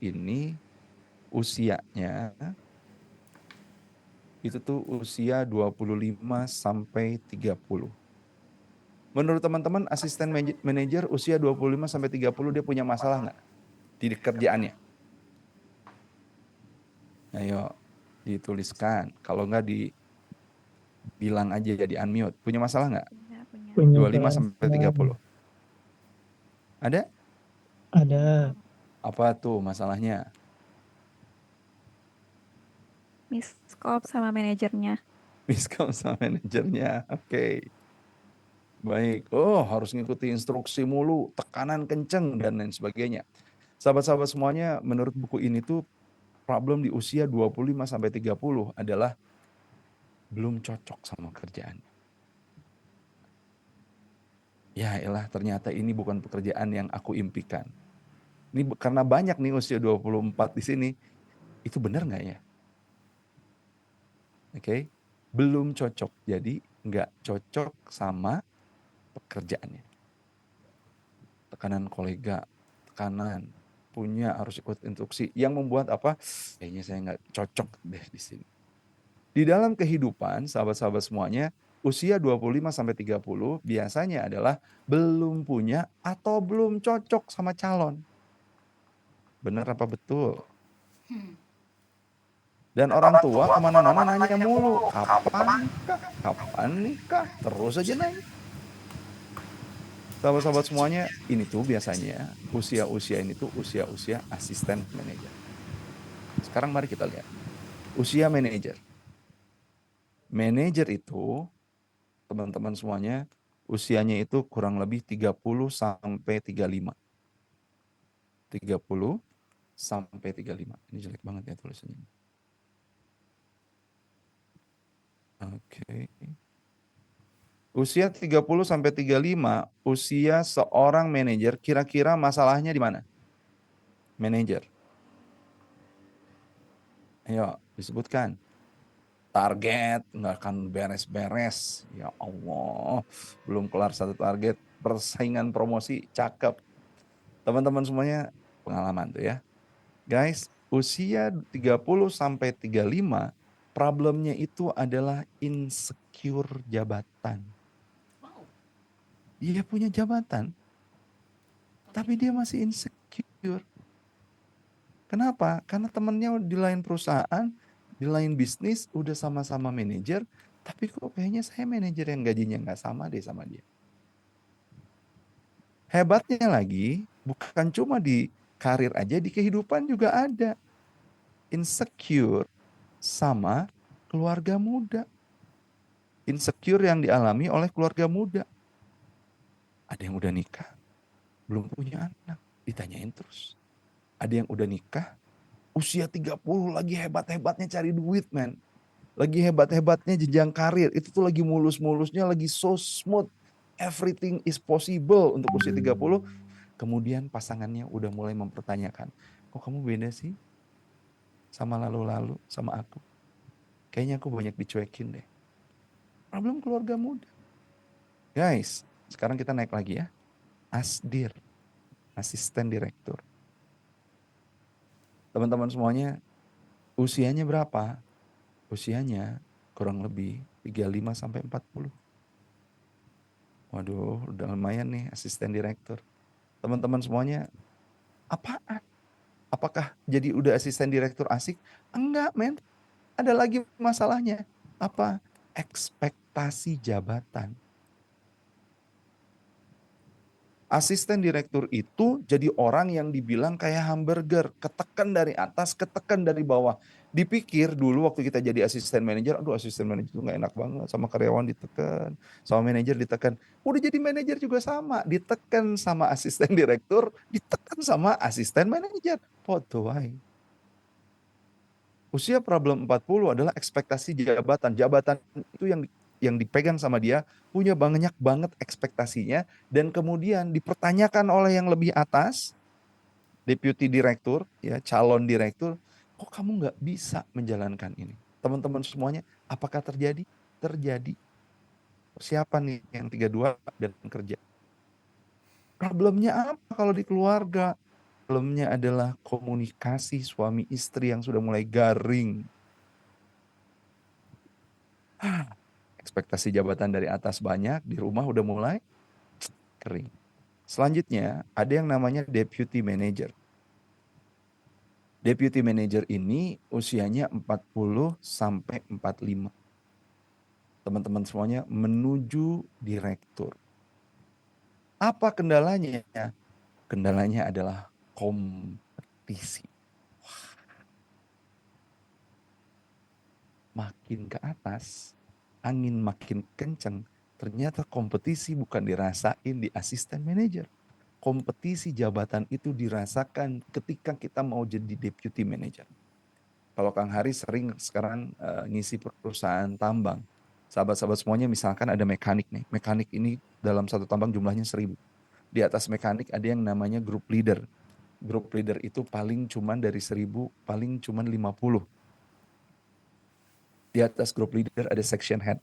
ini usianya itu tuh usia 25 sampai 30. Menurut teman-teman asisten manajer usia 25 sampai 30 dia punya masalah nggak di kerjaannya? Ayo dituliskan. Kalau nggak dibilang aja jadi unmute. Punya masalah nggak? Punya. 25 sampai 30. Ada? Ada. Apa tuh masalahnya? Miskom sama manajernya. Miskom sama manajernya. Oke. Baik. Oh, harus ngikuti instruksi mulu, tekanan kenceng dan lain sebagainya. Sahabat-sahabat semuanya, menurut buku ini tuh problem di usia 25 sampai 30 adalah belum cocok sama kerjaan. Ya elah, ternyata ini bukan pekerjaan yang aku impikan. Ini karena banyak nih usia 24 di sini. Itu benar nggak ya? Oke. Belum cocok. Jadi nggak cocok sama pekerjaannya. Tekanan kolega, tekanan punya harus ikut instruksi yang membuat apa? Kayaknya saya nggak cocok deh di sini. Di dalam kehidupan, sahabat-sahabat semuanya, usia 25 sampai 30 biasanya adalah belum punya atau belum cocok sama calon. Benar apa betul? Dan orang tua kemana-mana nanya mulu, kapan nikah? Kapan nikah? Terus aja nanya. Sahabat-sahabat semuanya, ini tuh biasanya usia-usia ini tuh usia-usia asisten manajer. Sekarang mari kita lihat. Usia manajer. Manajer itu, teman-teman semuanya, usianya itu kurang lebih 30 sampai 35. 30 sampai 35. Ini jelek banget ya tulisannya. Oke. Usia 30 sampai 35, usia seorang manajer, kira-kira masalahnya di mana? Manajer. Ayo, disebutkan. Target, nggak akan beres-beres. Ya Allah, belum kelar satu target. Persaingan promosi, cakep. Teman-teman semuanya pengalaman tuh ya. Guys, usia 30 sampai 35, problemnya itu adalah insecure jabatan. Dia punya jabatan, tapi dia masih insecure. Kenapa? Karena temennya di lain perusahaan, di lain bisnis, udah sama-sama manajer, tapi kok kayaknya saya manajer yang gajinya nggak sama deh sama dia. Hebatnya lagi, bukan cuma di karir aja, di kehidupan juga ada. Insecure sama keluarga muda. Insecure yang dialami oleh keluarga muda. Ada yang udah nikah, belum punya anak, ditanyain terus. Ada yang udah nikah, usia 30 lagi hebat-hebatnya cari duit, man. Lagi hebat-hebatnya jenjang karir, itu tuh lagi mulus-mulusnya, lagi so smooth. Everything is possible untuk usia 30. Kemudian pasangannya udah mulai mempertanyakan, kok kamu beda sih sama lalu-lalu, sama aku? Kayaknya aku banyak dicuekin deh. Problem keluarga muda. Guys, sekarang kita naik lagi ya. Asdir, asisten direktur. Teman-teman semuanya, usianya berapa? Usianya kurang lebih 35 sampai 40. Waduh, udah lumayan nih asisten direktur. Teman-teman semuanya, apaan? Apakah jadi udah asisten direktur asik? Enggak, men. Ada lagi masalahnya. Apa? Ekspektasi jabatan. Asisten direktur itu jadi orang yang dibilang kayak hamburger, ketekan dari atas, ketekan dari bawah. Dipikir dulu waktu kita jadi asisten manajer, aduh asisten manajer itu gak enak banget, sama karyawan ditekan, sama manajer ditekan. Udah jadi manajer juga sama, ditekan sama asisten direktur, ditekan sama asisten manajer. Foto wae. Usia problem 40 adalah ekspektasi jabatan. Jabatan itu yang dipegang sama dia, punya banyak banget ekspektasinya, dan kemudian dipertanyakan oleh yang lebih atas, deputy direktur, ya calon direktur, kok kamu nggak bisa menjalankan ini? Teman-teman semuanya, apakah terjadi? Terjadi. Siapa nih yang 32 dan kerja? Problemnya apa kalau di keluarga? problemnya adalah komunikasi suami istri yang sudah mulai garing. Ekspektasi jabatan dari atas banyak, di rumah udah mulai kering. Selanjutnya, ada yang namanya deputy manager. Deputy manager ini usianya 40 sampai 45. Teman-teman semuanya menuju direktur. Apa kendalanya? Kendalanya adalah kompetisi. Makin ke atas, angin makin kencang. Ternyata kompetisi bukan dirasain di asisten manajer. Kompetisi jabatan itu dirasakan ketika kita mau jadi deputy manager. Kalau Kang Hari sering sekarang ngisi perusahaan tambang. Sahabat-sahabat semuanya misalkan ada mekanik nih. Mekanik ini dalam satu tambang jumlahnya 1000. Di atas mekanik ada yang namanya group leader. Group leader itu paling cuman dari 1000, paling cuman 50. Di atas group leader ada section head.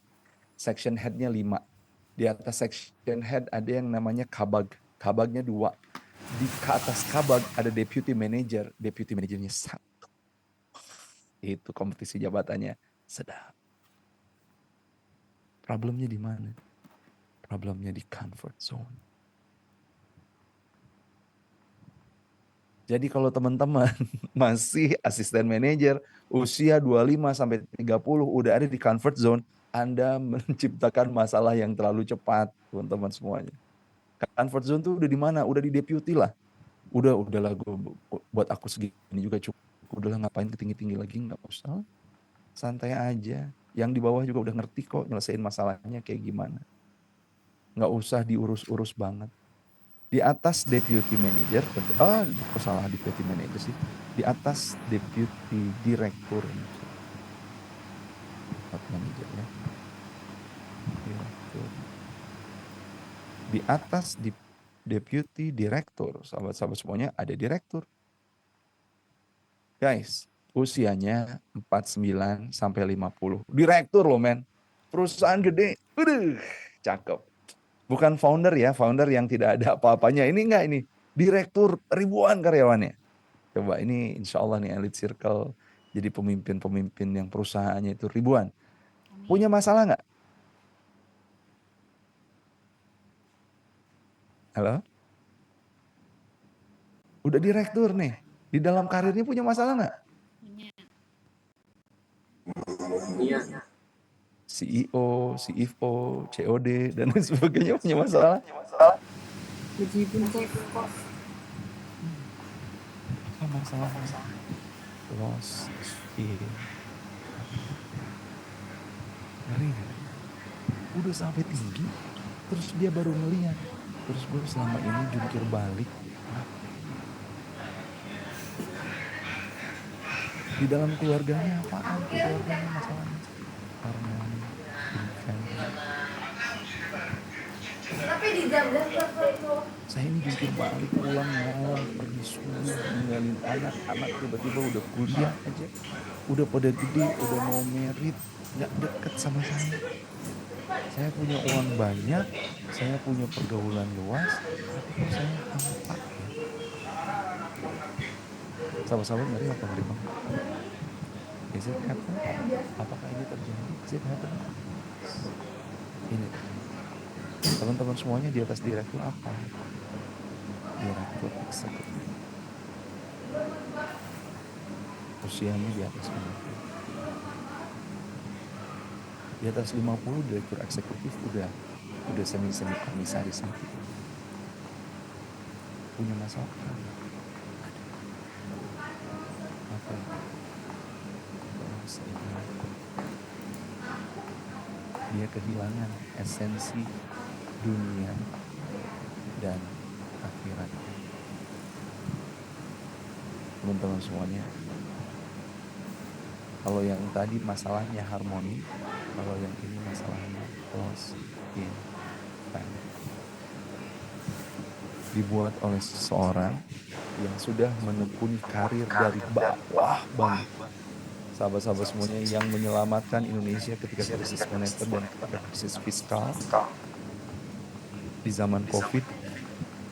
Section headnya 5. Di atas section head ada yang namanya kabag. Kabagnya 2. Di ke atas kabag ada deputy manager. Deputy manajernya 1. Itu kompetisi jabatannya sedap. Problemnya di mana? Problemnya di comfort zone. Jadi kalau teman-teman masih asisten manajer, usia 25 sampai 30 udah ada di comfort zone, Anda menciptakan masalah yang terlalu cepat, teman-teman semuanya. Comfort zone tuh udah di mana? Udah di deputy lah. Udahlah gue buat aku segini juga cukup. Udahlah ngapain ketinggi-tinggi lagi, nggak usah. Santai aja. Yang di bawah juga udah ngerti kok nyelesain masalahnya kayak gimana. Nggak usah diurus-urus banget. Di atas deputy manager, kok salah deputy manager sih? Di atas deputy direktur. Manager ya. Direktur. Di atas deputy direktur, sahabat-sahabat semuanya ada direktur. Guys, usianya 49 sampai 50. Direktur loh men. Perusahaan gede. Cakep. Bukan founder ya, founder yang tidak ada apa-apanya. Ini enggak ini. Direktur ribuan karyawannya. Coba ini insya Allah nih Elite Circle jadi pemimpin-pemimpin yang perusahaannya itu ribuan. Punya masalah nggak? Halo? Udah direktur nih. Di dalam karirnya punya masalah nggak? Iya. CEO, CFO, COD, dan lain sebagainya punya masalah. Apa masalah? Loss in. Ngeri gak? Udah sampai tinggi, terus dia baru ngeliat. Terus gue selama ini jungkir balik. Di dalam keluarganya apaan? Keluarganya masalahnya. Harmoni, invent. Tapi di jam Saya ini jungkir balik pulang malam pergi subuh ninggalin anak tiba-tiba udah kuliah aja, udah pada gede, udah mau merit, nggak deket sama saya. Saya punya uang banyak, saya punya pergaulan luas, tapi kok saya hampa ya? Sahabat-sahabat ngeri apa ngeri banget? Is it happen? Apakah ini terjadi? Is it happen? Ini teman-teman semuanya di atas direktur apa? Direktur eksekutif. Usianya di atas 50. Di atas 50 direktur eksekutif udah semi komisaris gitu. Punya masalah kan? Apa? Dia kehilangan esensi dunia dan akhirat. Teman-teman semuanya, kalau yang tadi masalahnya harmoni, kalau yang ini masalahnya loss in family. Dibuat oleh seseorang yang sudah menekuni karir dari bawah banget. Sahabat-sahabat semuanya yang menyelamatkan Indonesia ketika krisis moneter dan ketika krisis fiskal di zaman COVID,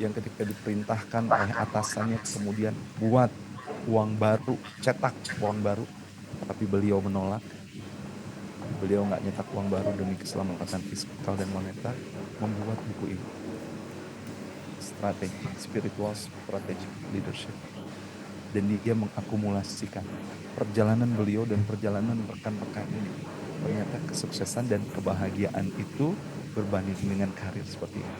yang ketika diperintahkan oleh atasannya kemudian buat uang baru, cetak uang baru, tapi beliau menolak. Beliau nggak nyetak uang baru demi keselamatan fiskal dan moneter, membuat buku ini. Spiritual Strategic Leadership. Dan dia mengakumulasikan perjalanan beliau dan perjalanan rekan-rekan ini. Ternyata kesuksesan dan kebahagiaan itu berbanding dengan karir seperti ini.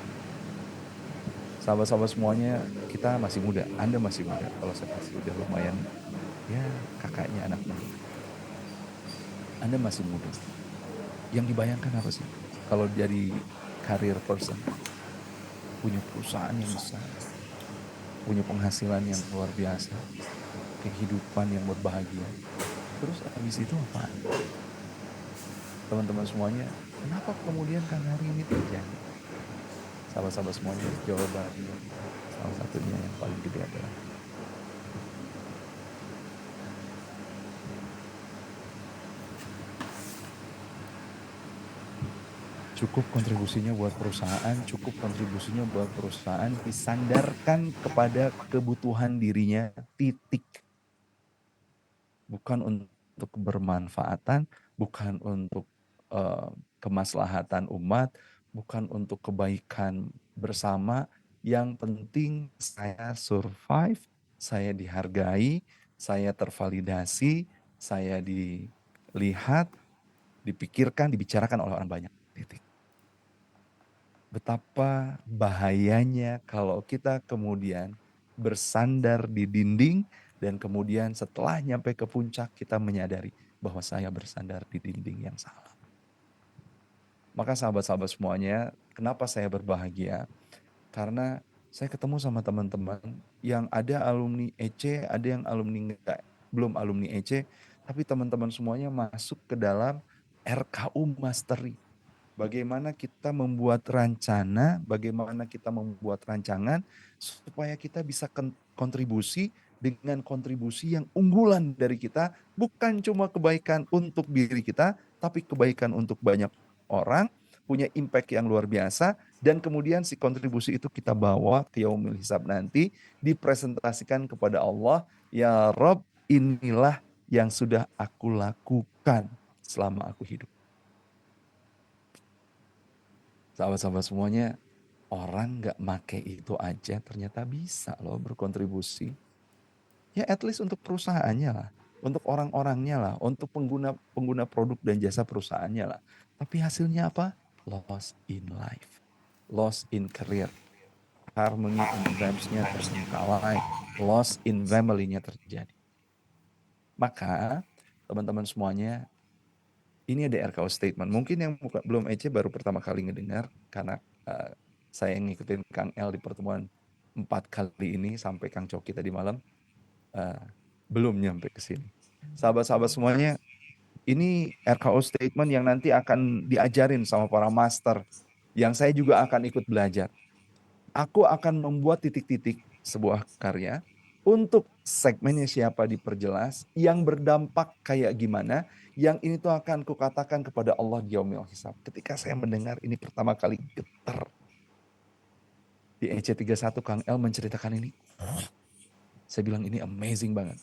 Sahabat-sahabat semuanya, kita masih muda. Anda masih muda. Kalau saya masih udah lumayan, ya kakaknya anak muda. Anda masih muda. Yang dibayangkan apa sih? Kalau jadi career person, punya perusahaan yang besar, punya penghasilan yang luar biasa, kehidupan yang berbahagia. Terus habis itu apa? Teman-teman semuanya, kenapa kemudian Kang Hari ini terjadi? Sahabat-sahabat semuanya, jawabannya salah satunya yang paling gede adalah cukup kontribusinya buat perusahaan, cukup kontribusinya buat perusahaan disandarkan kepada kebutuhan dirinya, titik. Bukan untuk kebermanfaatan, bukan untuk kemaslahatan umat, bukan untuk kebaikan bersama. Yang penting saya survive, saya dihargai, saya tervalidasi, saya dilihat, dipikirkan, dibicarakan oleh orang banyak. Titik. Betapa bahayanya kalau kita kemudian bersandar di dinding dan kemudian setelah nyampe ke puncak kita menyadari bahwa saya bersandar di dinding yang salah. Maka sahabat-sahabat semuanya, kenapa saya berbahagia? Karena saya ketemu sama teman-teman yang ada alumni EC, ada yang alumni enggak, belum alumni EC, tapi teman-teman semuanya masuk ke dalam RKU Mastery. Bagaimana kita membuat rencana, bagaimana kita membuat rancangan supaya kita bisa kontribusi dengan kontribusi yang unggulan dari kita, bukan cuma kebaikan untuk diri kita, tapi kebaikan untuk banyak orang, punya impact yang luar biasa, dan kemudian si kontribusi itu kita bawa ke Yaumul Hisab nanti, dipresentasikan kepada Allah, ya Rob, inilah yang sudah aku lakukan selama aku hidup. Sahabat-sahabat semuanya, orang nggak make itu aja ternyata bisa loh berkontribusi. Ya at least untuk perusahaannya lah, untuk orang-orangnya lah, untuk pengguna produk dan jasa perusahaannya lah. Tapi hasilnya apa? Loss in life, loss in career, harmony in dreams-nya terbengkalai, loss in family-nya terjadi. Maka teman-teman semuanya, ini ada RKO statement. Mungkin yang belum EC baru pertama kali ngedengar karena saya ngikutin Kang El di pertemuan 4 kali ini sampai Kang Coki tadi malam belum nyampe ke sini. Sahabat-sahabat semuanya, ini RKO statement yang nanti akan diajarin sama para master yang saya juga akan ikut belajar. Aku akan membuat titik-titik sebuah karya untuk segmennya siapa diperjelas, yang berdampak kayak gimana, yang ini tuh akan kukatakan kepada Allah di Yaumil Hisab. Ketika saya mendengar ini pertama kali getar. Di EC31 Kang El menceritakan ini. Saya bilang ini amazing banget.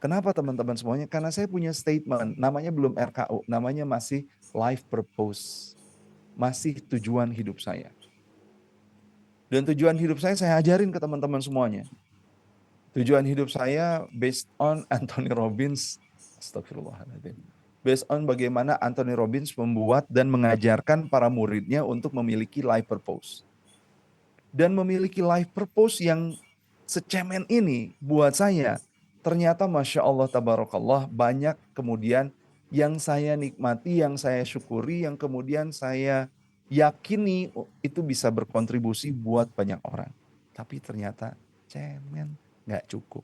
Kenapa teman-teman semuanya? Karena saya punya statement, namanya belum RKO, namanya masih life purpose. Masih tujuan hidup saya. Dan tujuan hidup saya ajarin ke teman-teman semuanya. Tujuan hidup saya based on Anthony Robbins. Astagfirullahaladzim. Based on bagaimana Anthony Robbins membuat dan mengajarkan para muridnya untuk memiliki life purpose. Dan memiliki life purpose yang secemen ini buat saya, ternyata Masya Allah Tabarakallah banyak kemudian yang saya nikmati, yang saya syukuri, yang kemudian saya yakini itu bisa berkontribusi buat banyak orang. Tapi ternyata cemen, nggak cukup.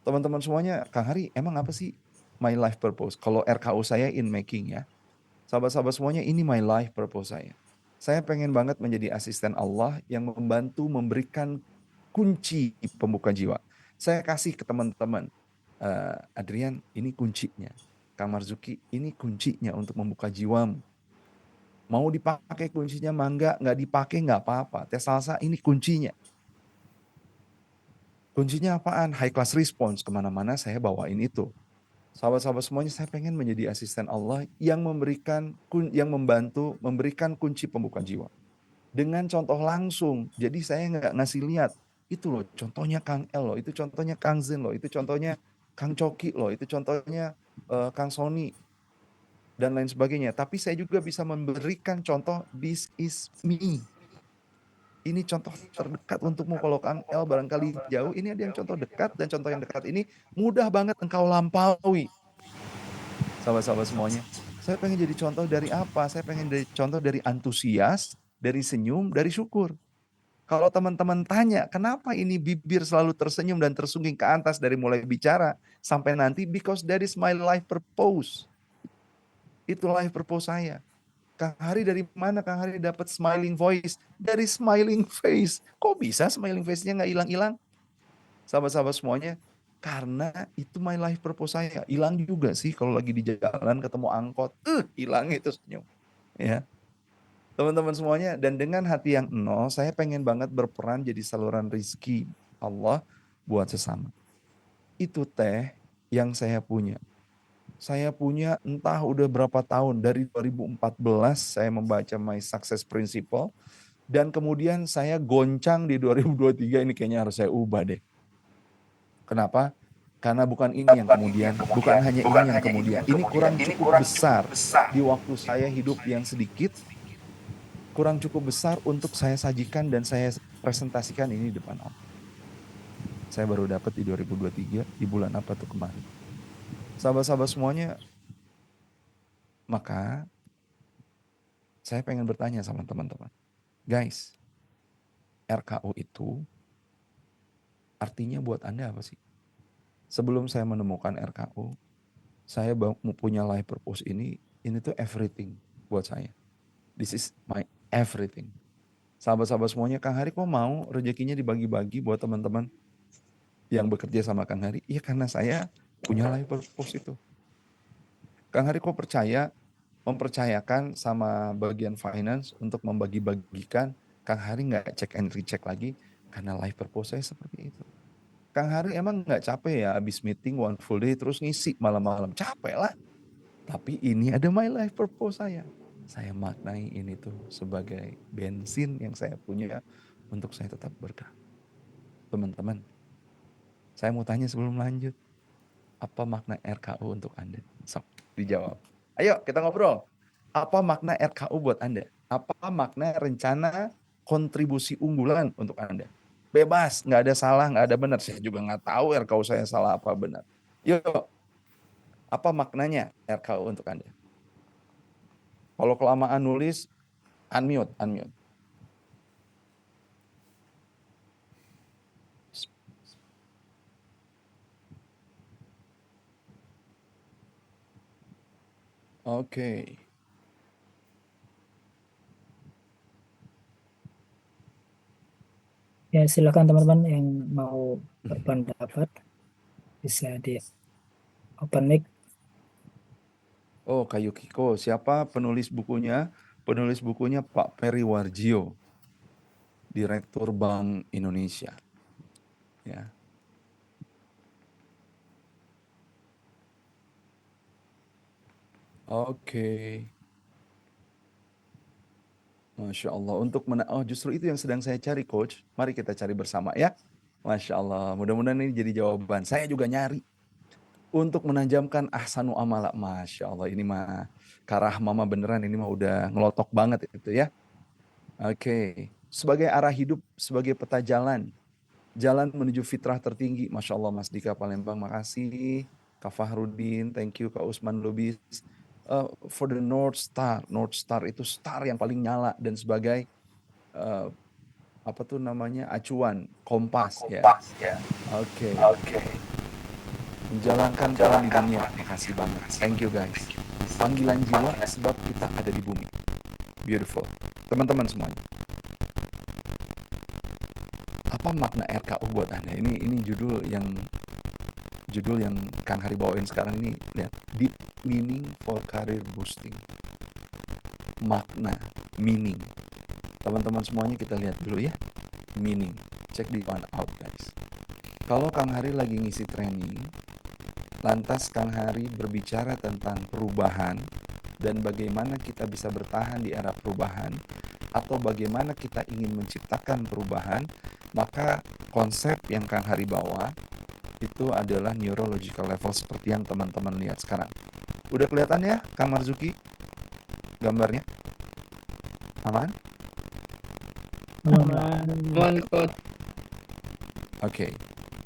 Teman-teman semuanya, Kang Hari, emang apa sih my life purpose? Kalau RKU saya in making ya. Sahabat-sahabat semuanya, ini my life purpose saya. Saya pengen banget menjadi asisten Allah yang membantu memberikan kunci pembuka jiwa. Saya kasih ke teman-teman, Adrian, ini kuncinya. Kang Marzuki, ini kuncinya untuk membuka jiwamu. Mau dipakai kuncinya, mangga, nggak dipakai nggak apa-apa. Teh salsa, ini kuncinya. Kuncinya apaan? High class response. Kemana-mana saya bawain itu. Sahabat-sahabat semuanya, saya pengen menjadi asisten Allah yang membantu memberikan kunci pembuka jiwa. Dengan contoh langsung. Jadi saya nggak ngasih lihat. Itu loh contohnya Kang El loh, itu contohnya Kang Zen loh, itu contohnya Kang Coki loh, itu contohnya Kang Sony, dan lain sebagainya. Tapi saya juga bisa memberikan contoh, this is me. Ini contoh terdekat untukmu. Kalau Kang El barangkali jauh, ini ada yang contoh dekat, dan contoh yang dekat ini mudah banget engkau lampaui. Sahabat-sahabat semuanya, saya pengen jadi contoh dari apa? Saya pengen jadi contoh dari antusias, dari senyum, dari syukur. Kalau teman-teman tanya, kenapa ini bibir selalu tersenyum dan tersungging ke atas dari mulai bicara sampai nanti? Because that is my life purpose. Itu life purpose saya. Kang Hari dari mana Kang Hari dapat smiling voice? Dari smiling face. Kok bisa smiling face-nya nggak hilang-hilang? Sahabat-sahabat semuanya, karena itu my life purpose saya. Hilang juga sih kalau lagi di jalan ketemu angkot. Hilang itu senyum. Ya, teman-teman semuanya, dan dengan hati yang nol, saya pengen banget berperan jadi saluran rizki Allah buat sesama. Itu teh yang saya punya. Saya punya entah udah berapa tahun, dari 2014 saya membaca My Success Principle, dan kemudian saya goncang di 2023, ini kayaknya harus saya ubah deh. Kenapa? Karena bukan ini yang kemudian, bukan hanya ini yang kemudian, ini kurang cukup besar di waktu saya hidup yang sedikit, kurang cukup besar untuk saya sajikan dan saya presentasikan ini di depan Allah. Saya baru dapat di 2023, di bulan apa tuh kemarin. Sahabat-sahabat semuanya, maka saya pengen bertanya sama teman-teman. Guys, RKU itu artinya buat Anda apa sih? Sebelum saya menemukan RKU, saya punya life purpose ini tuh everything buat saya. This is my everything. Sahabat-sahabat semuanya, Kang Hari kok mau rezekinya dibagi-bagi buat teman-teman yang bekerja sama Kang Hari? Iya, karena saya punya life purpose itu. Kang Hari kok mempercayakan sama bagian finance untuk membagi-bagikan, Kang Hari nggak check and recheck lagi, karena life purpose saya seperti itu. Kang Hari emang nggak capek ya habis meeting one full day terus ngisi malam-malam? Capek lah. Tapi ini ada my life purpose saya. Saya maknai ini tuh sebagai bensin yang saya punya untuk saya tetap berkah. Teman-teman, saya mau tanya sebelum lanjut. Apa makna RKU untuk Anda? Sok, dijawab. Ayo kita ngobrol. Apa makna RKU buat Anda? Apa makna rencana kontribusi unggulan untuk Anda? Bebas, nggak ada salah, nggak ada benar. Saya juga nggak tahu RKU saya salah apa benar. Yuk, apa maknanya RKU untuk Anda? Kalau kelamaan nulis, unmute. Oke. Ya, silakan teman-teman yang mau berpendapat bisa di open mic. Oh, Kak Yukiko. Siapa penulis bukunya? Penulis bukunya Pak Peri Warjio, Direktur Bank Indonesia. Ya. Oke. Masya Allah. Justru itu yang sedang saya cari, Coach. Mari kita cari bersama ya. Masya Allah. Mudah-mudahan ini jadi jawaban. Saya juga nyari. Untuk menajamkan ahsanu amala. Masya Allah. Ini mah Kak Rahma mah beneran. Ini mah udah ngelotok banget itu ya. Oke. Sebagai arah hidup, sebagai peta jalan. Jalan menuju fitrah tertinggi. Masya Allah, Mas Dika Palembang. Makasih. Kak Fahrudin. Thank you, Kak Usman Lubis. For the North Star. North Star itu star yang paling nyala dan sebagai apa tuh namanya, acuan, kompas ya. Oke. Menjalankan peran di dunia. Makasih banget. Thank you guys. Panggilan jiwa sebab kita ada di bumi. Beautiful. Teman-teman semuanya. Apa makna RKU buat Anda? Ini judul yang Kang Hari bawain sekarang ini. Lihat, deep meaning for career boosting. Makna, meaning. Teman-teman semuanya kita lihat dulu ya. Meaning. Check the one out guys. Kalau Kang Hari lagi ngisi training, lantas Kang Hari berbicara tentang perubahan dan bagaimana kita bisa bertahan di era perubahan, atau bagaimana kita ingin menciptakan perubahan, maka konsep yang Kang Hari bawa itu adalah neurological level seperti yang teman-teman lihat sekarang. Udah kelihatan ya, Kang Marzuki, gambarnya? Aman? Aman, Coach. Oke.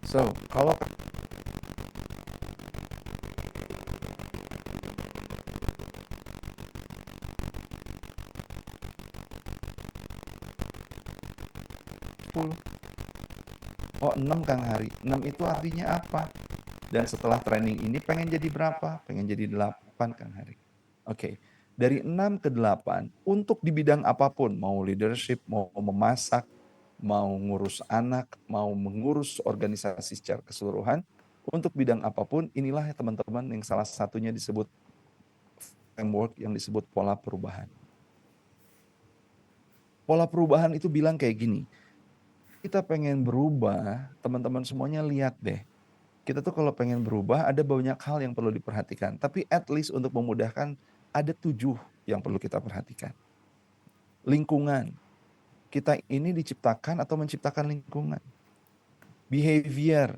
So, kalau oh 6 Kang Hari. 6 itu artinya apa? Dan setelah training ini pengen jadi berapa? Pengen jadi 8 Kang Hari. Oke. Dari 6 ke 8 untuk di bidang apapun, mau leadership, mau memasak, mau ngurus anak, mau mengurus organisasi secara keseluruhan, untuk bidang apapun, inilah ya teman-teman yang salah satunya disebut framework yang disebut pola perubahan. Pola perubahan itu bilang kayak gini, kita pengen berubah, teman-teman semuanya lihat deh. Kita tuh kalau pengen berubah ada banyak hal yang perlu diperhatikan. Tapi at least untuk memudahkan ada 7 yang perlu kita perhatikan. Lingkungan. Kita ini diciptakan atau menciptakan lingkungan. Behavior.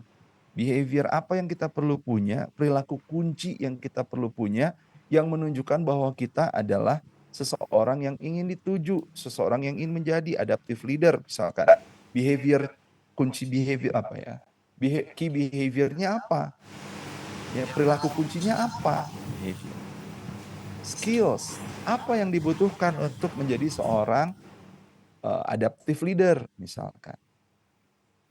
Behavior apa yang kita perlu punya, perilaku kunci yang kita perlu punya, yang menunjukkan bahwa kita adalah seseorang yang ingin dituju, seseorang yang ingin menjadi adaptive leader misalkan. Behavior, kunci behavior apa ya? Key behavior-nya apa? Ya, perilaku kuncinya apa? Behavior. Skills, apa yang dibutuhkan untuk menjadi seorang adaptive leader misalkan.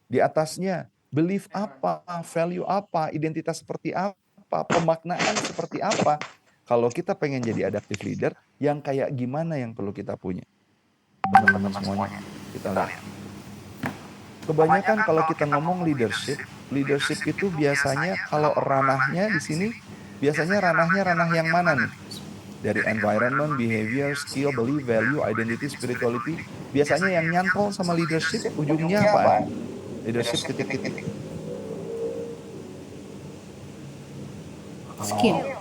Di atasnya, belief apa, value apa, identitas seperti apa, pemaknaan seperti apa. Kalau kita pengen jadi adaptive leader, yang kayak gimana yang perlu kita punya? Teman-teman semuanya, kita lihat. Kebanyakan kalau kita ngomong leadership, leadership itu biasanya kalau ranahnya di sini, biasanya ranah yang mana nih? Dari environment, behavior, skill, belief, value, identity, spirituality. Biasanya yang nyantol sama leadership, ujungnya apa? Leadership titik-titik. Skill.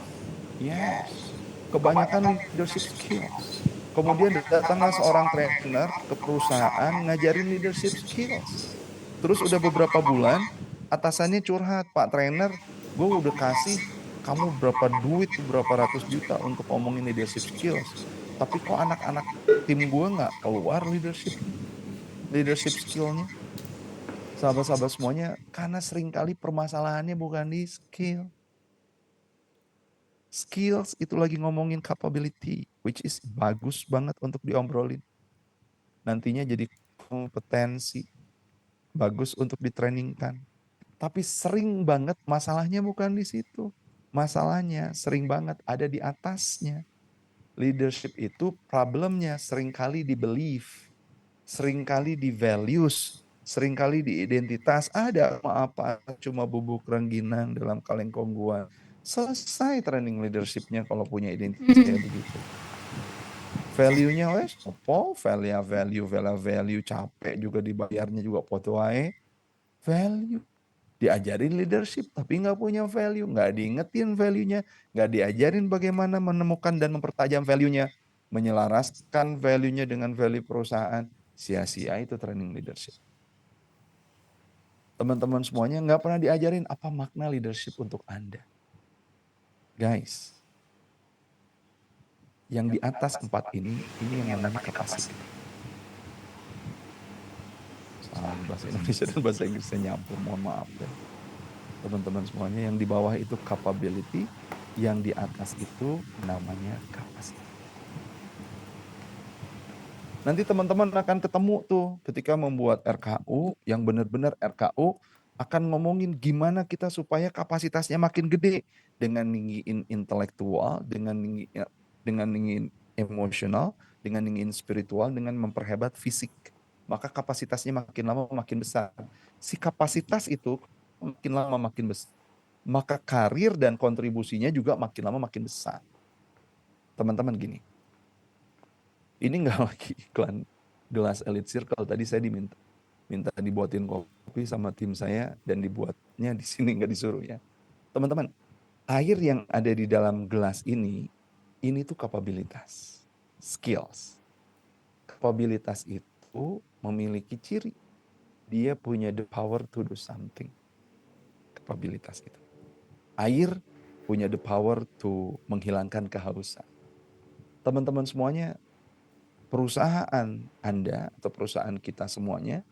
Yes. Kebanyakan leadership skills. Kemudian datanglah seorang trainer ke perusahaan ngajarin leadership skills. Terus udah beberapa bulan, atasannya curhat, Pak trainer, gue udah kasih kamu berapa duit, berapa ratus juta untuk ngomongin leadership skills. Tapi kok anak-anak tim gue nggak keluar leadership skillnya? Sahabat-sahabat semuanya, karena seringkali permasalahannya bukan di skill. Skills itu lagi ngomongin capability, which is bagus banget untuk diobrolin. Nantinya jadi kompetensi, bagus untuk ditrainingkan. Tapi sering banget masalahnya bukan di situ. Masalahnya sering banget ada di atasnya. Leadership itu problemnya seringkali di belief, seringkali di values, seringkali di identitas. Ada apa cuma bubuk rengginang dalam kaleng kongguan. Selesai training leadershipnya kalau punya identitas kayak begitu. Value-nya wes opo, value capek juga dibayarnya juga foto wae. Value. Diajarin leadership tapi nggak punya value, nggak diingetin value-nya, nggak diajarin bagaimana menemukan dan mempertajam value-nya, menyelaraskan value-nya dengan value perusahaan, sia-sia itu training leadership. Teman-teman semuanya nggak pernah diajarin apa makna leadership untuk Anda. Guys, yang di atas 4 ini yang namanya kapasitas. Bahasa Indonesia dan bahasa Inggrisnya nyampur, mohon maaf ya. Teman-teman semuanya, yang di bawah itu capability, yang di atas itu namanya kapasitas. Nanti teman-teman akan ketemu tuh ketika membuat RKU, yang benar-benar RKU akan ngomongin gimana kita supaya kapasitasnya makin gede dengan ninggiin intelektual, dengan ninggiin emosional, dengan ninggiin spiritual, dengan memperhebat fisik. Maka kapasitasnya makin lama makin besar. Si kapasitas itu makin lama makin besar, maka karir dan kontribusinya juga makin lama makin besar. Teman-teman gini, ini nggak lagi iklan gelas Elite Circle, tadi saya minta dibuatin kopi tapi sama tim saya dan dibuatnya di sini nggak disuruh ya. Teman-teman, air yang ada di dalam gelas ini tuh kapabilitas, skills. Kapabilitas itu memiliki ciri. Dia punya the power to do something. Kapabilitas itu. Air punya the power to menghilangkan kehausan. Teman-teman semuanya, perusahaan Anda atau perusahaan kita semuanya,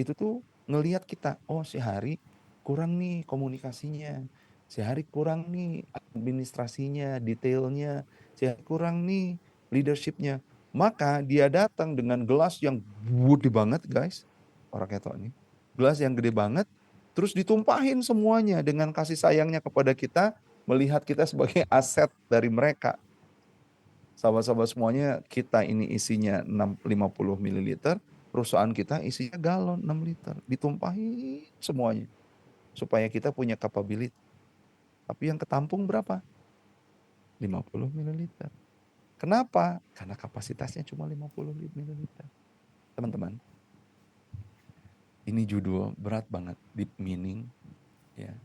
itu tuh ngelihat kita, oh si Hari kurang nih komunikasinya, si Hari kurang nih administrasinya, detailnya, si Hari kurang nih leadershipnya. Maka dia datang dengan gelas yang gede banget guys, orang ketok ini, gelas yang gede banget, terus ditumpahin semuanya dengan kasih sayangnya kepada kita, melihat kita sebagai aset dari mereka. Sahabat-sahabat semuanya, kita ini isinya 50 ml, perusahaan kita isinya galon 6 liter. Ditumpahin semuanya. Supaya kita punya kapabilitas. Tapi yang ketampung berapa? 50 ml. Kenapa? Karena kapasitasnya cuma 50 ml. Teman-teman, ini judul berat banget. Deep meaning. Ya.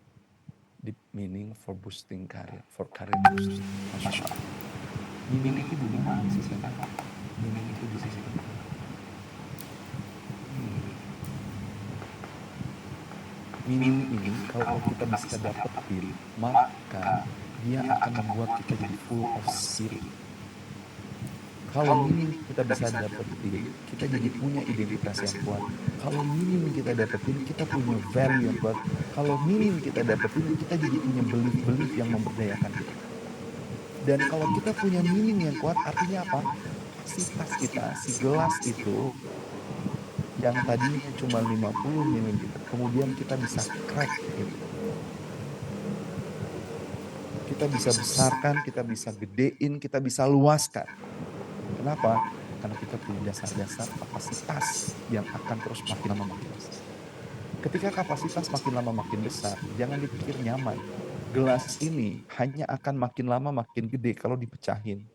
Deep meaning for boosting career. For career boosting. Masya Allah. Meaning itu di mana di sisi apa? Meaning itu di sisi apa? Meaning ini kalau kita bisa dapetin, maka dia akan membuat kita jadi full of spirit. Kalau meaning kita bisa dapetin, kita jadi punya identitas yang kuat. Kalau meaning kita dapetin, kita punya value yang kuat. Kalau meaning kita dapetin, kita jadi punya belief-belief yang memberdayakan kita. Dan kalau kita punya meaning yang kuat, artinya apa? Kapasitas kita, si gelas itu, yang tadinya cuma 50 ml, kemudian kita bisa crack gitu. Kita bisa besarkan, kita bisa gedein, kita bisa luaskan. Kenapa? Karena kita punya dasar-dasar kapasitas yang akan terus makin lama makin besar. Ketika kapasitas makin lama makin besar, jangan dipikir nyaman. Gelas ini hanya akan makin lama makin gede kalau dipecahin,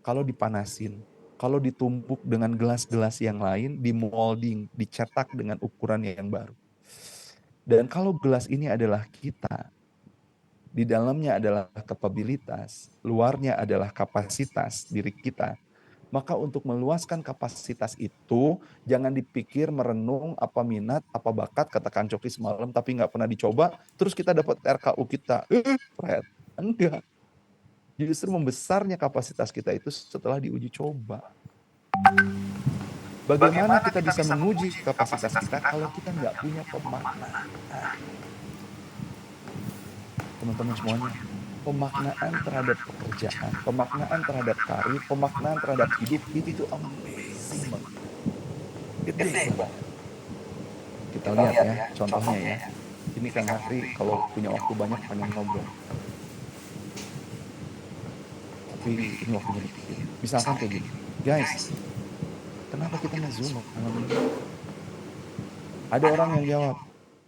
kalau dipanasin, kalau ditumpuk dengan gelas-gelas yang lain, dimolding, dicetak dengan ukuran yang baru. Dan kalau gelas ini adalah kita, di dalamnya adalah kapabilitas, luarnya adalah kapasitas diri kita, maka untuk meluaskan kapasitas itu, jangan dipikir merenung apa minat, apa bakat, katakan Coki semalam, tapi nggak pernah dicoba, terus kita dapat RKU kita, Fred. Enggak. Justru membesarnya kapasitas kita itu setelah diuji coba. Bagaimana kita bisa menguji kapasitas kita kalau kita nggak punya pemaknaan? Teman-teman semuanya, pemaknaan terhadap pekerjaan, pemaknaan terhadap karir, pemaknaan terhadap hidup, itu amazing banget. Gede banget. Kita lihat ya, contohnya ya. Ini Kang Hakri kalau punya waktu banyak pengen ngobrol. Tapi ini waktunya dipikir. Misalkan kayak gini, guys, kenapa kita nge-zoom malam ini? Ada orang yang jawab,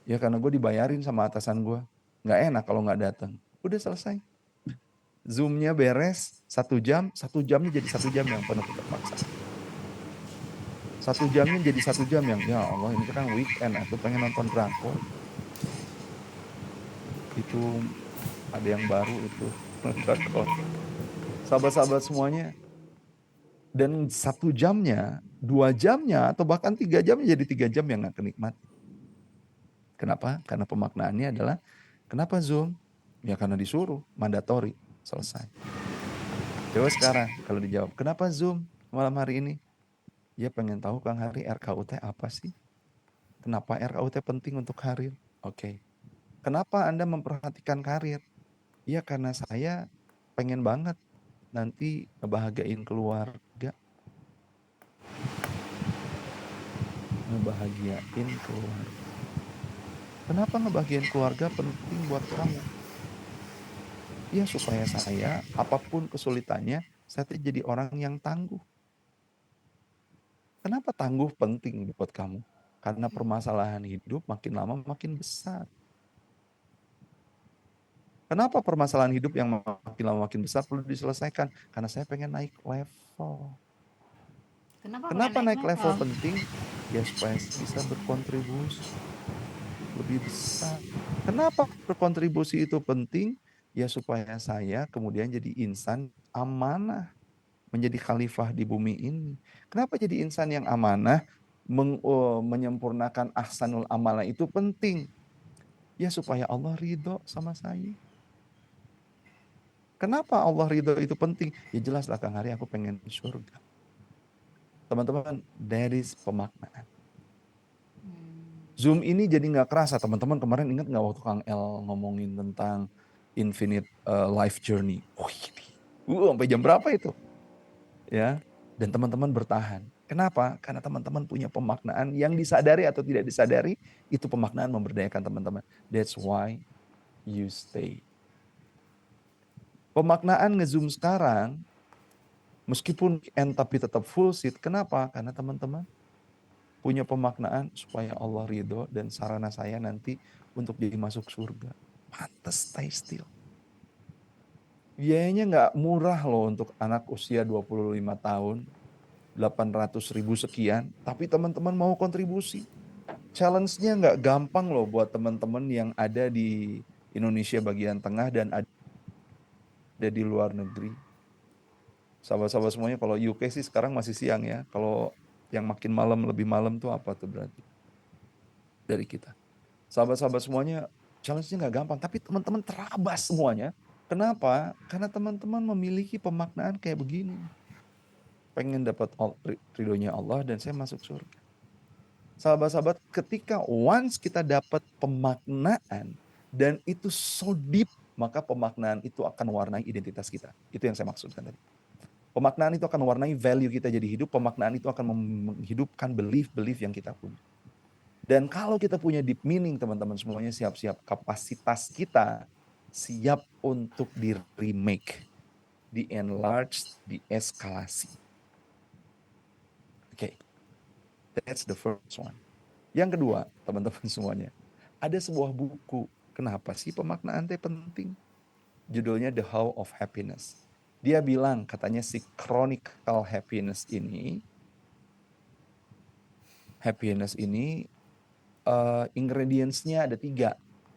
ya karena gue dibayarin sama atasan gue. Nggak enak kalau nggak datang. Udah selesai. Zoom-nya beres 1 jam, 1 jamnya jadi 1 jam yang penuh terpaksa. 1 jamnya jadi 1 jam yang, ya Allah ini kan weekend, aku pengen nonton drakor. Itu ada yang baru itu, drakor. Sahabat-sahabat semuanya, dan 1 jamnya, 2 jamnya, atau bahkan 3 jamnya jadi 3 jam yang gak kenikmati. Kenapa? Karena pemaknaannya adalah, kenapa Zoom? Ya karena disuruh, mandatori, selesai. Coba sekarang kalau dijawab, kenapa Zoom malam hari ini? Ya pengen tahu Kang Hari RKUT apa sih? Kenapa RKUT penting untuk karir? Oke. Kenapa Anda memperhatikan karir? Ya karena saya pengen banget nanti ngebahagiain keluarga. Ngebahagiain keluarga. Kenapa ngebahagiain keluarga penting buat kamu? Ya supaya saya, apapun kesulitannya, saya jadi orang yang tangguh. Kenapa tangguh penting buat kamu? Karena permasalahan hidup makin lama makin besar. Kenapa permasalahan hidup yang makin lama makin besar perlu diselesaikan? Karena saya pengen naik level. Kenapa naik level penting? Ya supaya bisa berkontribusi. lebih besar. Kenapa berkontribusi itu penting? Ya supaya saya kemudian jadi insan amanah, menjadi khalifah di bumi ini. Kenapa jadi insan yang amanah, menyempurnakan ahsanul amalah itu penting? Ya supaya Allah ridho sama saya. Kenapa Allah ridho itu penting? Ya jelas lah Kang Hari, aku pengen surga. Teman-teman, that is pemaknaan. Zoom ini jadi nggak kerasa. Teman-teman kemarin ingat nggak waktu Kang El ngomongin tentang infinite life journey? Sampai jam berapa itu? Ya, dan teman-teman bertahan. Kenapa? Karena teman-teman punya pemaknaan yang disadari atau tidak disadari, itu pemaknaan memberdayakan teman-teman. That's why you stay. Pemaknaan nge-Zoom sekarang, meskipun weekend tapi tetap full seat. Kenapa? Karena teman-teman punya pemaknaan supaya Allah ridho dan sarana saya nanti untuk jadi masuk surga. Pantes stay still. Biayanya nggak murah loh untuk anak usia 25 tahun, 800.000 sekian, tapi teman-teman mau kontribusi. Challenge-nya nggak gampang loh buat teman-teman yang ada di Indonesia bagian tengah dan ada di luar negeri. Sahabat-sahabat semuanya, kalau UK sih sekarang masih siang ya. Kalau yang makin malam, lebih malam tuh apa tuh berarti? Dari kita. Sahabat-sahabat semuanya, challenge-nya nggak gampang, tapi teman-teman terabas semuanya. Kenapa? Karena teman-teman memiliki pemaknaan kayak begini. Pengen dapat ridhonya Allah dan saya masuk surga. Sahabat-sahabat, ketika once kita dapat pemaknaan dan itu so deep, maka pemaknaan itu akan warnai identitas kita. Itu yang saya maksudkan tadi. Pemaknaan itu akan warnai value kita jadi hidup, pemaknaan itu akan menghidupkan belief-belief yang kita punya. Dan kalau kita punya deep meaning, teman-teman semuanya, siap-siap kapasitas kita siap untuk di remake, di enlarge, di eskalasi. Oke. That's the first one. Yang kedua, teman-teman semuanya, ada sebuah buku. Kenapa sih pemaknaan itu penting? Judulnya The How of Happiness. Dia bilang, katanya si chronicle happiness ini ingredients-nya ada 3.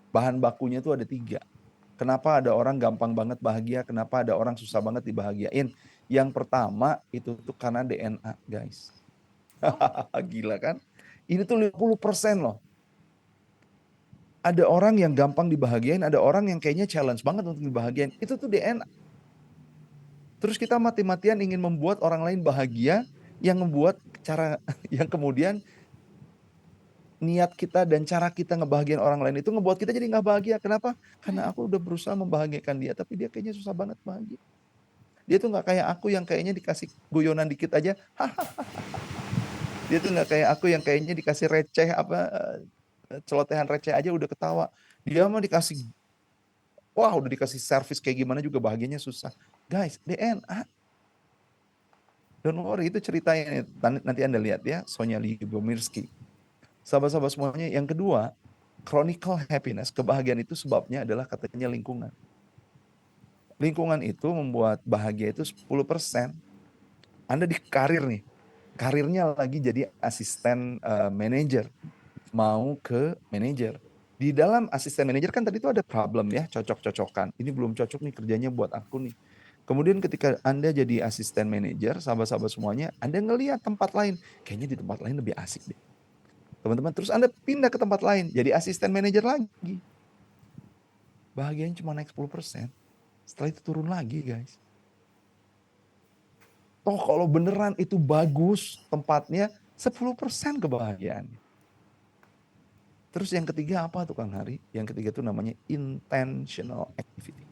Bahan bakunya tuh ada 3. Kenapa ada orang gampang banget bahagia, kenapa ada orang susah banget dibahagiain. Yang pertama itu tuh karena DNA, guys. Gila kan? Ini tuh 50% loh. Ada orang yang gampang dibahagiain, ada orang yang kayaknya challenge banget untuk dibahagiain. Itu tuh DNA. Terus kita mati-matian ingin membuat orang lain bahagia, yang membuat cara yang kemudian niat kita dan cara kita ngebahagiain orang lain itu ngebuat kita jadi nggak bahagia. Kenapa? Karena aku udah berusaha membahagiakan dia, tapi dia kayaknya susah banget bahagia. Dia tuh nggak kayak aku yang kayaknya dikasih guyonan dikit aja. Dia tuh nggak kayak aku yang kayaknya dikasih receh celotehan receh aja udah ketawa. Dia mah dikasih, wah udah dikasih servis kayak gimana juga bahagianya susah. Guys, DNA. Don't worry, itu ceritanya. Nanti Anda lihat ya, Sonia Lyubomirsky. Sahabat-sahabat semuanya, yang kedua, chronicle happiness, kebahagiaan itu sebabnya adalah katanya lingkungan. Lingkungan itu membuat bahagia itu 10%. Anda di karir nih, karirnya lagi jadi asisten manajer, mau ke manajer. Di dalam asisten manajer kan tadi itu ada problem ya, cocok-cocokan. Ini belum cocok nih kerjanya buat aku nih. Kemudian ketika Anda jadi asisten manajer, sahabat-sahabat semuanya, Anda ngelihat tempat lain, kayaknya di tempat lain lebih asik deh. Teman-teman, terus Anda pindah ke tempat lain, jadi asisten manajer lagi. Bahagianya cuma naik 10%. Setelah itu turun lagi, guys. Toh kalau beneran itu bagus tempatnya, 10% kebahagiaan. Terus yang ketiga apa tuh Kang Hari? Yang ketiga itu namanya intentional activity.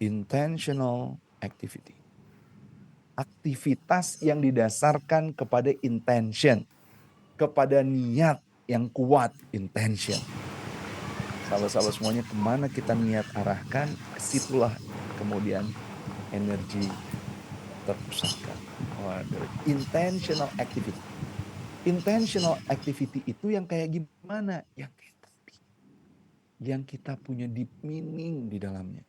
Intentional activity. Aktivitas yang didasarkan kepada intention. Kepada niat yang kuat, intention. Sahabat-sahabat semuanya, kemana kita niat arahkan, situlah kemudian energi terpusatkan. Waduh, intentional activity. Intentional activity itu yang kayak gimana? Yang kita punya deep meaning di dalamnya.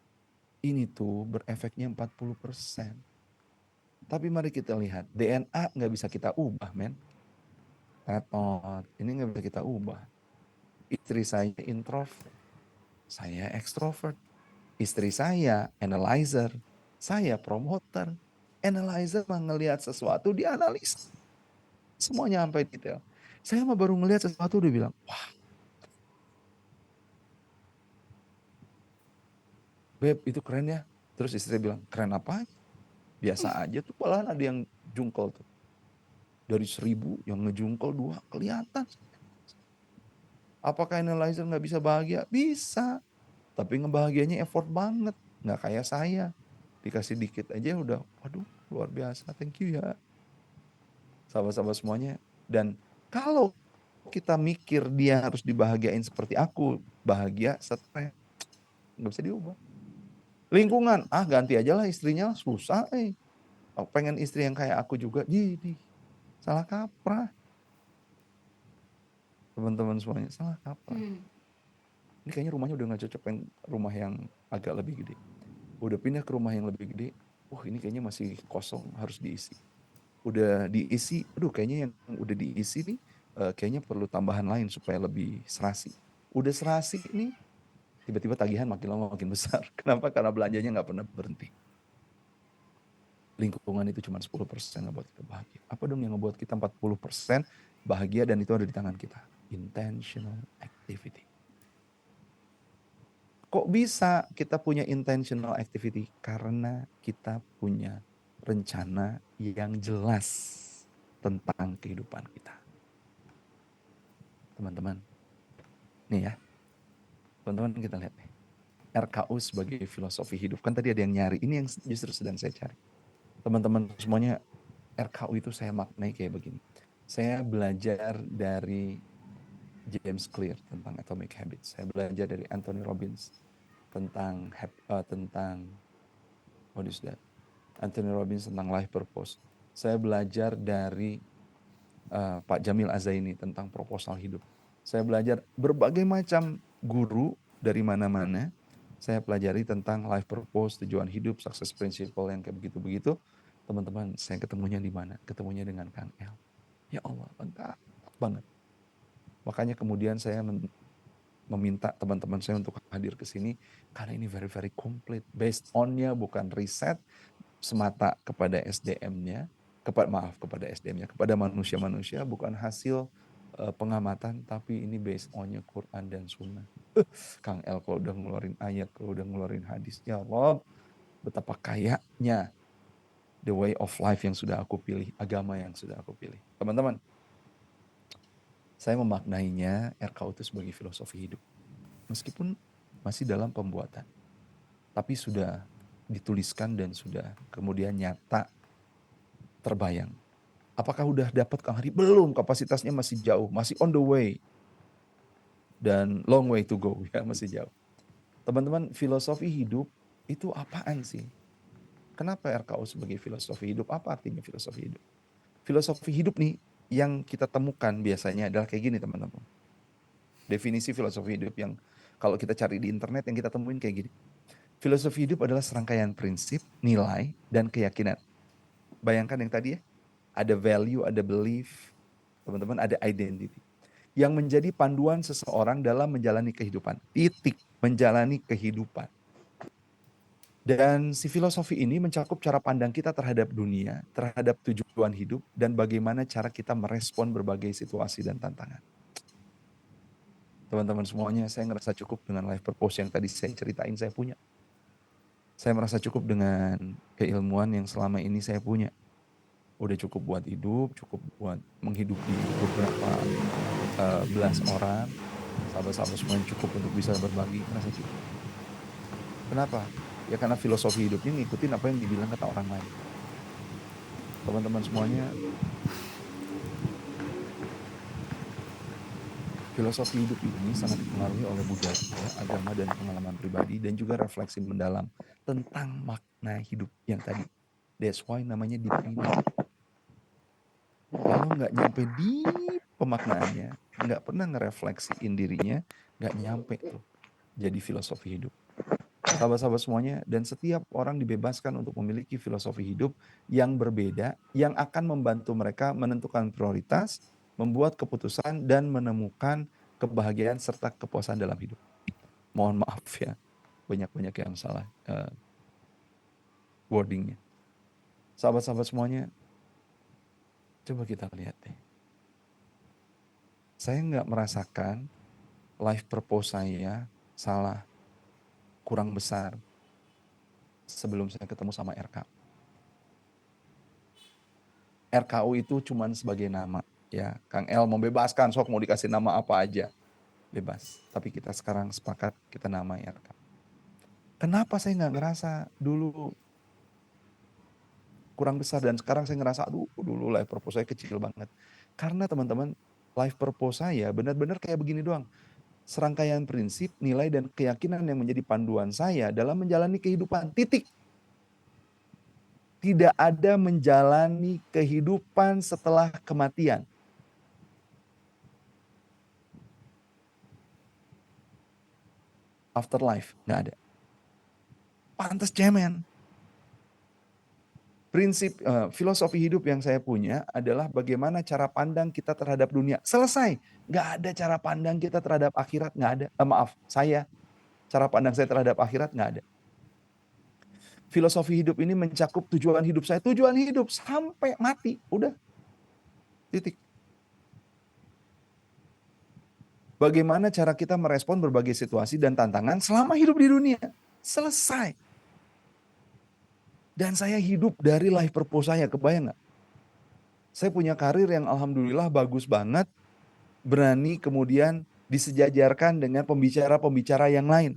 Ini tuh berefeknya 40%. Tapi mari kita lihat, DNA nggak bisa kita ubah, men. Tetot, ini nggak bisa kita ubah. Istri saya introvert, saya ekstrovert. Istri saya analyzer, saya promoter. Analyzer mah ngelihat sesuatu, dianalisa. Semuanya sampai detail. Saya mah baru ngelihat sesuatu, udah bilang, wah Beb itu keren ya. Terus istri bilang, keren apa? Biasa aja tuh, malahan ada yang jungkel tuh. Dari 1000 yang ngejungkel 2 kelihatan. Apakah analyzer nggak bisa bahagia? Bisa. Tapi ngebahagianya effort banget. Nggak kayak saya. Dikasih dikit aja udah, waduh luar biasa, thank you ya. Sahabat-sahabat semuanya. Dan kalau kita mikir dia harus dibahagiain seperti aku, bahagia, stres, nggak bisa diubah. Lingkungan, ganti aja lah istrinya, susah. Pengen istri yang kayak aku juga, salah kaprah. Teman-teman semuanya, salah kaprah. Ini kayaknya rumahnya udah gak cocok, pengen rumah yang agak lebih gede. Udah pindah ke rumah yang lebih gede, ini kayaknya masih kosong, harus diisi. Udah diisi, kayaknya yang udah diisi nih, kayaknya perlu tambahan lain supaya lebih serasi. Udah serasi nih, tiba-tiba tagihan makin lama makin besar. Kenapa? Karena belanjanya nggak pernah berhenti. Lingkungan itu cuma 10% ngebuat kita bahagia. Apa dong yang ngebuat kita 40% bahagia, dan itu ada di tangan kita? Intentional activity. Kok bisa kita punya intentional activity? Karena kita punya rencana yang jelas tentang kehidupan kita. Teman-teman, nih ya, teman-teman kita lihat nih. RKU sebagai filosofi hidup. Kan tadi ada yang nyari, ini yang justru sedang saya cari. Teman-teman semuanya, RKU itu saya maknai kayak begini. Saya belajar dari James Clear tentang Atomic Habits. Saya belajar dari Anthony Robbins tentang what is that? Anthony Robbins tentang life purpose. Saya belajar dari Pak Jamil Azaini tentang proposal hidup. Saya belajar berbagai macam guru dari mana-mana. Saya pelajari tentang life purpose, tujuan hidup, success principle yang kayak begitu-begitu. Teman-teman, saya ketemunya di mana? Ketemunya dengan Kang El. Ya Allah, lengkap banget. Makanya kemudian saya meminta teman-teman saya untuk hadir ke sini karena ini very very complete, based on-nya, bukan riset semata kepada SDM-nya, kepada manusia-manusia, bukan hasil pengamatan, tapi ini based on-nya Quran dan Sunnah. Kang El kalau udah ngeluarin ayat, kalau udah ngeluarin hadis, ya Allah, betapa kayanya the way of life yang sudah aku pilih, agama yang sudah aku pilih. Teman-teman, saya memaknainya RKU itu sebagai filosofi hidup. Meskipun masih dalam pembuatan, tapi sudah dituliskan dan sudah kemudian nyata terbayang. Apakah udah dapat Kang Hari? Belum, kapasitasnya masih jauh, masih on the way. Dan long way to go, ya masih jauh. Teman-teman, filosofi hidup itu apaan sih? Kenapa RKU sebagai filosofi hidup? Apa artinya filosofi hidup? Filosofi hidup nih yang kita temukan biasanya adalah kayak gini teman-teman. Definisi filosofi hidup yang kalau kita cari di internet yang kita temuin kayak gini. Filosofi hidup adalah serangkaian prinsip, nilai, dan keyakinan. Bayangkan yang tadi ya, ada value, ada belief, teman-teman, ada identity. Yang menjadi panduan seseorang dalam menjalani kehidupan. Titik, menjalani kehidupan. Dan si filosofi ini mencakup cara pandang kita terhadap dunia, terhadap tujuan hidup, dan bagaimana cara kita merespon berbagai situasi dan tantangan. Teman-teman semuanya, saya ngerasa cukup dengan life purpose yang tadi saya ceritain saya punya. Saya merasa cukup dengan keilmuan yang selama ini saya punya. Udah cukup buat hidup, cukup buat menghidupi beberapa belas orang. Sahabat-sahabat semuanya cukup untuk bisa berbagi, merasa cukup. Kenapa? Ya karena filosofi hidupnya ngikutin apa yang dibilang kata orang lain. Teman-teman semuanya, filosofi hidup ini sangat dipengaruhi oleh budaya, agama, dan pengalaman pribadi, dan juga refleksi mendalam tentang makna hidup yang tadi. That's why namanya deep meaning. Kalau nggak nyampe di pemaknaannya, nggak pernah ngerefleksiin dirinya, nggak nyampe tuh jadi filosofi hidup. Sahabat-sahabat semuanya, dan setiap orang dibebaskan untuk memiliki filosofi hidup yang berbeda, yang akan membantu mereka menentukan prioritas, membuat keputusan, dan menemukan kebahagiaan serta kepuasan dalam hidup. Mohon maaf ya, banyak-banyak yang salah wordingnya. Sahabat-sahabat semuanya, coba kita lihat deh. Saya nggak merasakan life purpose saya salah, kurang besar sebelum saya ketemu sama RKU. RKU itu cuman sebagai nama. Ya, Kang El membebaskan, sok mau dikasih nama apa aja. Bebas. Tapi kita sekarang sepakat kita namai RKU. Kenapa saya nggak ngerasa dulu kurang besar dan sekarang saya ngerasa aduh dulu life purpose saya kecil banget. Karena teman-teman life purpose saya benar-benar kayak begini doang. Serangkaian prinsip, nilai dan keyakinan yang menjadi panduan saya dalam menjalani kehidupan. Titik. Tidak ada menjalani kehidupan setelah kematian. Afterlife, nggak ada. Pantes cemen. Prinsip filosofi hidup yang saya punya adalah bagaimana cara pandang kita terhadap dunia. Selesai. Nggak ada cara pandang kita terhadap akhirat, nggak ada. Cara pandang saya terhadap akhirat nggak ada. Filosofi hidup ini mencakup tujuan hidup saya. Tujuan hidup sampai mati. Udah. Titik. Bagaimana cara kita merespon berbagai situasi dan tantangan selama hidup di dunia. Selesai. Dan saya hidup dari life purpose saya, kebayang gak? Saya punya karir yang alhamdulillah bagus banget. Berani kemudian disejajarkan dengan pembicara-pembicara yang lain.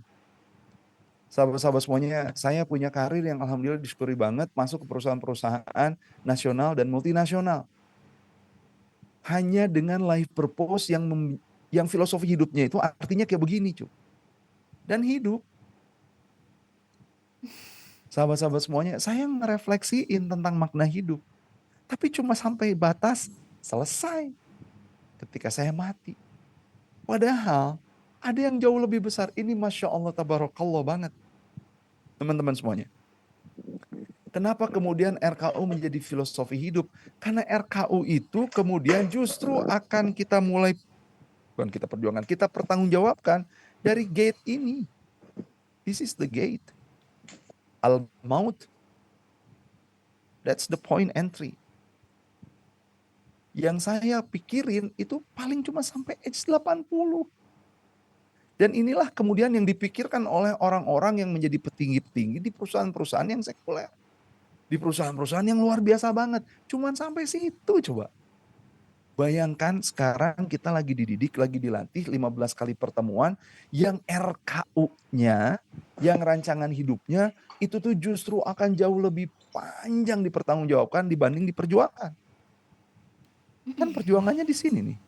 Sahabat-sahabat semuanya, saya punya karir yang alhamdulillah disyukuri banget. Masuk ke perusahaan-perusahaan nasional dan multinasional. Hanya dengan life purpose yang filosofi hidupnya itu artinya kayak begini, cuy. Dan hidup. Sahabat-sahabat semuanya, saya ngerefleksiin tentang makna hidup. Tapi cuma sampai batas selesai ketika saya mati. Padahal ada yang jauh lebih besar. Ini Masya Allah tabarakallah banget. Teman-teman semuanya. Kenapa kemudian RKU menjadi filosofi hidup? Karena RKU itu kemudian justru akan kita mulai, bukan kita perjuangkan, kita pertanggungjawabkan dari gate ini. This is the gate. Al-Maut. That's the point entry. Yang saya pikirin itu paling cuma sampai age 80. Dan inilah kemudian yang dipikirkan oleh orang-orang yang menjadi petinggi-petinggi di perusahaan-perusahaan yang sekuler. Di perusahaan-perusahaan yang luar biasa banget. Cuman sampai situ coba. Bayangkan sekarang kita lagi dididik, lagi dilatih 15 kali pertemuan. Yang RKU-nya, yang rancangan hidupnya, itu tuh justru akan jauh lebih panjang dipertanggungjawabkan dibanding diperjuangkan. Kan perjuangannya di sini nih.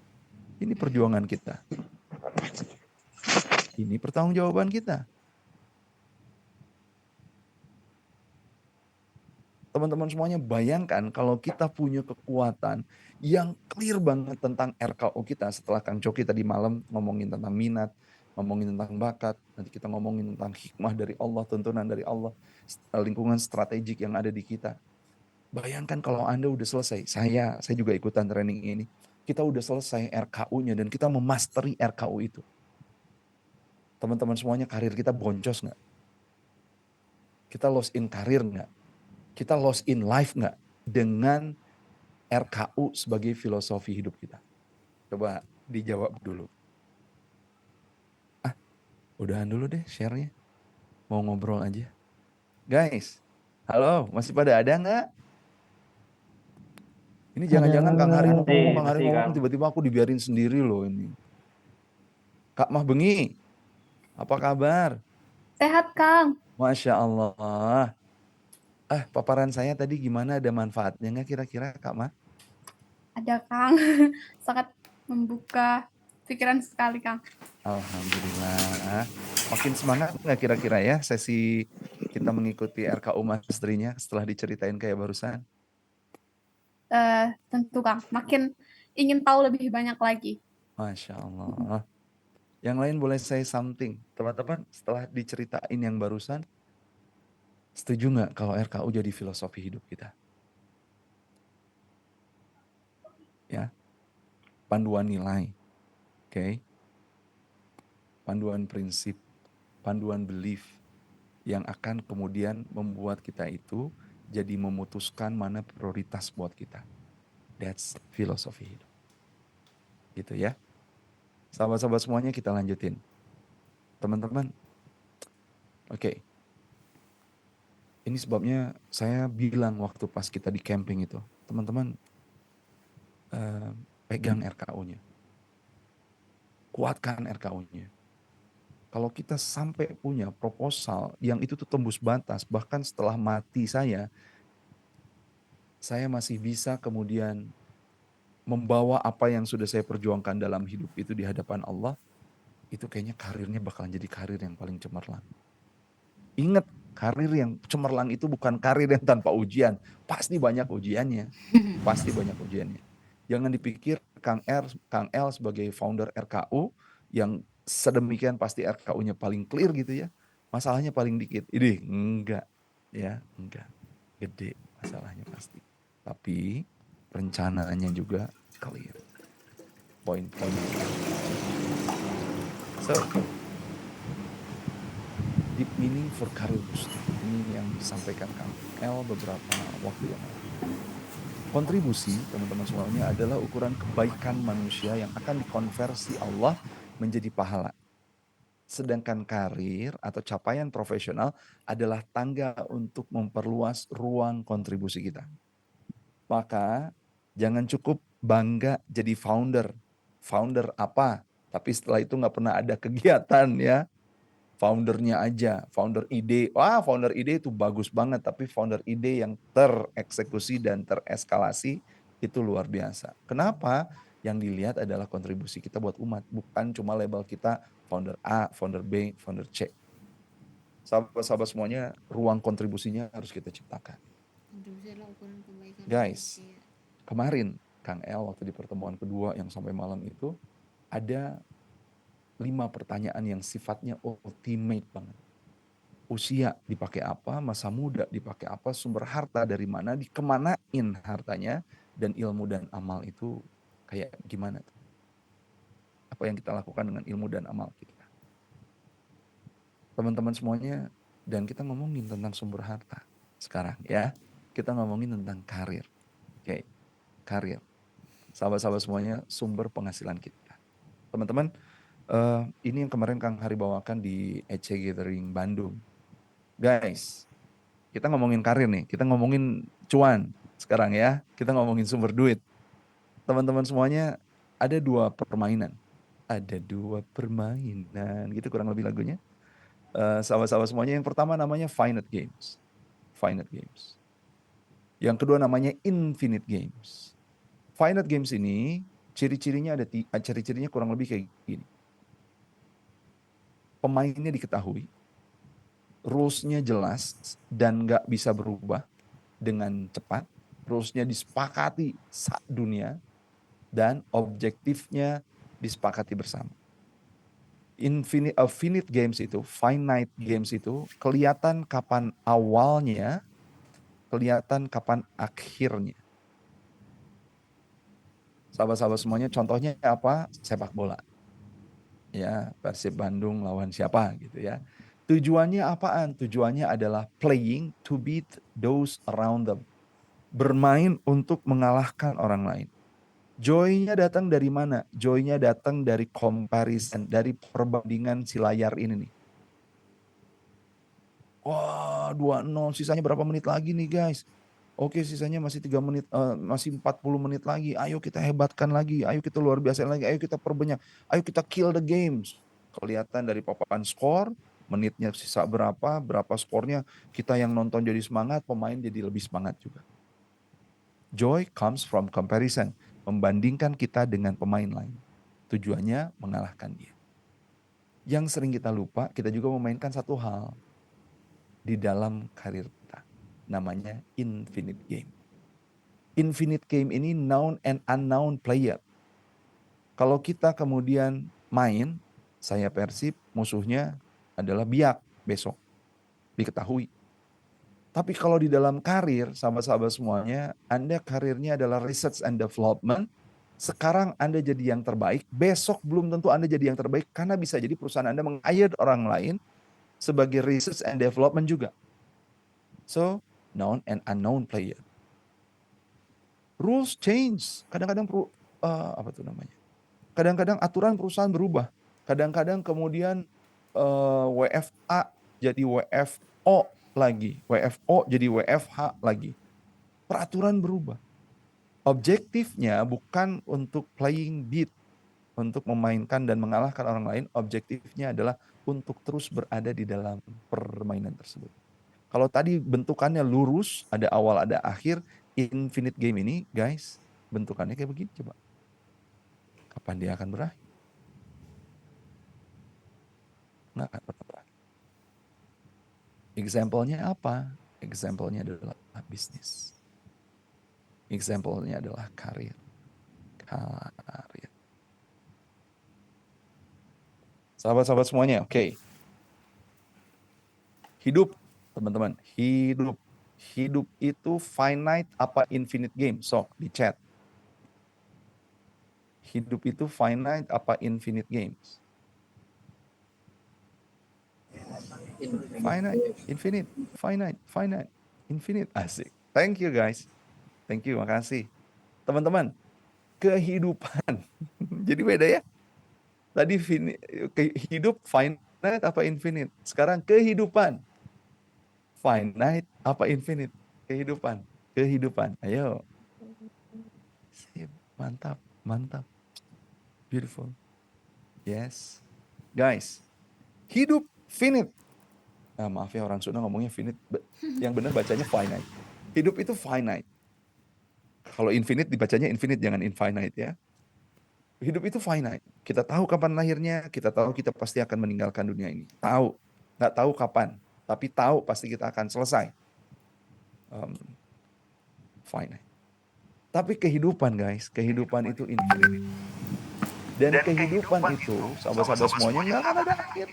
Ini perjuangan kita. Ini pertanggungjawaban kita. Teman-teman semuanya bayangkan kalau kita punya kekuatan yang clear banget tentang RKU kita setelah Kang Coki tadi malam ngomongin tentang minat, ngomongin tentang bakat, nanti kita ngomongin tentang hikmah dari Allah, tuntunan dari Allah, lingkungan strategik yang ada di kita. Bayangkan kalau Anda udah selesai, saya juga ikutan training ini, kita udah selesai RKU-nya dan kita memasteri RKU itu. Teman-teman semuanya karir kita boncos nggak? Kita lost in karir nggak? Kita lost in life nggak dengan RKU sebagai filosofi hidup kita? Coba dijawab dulu. Udahan dulu deh share-nya. Mau ngobrol aja. Guys, halo, masih pada ada nggak? Ini jangan-jangan Kang Hari ngomong, tiba-tiba aku dibiarin sendiri loh ini. Kak Mah Bengi, apa kabar? Sehat, Kang. Masya Allah. Paparan saya tadi gimana? Ada manfaatnya nggak kira-kira Kak Mah? Ada, Kang. Sangat membuka pikiran sekali, Kang. Alhamdulillah. Makin semangat nggak kira-kira ya sesi kita mengikuti RKU Masterinya setelah diceritain kayak barusan? Tentu, Kang. Makin ingin tahu lebih banyak lagi. Masya Allah. Yang lain boleh say something. Teman-teman setelah diceritain yang barusan, setuju nggak kalau RKU jadi filosofi hidup kita? Ya, panduan nilai. Oke. panduan prinsip, panduan belief yang akan kemudian membuat kita itu jadi memutuskan mana prioritas buat kita. That's filosofi hidup. Gitu ya. Sahabat-sahabat semuanya, kita lanjutin. Teman-teman, oke. Ini sebabnya saya bilang waktu pas kita di camping itu, teman-teman, pegang RKU-nya. Kuatkan RKU-nya. Kalau kita sampai punya proposal yang itu tuh tembus batas, bahkan setelah mati saya masih bisa kemudian membawa apa yang sudah saya perjuangkan dalam hidup itu di hadapan Allah, itu kayaknya karirnya bakalan jadi karir yang paling cemerlang. Ingat, karir yang cemerlang itu bukan karir yang tanpa ujian. Pasti banyak ujiannya. Pasti banyak ujiannya. Jangan dipikir Kang L sebagai founder RKU yang sedemikian pasti RKU-nya paling clear gitu ya. Masalahnya paling dikit. Ini enggak. Ya, enggak. Gede masalahnya pasti. Tapi rencananya juga clear. Poin-poinnya. So, deep meaning for career booster. Ini yang disampaikan Kang L beberapa waktu yang lalu. Kontribusi, teman-teman semuanya, adalah ukuran kebaikan manusia yang akan dikonversi Allah menjadi pahala. Sedangkan karir atau capaian profesional adalah tangga untuk memperluas ruang kontribusi kita. Maka jangan cukup bangga jadi founder. Founder apa? Tapi setelah itu nggak pernah ada kegiatan ya. Foundernya aja, founder ide. Wah, founder ide itu bagus banget, tapi founder ide yang tereksekusi dan tereskalasi itu luar biasa. Kenapa? Yang dilihat adalah kontribusi kita buat umat, bukan cuma label kita founder A, founder B, founder C. Sahabat-sahabat semuanya, ruang kontribusinya harus kita ciptakan. Kontribusi adalah ukuran kebaikan Guys, manusia. kemarin Kang El waktu di pertemuan kedua yang sampai malam itu, ada 5 pertanyaan yang sifatnya ultimate banget. Usia dipakai apa, masa muda dipakai apa, sumber harta dari mana, dikemanain hartanya, dan ilmu dan amal itu kayak gimana tuh? Apa yang kita lakukan dengan ilmu dan amal kita? Teman-teman semuanya, dan kita ngomongin tentang sumber harta sekarang ya. Kita ngomongin tentang karir. Oke, karir. Sahabat-sahabat semuanya, sumber penghasilan kita. Teman-teman, ini yang kemarin Kang Hari bawakan di EC Gathering Bandung. Guys, kita ngomongin karir nih, kita ngomongin cuan sekarang ya, kita ngomongin sumber duit. Teman-teman semuanya, ada 2 permainan. Ada 2 permainan, gitu kurang lebih lagunya. Sahabat-sahabat semuanya, yang pertama namanya Finite Games. Finite Games. Yang kedua namanya Infinite Games. Finite Games ini, ciri-cirinya ciri-cirinya kurang lebih kayak gini. Pemainnya diketahui, rules-nya jelas dan nggak bisa berubah dengan cepat. Rules-nya disepakati dunia dan objektifnya disepakati bersama. Finite games itu, finite games itu kelihatan kapan awalnya, kelihatan kapan akhirnya. Sahabat-sahabat semuanya, contohnya apa? Sepak bola. Ya, Persib Bandung lawan siapa gitu ya. Tujuannya apaan? Tujuannya adalah playing to beat those around them. Bermain untuk mengalahkan orang lain. Joy-nya datang dari mana? Joy-nya datang dari comparison, dari perbandingan si layar ini nih. Wah, 2-0, sisanya berapa menit lagi nih guys? Oke, sisanya masih 3 menit, masih 40 menit lagi. Ayo kita hebatkan lagi, ayo kita luar biasa lagi, ayo kita perbanyak, ayo kita kill the games. Kelihatan dari papan skor, menitnya sisa berapa skornya, kita yang nonton jadi semangat, pemain jadi lebih semangat juga. Joy comes from comparison, membandingkan kita dengan pemain lain. Tujuannya mengalahkan dia. Yang sering kita lupa, kita juga memainkan satu hal di dalam karir kita. Namanya infinite game. Infinite game ini known and unknown player. Kalau kita kemudian main, saya Persib, musuhnya adalah Biak besok. Diketahui. Tapi kalau di dalam karir, sahabat-sahabat semuanya, Anda karirnya adalah research and development, Sekarang Anda jadi yang terbaik, besok belum tentu Anda jadi yang terbaik karena bisa jadi perusahaan Anda meng-hire orang lain sebagai research and development juga. So, known and unknown player. Rules change. Kadang-kadang apa tuh namanya? Kadang-kadang aturan perusahaan berubah. Kadang-kadang kemudian WFA jadi WFO lagi, WFO jadi WFH lagi. Peraturan berubah. Objektifnya bukan untuk playing beat, untuk memainkan dan mengalahkan orang lain. Objektifnya adalah untuk terus berada di dalam permainan tersebut. Kalau tadi bentukannya lurus, ada awal, ada akhir, infinite game ini, guys, bentukannya kayak begini, coba. Kapan dia akan berakhir? Nggak akan pernah berakhir. Example-nya apa? Example-nya adalah bisnis. Example-nya adalah karir. Karir. Sahabat-sahabat semuanya, oke. Hidup, teman-teman, hidup. Hidup itu finite apa infinite game? Sok, di chat. Hidup itu finite apa infinite games? Finite, infinite, finite, infinite. Asik. Thank you guys. Thank you, makasih. Teman-teman, kehidupan. Jadi beda ya. Tadi hidup finite apa infinite? Sekarang kehidupan. Finite apa infinite? Kehidupan. Kehidupan. Ayo. Sip. Mantap, mantap. Beautiful. Yes. Guys, hidup finite. Maaf ya orang Sunda ngomongnya finite. Yang benar bacanya finite. Hidup itu finite. Kalau infinite dibacanya infinite, jangan infinite ya. Hidup itu finite. Kita tahu kapan lahirnya, kita tahu kita pasti akan meninggalkan dunia ini. Tahu. Nggak tahu kapan, tapi tahu pasti kita akan selesai. Finite. Tapi kehidupan guys, kehidupan itu infinite. Dan kehidupan itu, sahabat-sahabat semuanya, nggak akan ada akhir.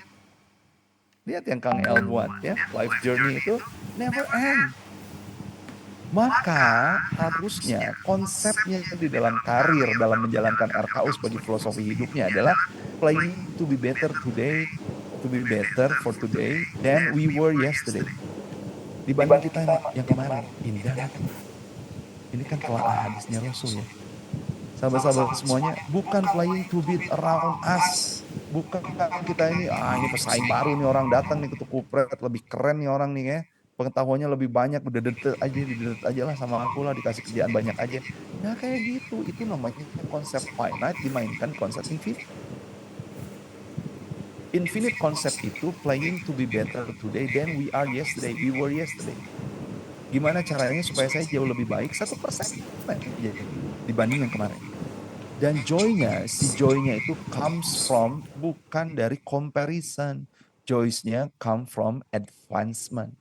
Lihat yang Kang El buat ya, life journey itu never end. Maka harusnya konsepnya di dalam karir, dalam menjalankan RKU sebagai filosofi hidupnya adalah playing to be better today, to be better for today than we were yesterday. Dibanding kita yang kemarin, indah kan? Ini kan telah hadisnya Rasul ya. Sahabat-sahabat semuanya, bukan playing to beat around us. Bukan kita ini pesaing baru nih, orang datang nih ketuk kupret, lebih keren nih orang nih ya. Pengetahuannya lebih banyak, udah didedet aja lah sama aku lah, dikasih kerjaan banyak aja. Nah kayak gitu, itu namanya konsep finite dimainkan konsep infinite. Infinite konsep itu playing to be better today than we are yesterday, we were yesterday. Gimana caranya supaya saya jauh lebih baik 1% dibanding yang kemarin. Dan joy-nya, si joy-nya itu comes from, bukan dari comparison. Joy-nya come from advancement.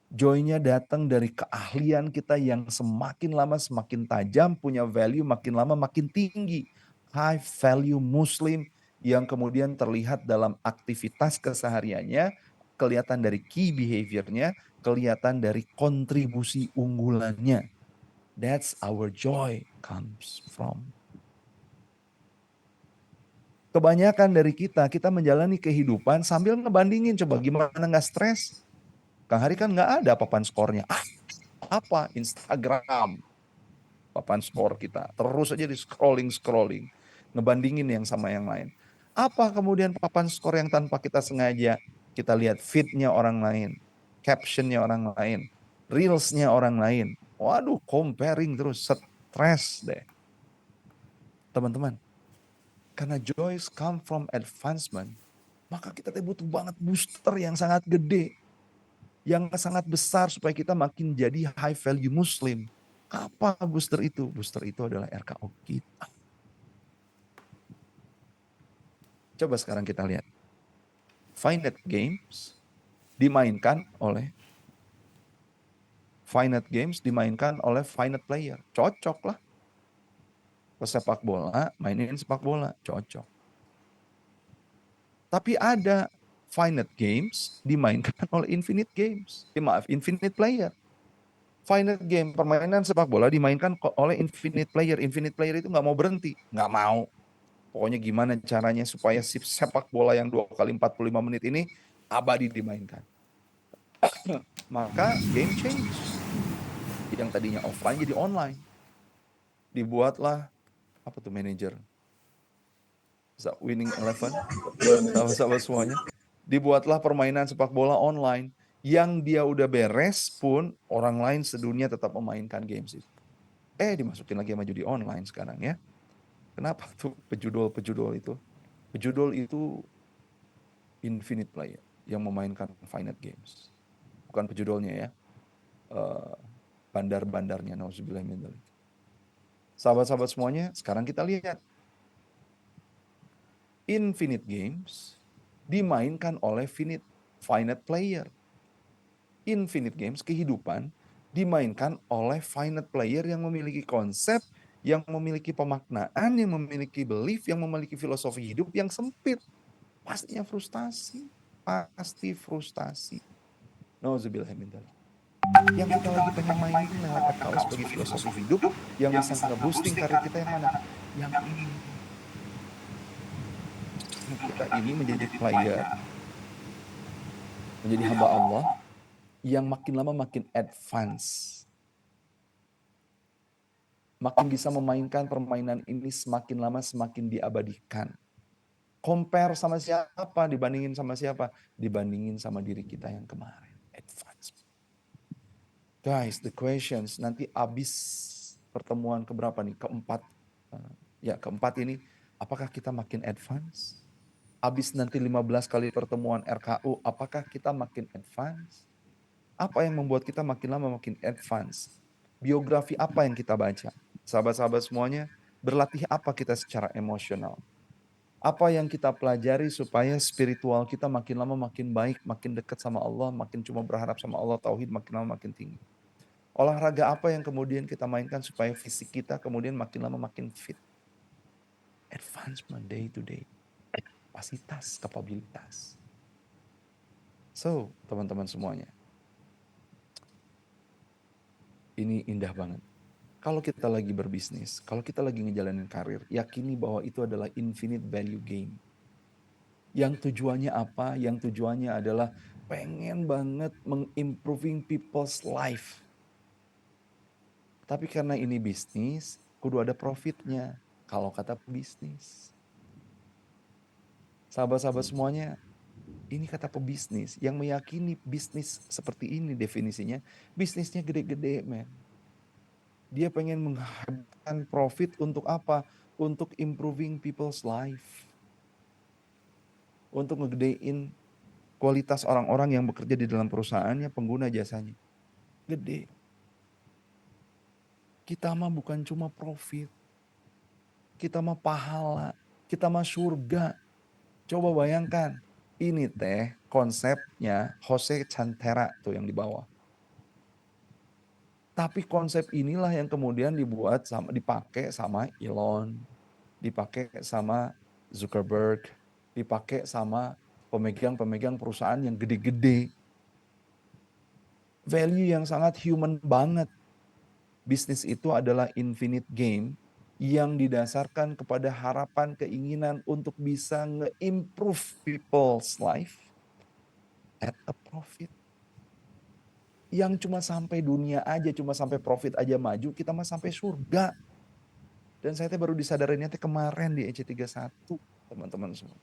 Joy-nya datang dari keahlian kita yang semakin lama semakin tajam, punya value makin lama makin tinggi. High value Muslim yang kemudian terlihat dalam aktivitas kesehariannya, kelihatan dari key behavior-nya, kelihatan dari kontribusi unggulannya. That's our joy comes from. Kebanyakan dari kita menjalani kehidupan sambil ngebandingin, coba gimana nggak stres? Kang Hari kan nggak ada papan skornya. Apa? Instagram. Papan skor kita. Terus aja di scrolling. Ngebandingin yang sama yang lain. Apa kemudian papan skor yang tanpa kita sengaja? Kita lihat feed-nya orang lain. Caption-nya orang lain. Reels-nya orang lain. Waduh, comparing terus. Stres deh. Teman-teman. Karena joy come from advancement. Maka kita butuh banget booster yang sangat gede. Yang sangat besar supaya kita makin jadi high value Muslim. Apa booster itu? Booster itu adalah RKO kita. Coba sekarang kita lihat. Finite games dimainkan oleh finite player. Cocok lah. Pesepak bola, mainin sepak bola. Cocok. Tapi ada finite games dimainkan oleh infinite games. Infinite player. Finite game, permainan sepak bola dimainkan oleh infinite player. Infinite player itu nggak mau berhenti, nggak mau. Pokoknya gimana caranya supaya si sepak bola yang 2 kali 45 menit ini abadi dimainkan. Maka game change. Yang tadinya offline jadi online. Dibuatlah apa tuh manajer? Winning Eleven, sahabat-sahabat semuanya. Dibuatlah permainan sepak bola online yang dia udah beres pun orang lain sedunia tetap memainkan games itu. Dimasukin lagi sama judi online sekarang ya. Kenapa tuh pejudul itu? Pejudul itu infinite player yang memainkan finite games. Bukan pejudulnya ya. Bandar-bandarnya, nauzubillah min dzalik. Sahabat-sahabat semuanya, sekarang kita lihat. Infinite games dimainkan oleh finite player. Infinite games, kehidupan, dimainkan oleh finite player yang memiliki konsep, yang memiliki pemaknaan, yang memiliki belief, yang memiliki filosofi hidup yang sempit. Pastinya frustasi. Pasti frustasi. Nauzubillah min dzalik. Yang kita lagi pengen mainin lewat FKU sebagai filosofi hidup, yang bisa nge-boosting karir kita yang mana? Yang ini. Kita ini menjadi player, menjadi hamba Allah, yang makin lama makin advance. Makin bisa memainkan permainan ini semakin lama semakin diabadikan. Compare sama siapa? Dibandingin sama siapa? Dibandingin sama diri kita yang kemarin. Advance. Guys, the questions nanti abis pertemuan keberapa nih? Keempat. Keempat ini. Apakah kita makin advance? Abis nanti 15 kali pertemuan RKU, apakah kita makin advance? Apa yang membuat kita makin lama makin advance? Biografi apa yang kita baca? Sahabat-sahabat semuanya, berlatih apa kita secara emosional? Apa yang kita pelajari supaya spiritual kita makin lama makin baik, makin dekat sama Allah, makin cuma berharap sama Allah, tauhid makin lama makin tinggi. Olahraga apa yang kemudian kita mainkan supaya fisik kita kemudian makin lama makin fit? Advancement day to day. Kapasitas, kapabilitas. So, teman-teman semuanya. Ini indah banget. Kalau kita lagi berbisnis, kalau kita lagi ngejalanin karir, yakini bahwa itu adalah infinite value game. Yang tujuannya apa? Yang tujuannya adalah pengen banget mengimproving people's life. Tapi karena ini bisnis, kudu ada profitnya. Kalau kata pebisnis. Sahabat-sahabat semuanya, ini kata pebisnis yang meyakini bisnis seperti ini definisinya, bisnisnya gede-gede, men. Dia pengen menghasilkan profit untuk apa? Untuk improving people's life. Untuk ngegedein kualitas orang-orang yang bekerja di dalam perusahaannya, pengguna jasanya. Gede. Kita mah bukan cuma profit. Kita mah pahala. Kita mah surga. Coba bayangkan, ini teh konsepnya Jose Chantera tuh yang di bawah. Tapi konsep inilah yang kemudian dipakai sama Elon, dipakai sama Zuckerberg, dipakai sama pemegang-pemegang perusahaan yang gede-gede. Value yang sangat human banget. Bisnis itu adalah infinite game yang didasarkan kepada harapan, keinginan untuk bisa nge-improve people's life at a profit. Yang cuma sampai dunia aja, cuma sampai profit aja maju, kita mah sampai surga. Dan saya baru disadarinnya kemarin di EC31, teman-teman semua.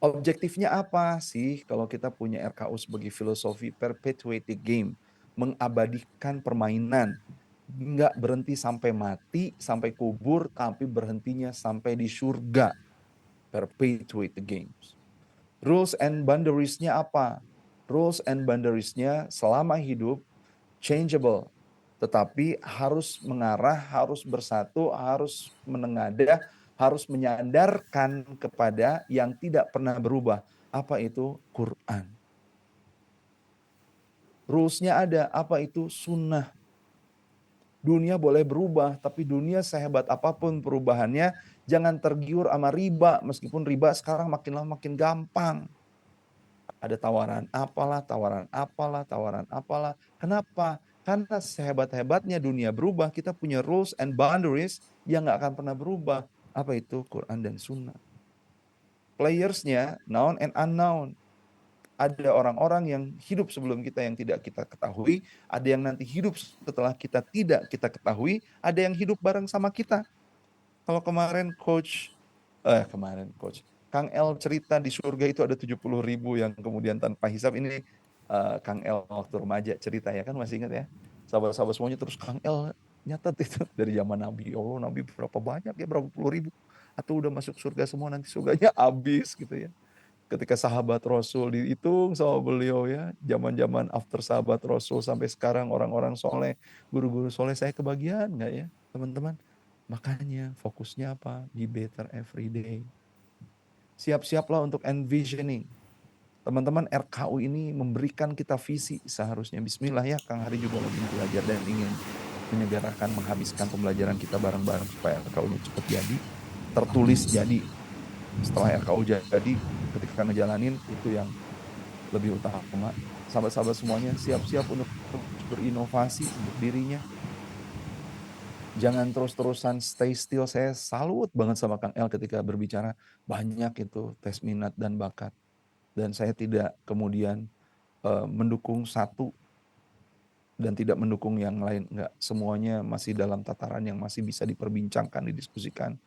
Objektifnya apa sih kalau kita punya RKU sebagai filosofi perpetuate game, mengabadikan permainan, nggak berhenti sampai mati, sampai kubur, tapi berhentinya sampai di surga. Perpetuate the games. Rules and boundaries-nya apa? Rules and boundaries-nya selama hidup changeable, tetapi harus mengarah, harus bersatu, harus menengadah, harus menyandarkan kepada yang tidak pernah berubah. Apa itu? Quran. Rules-nya ada, apa itu? Sunnah. Dunia boleh berubah, tapi dunia sehebat apapun perubahannya, jangan tergiur sama riba, meskipun riba sekarang makin lama makin gampang. Ada tawaran apalah, tawaran apalah, tawaran apalah. Kenapa? Karena sehebat-hebatnya dunia berubah, kita punya rules and boundaries yang nggak akan pernah berubah. Apa itu? Quran dan Sunnah. Playersnya known and unknown. Ada orang-orang yang hidup sebelum kita yang tidak kita ketahui, ada yang nanti hidup setelah kita tidak kita ketahui, ada yang hidup bareng sama kita. Kalau kemarin Kang El cerita di surga itu ada 70.000 yang kemudian tanpa hisab. Ini Kang El waktu remaja cerita ya kan, masih ingat ya? Sahabat-sahabat semuanya, terus Kang El nyatet itu dari zaman Nabi. Ya Allah, Nabi berapa banyak ya, berapa puluh ribu. Atau udah masuk surga semua, nanti surganya habis gitu ya. Ketika sahabat Rasul dihitung sama beliau ya, zaman-zaman after sahabat Rasul sampai sekarang orang-orang soleh, guru-guru soleh, saya kebagian nggak ya teman-teman? Makanya fokusnya apa? Be better every day. Siap-siaplah untuk envisioning. Teman-teman, RKU ini memberikan kita visi seharusnya. Bismillah ya, Kang Hari juga lagi belajar dan ingin menyegerakan menghabiskan pembelajaran kita bareng-bareng supaya RKU-nya cepat jadi, tertulis jadi. Setelah RKU jadi, ketika ngejalanin itu yang lebih utama. Sahabat-sahabat semuanya siap-siap untuk berinovasi untuk dirinya. Jangan terus-terusan stay still. Saya salut banget sama Kang El ketika berbicara banyak itu tes minat dan bakat. Dan saya tidak kemudian mendukung satu dan tidak mendukung yang lain. Enggak, semuanya masih dalam tataran yang masih bisa diperbincangkan, didiskusikan.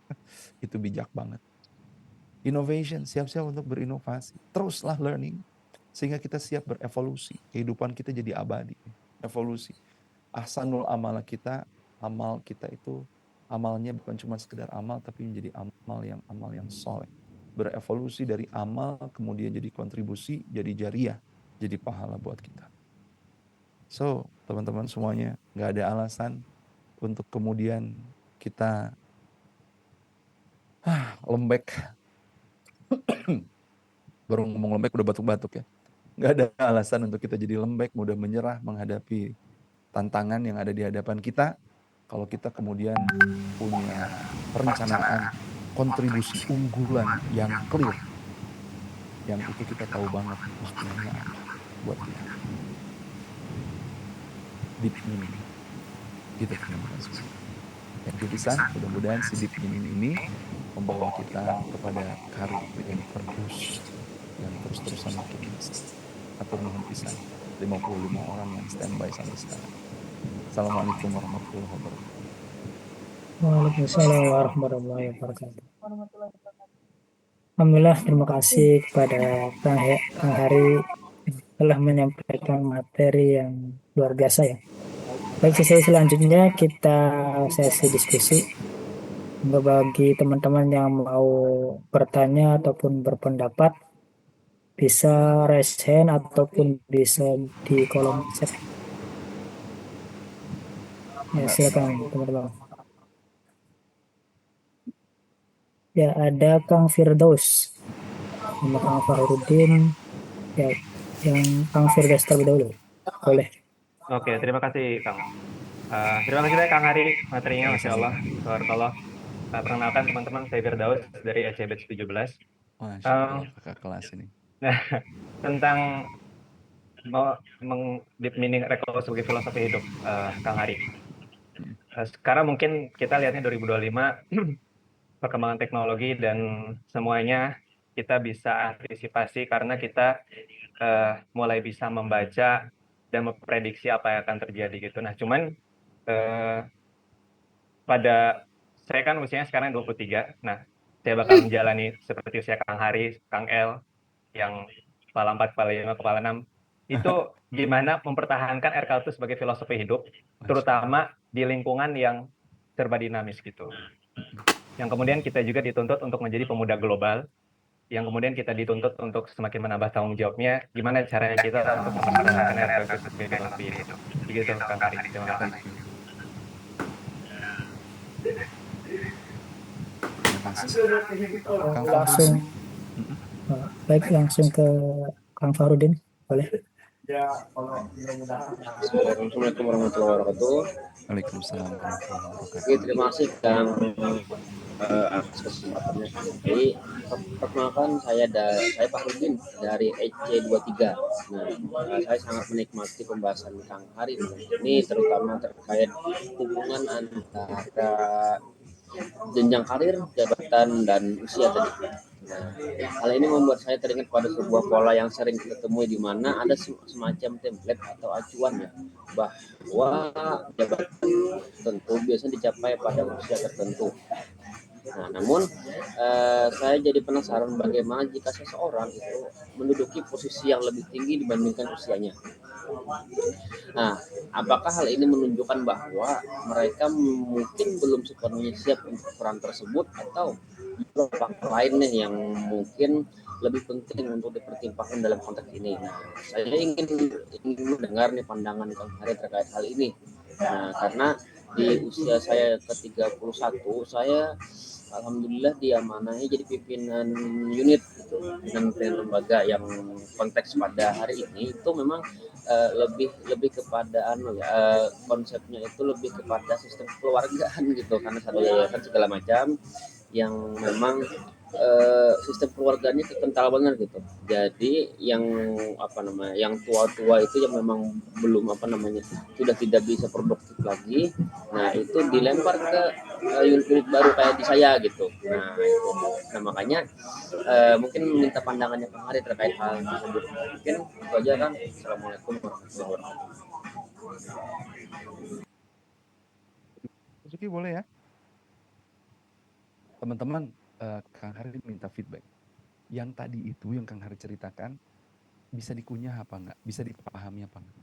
Itu bijak banget. Innovation, siap-siap untuk berinovasi. Teruslah learning, sehingga kita siap berevolusi. Kehidupan kita jadi abadi. Evolusi. Ahsanul amal kita itu, amalnya bukan cuma sekedar amal, tapi menjadi amal yang soleh. Berevolusi dari amal, kemudian jadi kontribusi, jadi jariah, jadi pahala buat kita. So, teman-teman semuanya, nggak ada alasan untuk kemudian kita lembek. Baru ngomong lembek udah batuk-batuk ya. Nggak ada alasan untuk kita jadi lembek, mudah menyerah menghadapi tantangan yang ada di hadapan kita. Kalau kita kemudian punya perencanaan, kontribusi unggulan yang clear, yang itu kita tahu banget maknanya apa buat kita. Deep meaning. Gitu teman-teman semua. Yang pisan, mudah-mudahan si deep meaning ini membawa kita kepada karir yang terus, yang terus-terusan makin atur nuhun pisan. 55 orang yang standby sampai sekarang. Assalamualaikum warahmatullahi wabarakatuh. Waalaikumsalam warahmatullahi wabarakatuh. Alhamdulillah, terima kasih kepada Kang Hari telah menyampaikan materi yang luar biasa ya. Baik, sesi selanjutnya kita sesi diskusi. Bagi teman-teman yang mau bertanya ataupun berpendapat, bisa raise hand ataupun bisa di kolom chat. Ya, silakan teman-teman. Ya, ada Kang Firdaus sama Kang Fahrudin. Ya, yang Kang Firdaus terlebih dahulu. Boleh. Oke, terima kasih Kang. Terima kasih banyak Kang Hari, materinya Masya Allah. Tabarakallah. Perkenalkan teman-teman, saya Firdaus dari SCB 17. Masya Allah, kakak kelas ini. Nah, tentang deep meaning RKU sebagai filosofi hidup, Kang Hari. Sekarang mungkin kita lihatnya 2025, perkembangan teknologi dan semuanya kita bisa antisipasi karena kita mulai bisa membaca dan memprediksi apa yang akan terjadi gitu. Nah, cuman pada saya kan usianya sekarang 23. Nah, saya bakal menjalani seperti usia Kang Hari, Kang El yang kepala 4, kepala 5, kepala 6. Itu gimana mempertahankan RKU itu sebagai filosofi hidup, terutama di lingkungan yang serba dinamis gitu. Yang kemudian kita juga dituntut untuk menjadi pemuda global, yang kemudian kita dituntut untuk semakin menambah tanggung jawabnya, gimana caranya kita untuk mempertahankan RKU itu sebagai filosofi hidup. Begitu Kang Hari, terima kasih. Langsung, baik langsung ke Kang Fahrudin, boleh? Assalamualaikum warahmatullahi wabarakatuh. Waalaikumsalam warahmatullahi Oke, wabarakatuh. terima kasih Kang atas kesempatannya. Jadi perkenalkan saya Fahrudin dari EC23. Nah, saya sangat menikmati pembahasan Kang Hari ini, terutama terkait hubungan antara jenjang karir, jabatan, dan usia tadi. Nah, hal ini membuat saya teringat pada sebuah pola yang sering kita temui, di mana ada semacam template atau acuan ya, bahwa jabatan tentu biasanya dicapai pada usia tertentu. Nah, namun saya jadi penasaran bagaimana jika seseorang itu menduduki posisi yang lebih tinggi dibandingkan usianya. Nah, apakah hal ini menunjukkan bahwa mereka mungkin belum sepenuhnya siap untuk peran tersebut, atau faktor lain nih yang mungkin lebih penting untuk dipertimbangkan dalam konteks ini? Nah, saya ingin mendengar nih pandangan Kang Hari terkait hal ini. Nah, karena di usia saya ke-31, saya alhamdulillah diamanahi jadi pimpinan unit gitu, pimpinan lembaga yang konteks pada hari ini itu memang lebih kepada konsepnya itu lebih kepada sistem keluargaan gitu, karena satu yayasan segala macam yang memang sistem keluarganya itu kental banget gitu. Jadi yang yang tua-tua itu yang memang belum sudah tidak bisa produktif lagi, nah itu dilempar ke unit baru kayak di saya gitu. Nah itu, nah makanya mungkin minta pandangannya Kang Hari terkait hal tersebut. Mungkin itu aja kan. Assalamualaikum warahmatullahi wabarakatuh. Suzuki boleh ya? Teman-teman, Kang Hari minta feedback. Yang tadi itu yang Kang Hari ceritakan, bisa dikunyah apa enggak? Bisa dipahami apa enggak?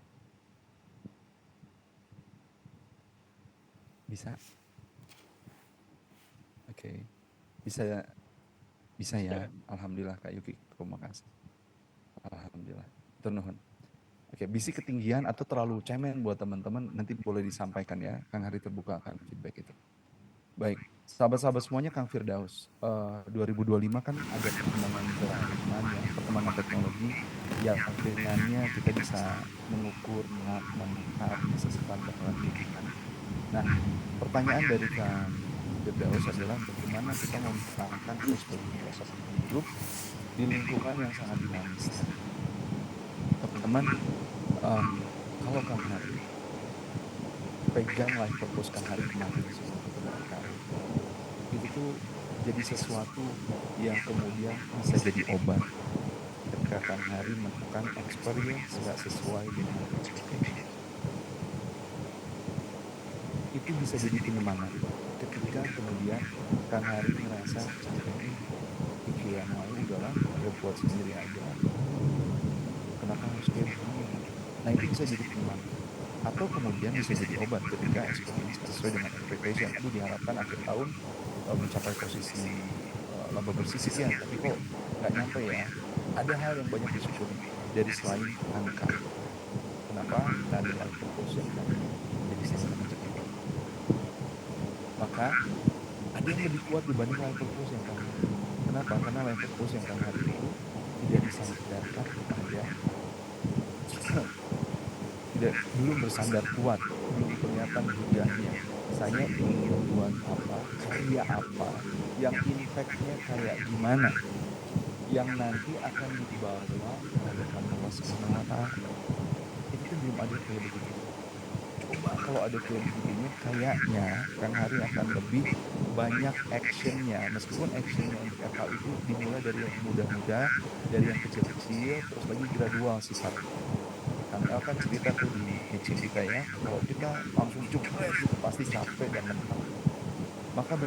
Bisa? Oke. Bisa ya? Alhamdulillah Kak Yuki, terima kasih. Alhamdulillah. Turnuhun. Oke, bisi ketinggian atau terlalu cemen buat teman-teman, nanti boleh disampaikan ya. Kang Hari terbuka akan feedback itu. Baik, sahabat-sahabat semuanya, Kang Firdaus, 2025 kan ada perkembangan zaman ya, perkembangan teknologi yang dengannya kita bisa mengukur, melihat, bisa standar kehidupan. Nah, pertanyaan dari Kang Firdaus adalah bagaimana kita mempertahankan terus proses hidup di lingkungan yang sangat dinamis tadi. Teman-teman, kalau Kang Hari pegang life purpose Kang Hari kemarin sesuatu tentang karir, itu tuh jadi sesuatu yang kemudian bisa jadi obat ketika Kang Hari melakukan experience nggak sesuai dengan expectation. Itu bisa jadi penyemangat ketika kemudian Kang Hari merasa capek nih, pikiran mau udahlah gue buat sendiri aja, kenapa harus kayak begini. Nah itu bisa jadi penyemangat, atau kemudian bisa jadi obat ketika experience sesuai dengan expectation. Aduh, diharapkan akhir tahun mencapai posisi laba bersih sekian, tapi kok nggak nyampe ya. Ada hal yang banyak disyukuri dari selain angka. Kenapa? Nggak ada life purpose yang tadi jadi sangat mencekam. Maka ada yang lebih kuat dibanding life purpose yang Kang Hari. Kenapa? Karena life purpose yang Kang Hari itu tidak disandarkan kepada belum bersandar kuat, belum kelihatan jejaknya. Saya ingin membuat apa, karya apa, yang impact-nya kayak gimana, yang nanti akan dibawa oleh Allah Subhanahu wa Ta'ala. Itu kan belum ada kayak begitu. Coba kalau ada kayak begitunya, kayaknya Kang Hari akan lebih banyak actionnya. Meskipun actionnya untuk FH itu dimulai dari yang muda-muda, dari yang kecil-kecil, terus lagi gradual sifatnya. Kang El kan cerita tuh di pitching kita ya, kalau kita langsung jebret itu pasti capek dan lelah. Maka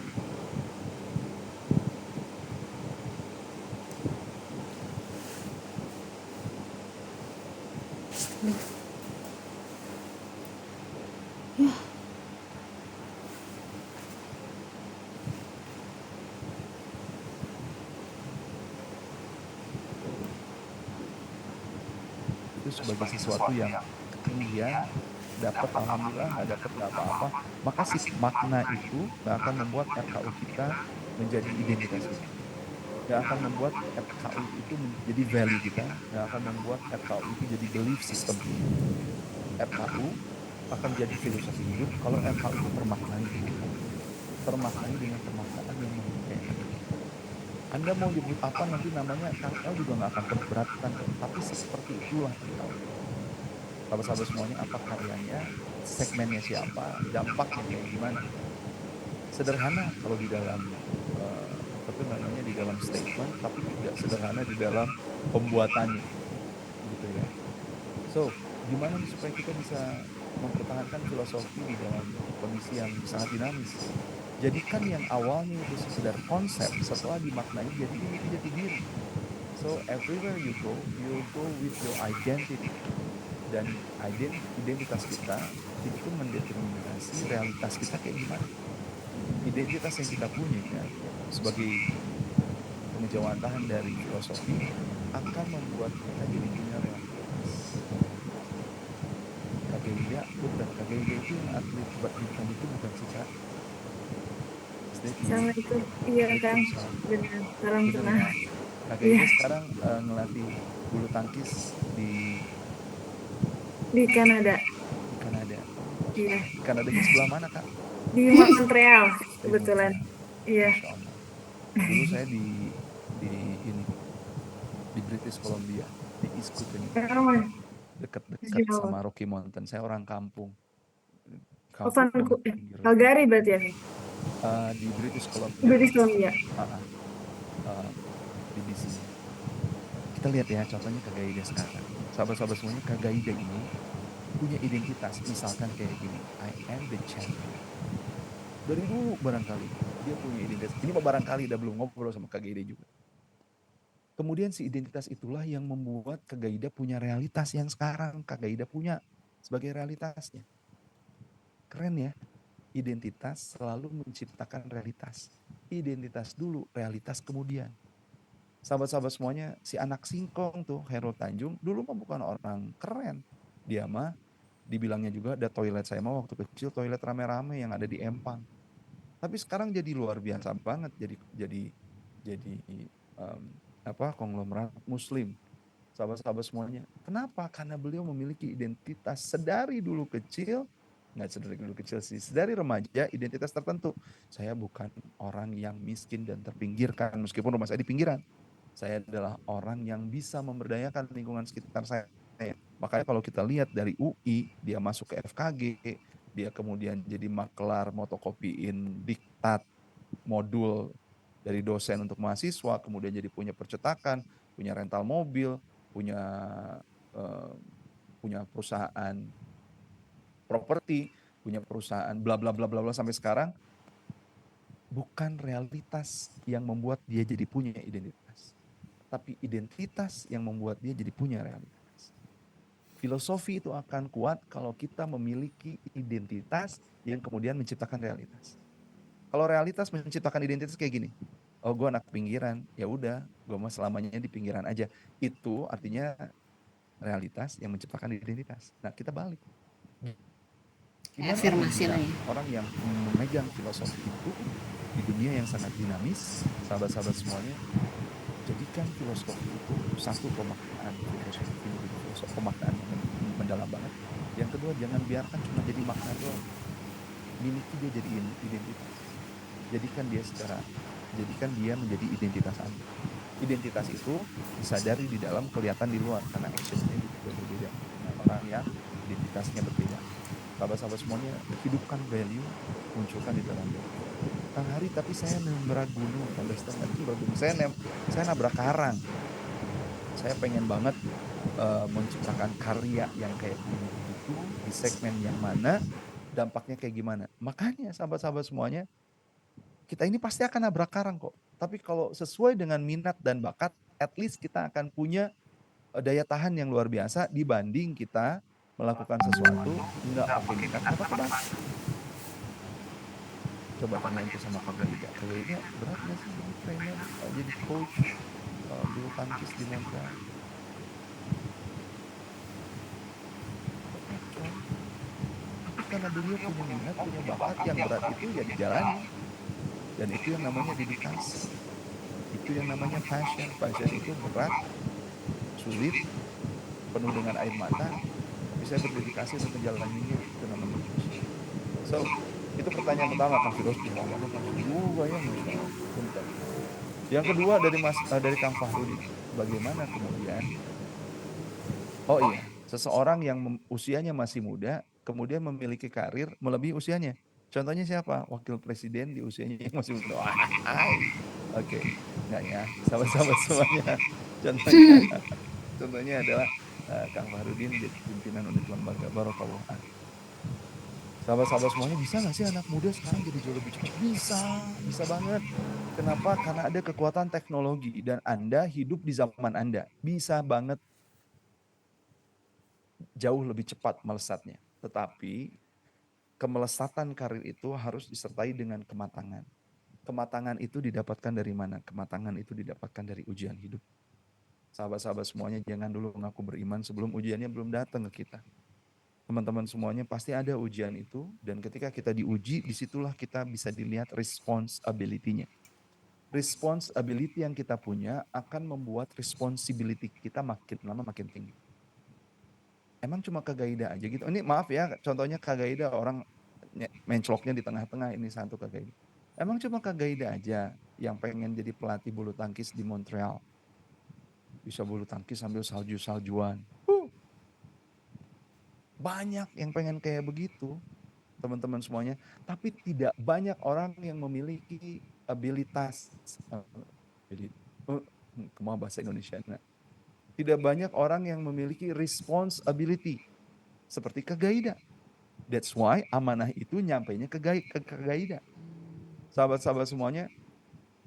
itu sebagai sesuatu yang ketinggian, dapat alhamdulillah, nggak dapat nggak apa-apa. Maka si makna itu nggak akan membuat RKU kita menjadi identitas kita. nggak akan membuat RKU itu menjadi value kita, nggak akan membuat RKU itu jadi belief system kita. RKU akan jadi filosofi hidup kalau RKU itu termaknai dengan baik. Termaknai dengan pemaknaan yang memerdekakan. Anda mau nyebut apa nanti namanya, Kang El juga nggak akan keberatan kok. Tapi seperti itulah RKU. Sahabat-sahabat semuanya, apa karyanya, segmennya siapa, dampaknya kayak gimana. Sederhana kalau di dalam apa tuh namanya, di dalam statement, tapi tidak sederhana di dalam pembuatannya, gitu ya. So, gimana nih supaya kita bisa mempertahankan filosofi di dalam kondisi yang sangat dinamis? Jadikan yang awalnya itu sekedar konsep, setelah dimaknai jadi ini jati diri. So, everywhere you go with your identity. Dan identitas kita itu mendeterminasi realitas kita kayak gimana. Identitas yang kita punya ya, sebagai pengejawantahan dari filosofi akan membuat kita jadi punya realitas. Kak Geida, bukan. Kak Geida itu yang atlet badminton itu bukan sih, Kak? Assalamualaikum. Iya kan, Waalaikumsalam. benar. Salam Bener kenal. ya. Kak Iya, Geida sekarang ngelatih bulu tangkis di di Kanada. Kanada. Oh, Iya, Kanadanya sebelah mana, Kak? di Montreal Di kebetulan. Montreal. Iya. Masya Allah. Dulu saya di ini di British Columbia, di East Kootenay, Aman. dekat-dekat Jawa. sama Rocky Mountain. Saya orang kampung. Oh, Kampung banget Vancouver. pinggir. Calgary berarti ya? Di British Columbia. British Columbia. Di BC. Kita lihat ya contohnya Kak Gaida sekarang. Sahabat-sahabat semuanya, Kak Gaida ini punya identitas. Misalkan kayak gini, I am the champion. Dari dulu barangkali dia punya identitas. Ini barangkali udah belum ngobrol sama Kak Gaida juga. Kemudian si identitas itulah yang membuat Kak Gaida punya realitas yang sekarang Kak Gaida punya sebagai realitasnya. Keren ya. Identitas selalu menciptakan realitas. Identitas dulu, realitas kemudian. Sahabat-sahabat semuanya, si anak singkong tuh, Hairul Tanjung, dulu mah bukan orang keren. Dia mah, dibilangnya juga, ada toilet saya mah waktu kecil, toilet rame-rame yang ada di Empang. Tapi sekarang jadi luar biasa banget, jadi konglomerat Muslim. Sahabat-sahabat semuanya, kenapa? Karena beliau memiliki identitas sedari dulu kecil, nggak sedari dulu kecil sih, sedari remaja identitas tertentu. Saya bukan orang yang miskin dan terpinggirkan, meskipun rumah saya di pinggiran. Saya adalah orang yang bisa memberdayakan lingkungan sekitar saya. Makanya kalau kita lihat dari UI, dia masuk ke FKG, dia kemudian jadi makelar, motokopiin diktat, modul dari dosen untuk mahasiswa, kemudian jadi punya percetakan, punya rental mobil, punya perusahaan properti, punya perusahaan bla bla bla bla bla sampai sekarang. Bukan realitas yang membuat dia jadi punya identitas, tapi identitas yang membuat dia jadi punya realitas. Filosofi itu akan kuat kalau kita memiliki identitas yang kemudian menciptakan realitas. Kalau realitas menciptakan identitas kayak gini, oh gue anak pinggiran, ya udah, gue mah selamanya di pinggiran aja. Itu artinya realitas yang menciptakan identitas. Nah kita balik. Gimana Afirmasi lah ya. orang yang memegang filosofi itu di dunia yang sangat dinamis, sahabat-sahabat semuanya, jadikan filosofi itu satu pemaknaan filosofi pemaknaan yang mendalam banget. Yang kedua, jangan biarkan cuma jadi makna doang. Miliki dia jadi identitas. Jadikan dia menjadi identitas Anda. Identitas itu disadari di dalam, kelihatan di luar, karena actionnya juga berbeda. Nah, orang yang identitasnya berbeda. Sahabat-sahabat semuanya, hidupkan value, munculkan di dalam value. Kang Hari, tapi saya nabrak gunung, saya nabrak karang. Saya pengen banget menciptakan karya yang kayak gini itu di segmen yang mana, dampaknya kayak gimana. Makanya sahabat-sahabat semuanya, kita ini pasti akan nabrak karang kok. Tapi kalau sesuai dengan minat dan bakat, at least kita akan punya daya tahan yang luar biasa dibanding kita melakukan sesuatu nggak pakai minat, nggak pakai bakat. Coba tanyain itu sama Kak Gaida. Kak Gaida berat nggak sih jadi trainer, jadi coach bulu tangkis di Montreal? Tapi karena beliau punya minat, punya bakat, yang berat itu ya dijalani. Dan itu yang namanya dedikasi. Itu yang namanya passion. Passion itu berat, sulit, penuh dengan air mata, tapi saya berdedikasi untuk menjalaninya, itu namanya push. So, itu pertanyaan pertama, Kang Firdaus, jawabannya panjang juga ya, Masya Allah. Bentar. Yang kedua dari Kang Fahrudin, bagaimana kemudian, oh iya, seseorang yang usianya masih muda, kemudian memiliki karir melebihi usianya. Contohnya siapa? Wakil presiden di usianya yang masih muda. Wah, oke, enggak ya, sahabat-sahabat semuanya. Contohnya, contohnya adalah Kang Fahrudin jadi pimpinan unit lembaga Barakallah. Sahabat-sahabat semuanya, bisa nggak sih anak muda sekarang jadi jauh lebih cepat? Bisa banget. Kenapa? Karena ada kekuatan teknologi dan Anda hidup di zaman Anda. Bisa banget jauh lebih cepat melesatnya. Tetapi kemelesatan karir itu harus disertai dengan kematangan. Kematangan itu didapatkan dari mana? Kematangan itu didapatkan dari ujian hidup. Sahabat-sahabat semuanya, jangan dulu mengaku beriman sebelum ujiannya belum datang ke kita. Teman-teman semuanya pasti ada ujian itu, dan ketika kita diuji, disitulah kita bisa dilihat responsibility-nya. Responsibility yang kita punya akan membuat responsibility kita makin lama makin tinggi. Emang cuma Kak Gaida aja gitu? Ini maaf ya, contohnya Kak Gaida orang mencloknya di tengah-tengah, ini satu Kak Gaida. Emang cuma Kak Gaida aja yang pengen jadi pelatih bulu tangkis di Montreal. Bisa bulu tangkis sambil salju-saljuan. Banyak yang pengen kayak begitu, teman-teman semuanya. Tapi tidak banyak orang yang memiliki abilitas. Kemau bahasa Indonesia. Nah, tidak banyak orang yang memiliki responsibility. Seperti Kak Gaida. That's why amanah itu nyampainya ke Kak Gaida. Sahabat-sahabat semuanya,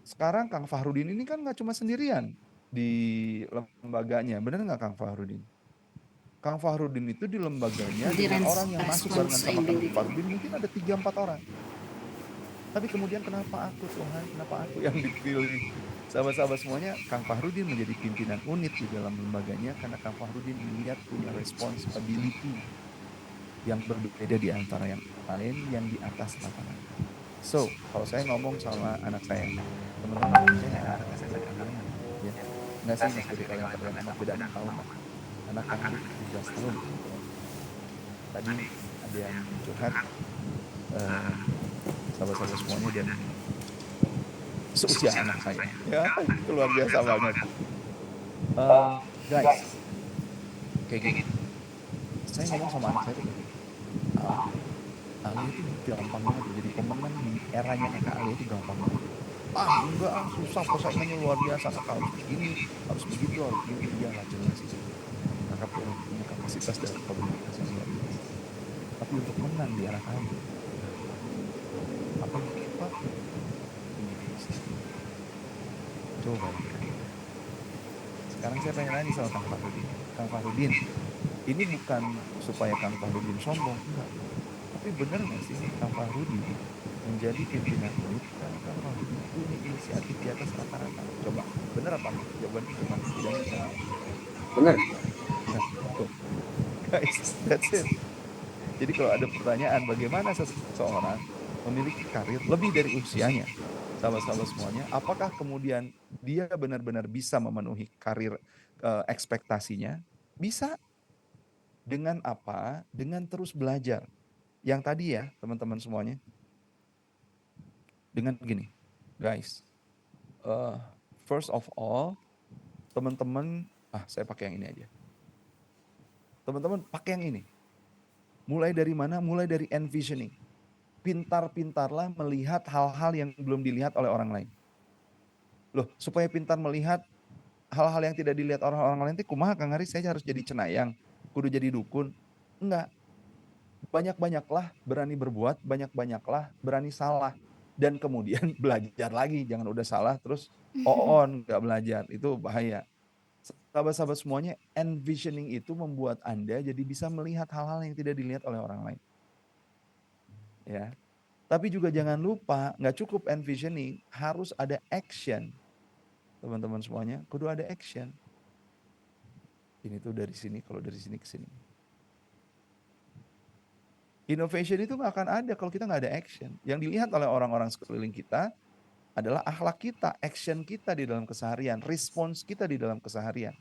sekarang Kang Fahrudin ini kan nggak cuma sendirian di lembaganya. Benar nggak Kang Fahrudin? Kang Fahrudin itu di lembaganya dengan orang yang masuk barengan sama Kang Fahrudin mungkin ada 3-4 orang. Tapi kemudian kenapa aku Tuhan? Kenapa aku yang dipilih? Sahabat-sahabat semuanya, Kang Fahrudin menjadi pimpinan unit di dalam lembaganya karena Kang Fahrudin dilihat punya responsibility yang berbeda di antara yang lain yang di atas rata-rata. So, kalau saya ngomong sama anak saya, teman-teman, saya anak saya ya. Enggak sih, Mas Budi, kalau yang terlihat anak beda 6 tahun lah. Anak kami 17 tahun. Tadi ada yang curhat, sahabat-sahabat semuanya, dan seusia anak saya. Ya, itu luar biasa banget. Guys, kayak gini. Saya ngomong sama anak saya tuh kayak gini. Ali itu gampang banget jadi pemenang di eranya kakak Ali itu gampang banget. Enggak, susah, persaingannya luar biasa, kakak harus begini, harus begitu, harus begini. Iyalah, jelas itu. Kakak punya kapasitas dan kapabilitas yang luar biasa. Tapi untuk menang di era kami, apa yang kita ini bisa. Coba bayangkan. Sekarang saya pengen nanya sama Kang Fahrudin. Kang Fahrudin, ini bukan supaya Kang Fahrudin sombong, enggak. Tapi benar nggak sih Kang Fahrudin menjadi pimpinan unit karena Kang Fahrudin punya inisiatif di atas rata-rata? Coba, benar apa enggak? Jawabannya cuma tidak bisa. Benar. Nah, tuh. Guys, that's it. Jadi kalau ada pertanyaan bagaimana seseorang memiliki karir lebih dari usianya, sahabat-sahabat semuanya, apakah kemudian dia benar-benar bisa memenuhi karir ekspektasinya? Bisa. Dengan apa? Dengan terus belajar. Yang tadi ya, teman-teman semuanya. Dengan begini, guys. First of all, teman-teman, saya pakai yang ini aja. Teman-teman pakai yang ini. Mulai dari mana? Mulai dari envisioning. Pintar-pintarlah melihat hal-hal yang belum dilihat oleh orang lain. Loh, supaya pintar melihat hal-hal yang tidak dilihat orang-orang lain, kumaha Kang Haris, saya harus jadi cenayang, kudu jadi dukun. Enggak. Banyak-banyaklah berani berbuat, banyak-banyaklah berani salah. Dan kemudian belajar lagi, jangan udah salah terus nggak belajar, itu bahaya. Sahabat-sahabat semuanya, envisioning itu membuat Anda jadi bisa melihat hal-hal yang tidak dilihat oleh orang lain. Ya. Tapi juga jangan lupa, nggak cukup envisioning, harus ada action. Teman-teman semuanya, kudu ada action. Ini tuh dari sini, kalau dari sini ke sini. Innovation itu nggak akan ada kalau kita nggak ada action. Yang dilihat oleh orang-orang sekeliling kita adalah akhlak kita, action kita di dalam keseharian, respons kita di dalam keseharian.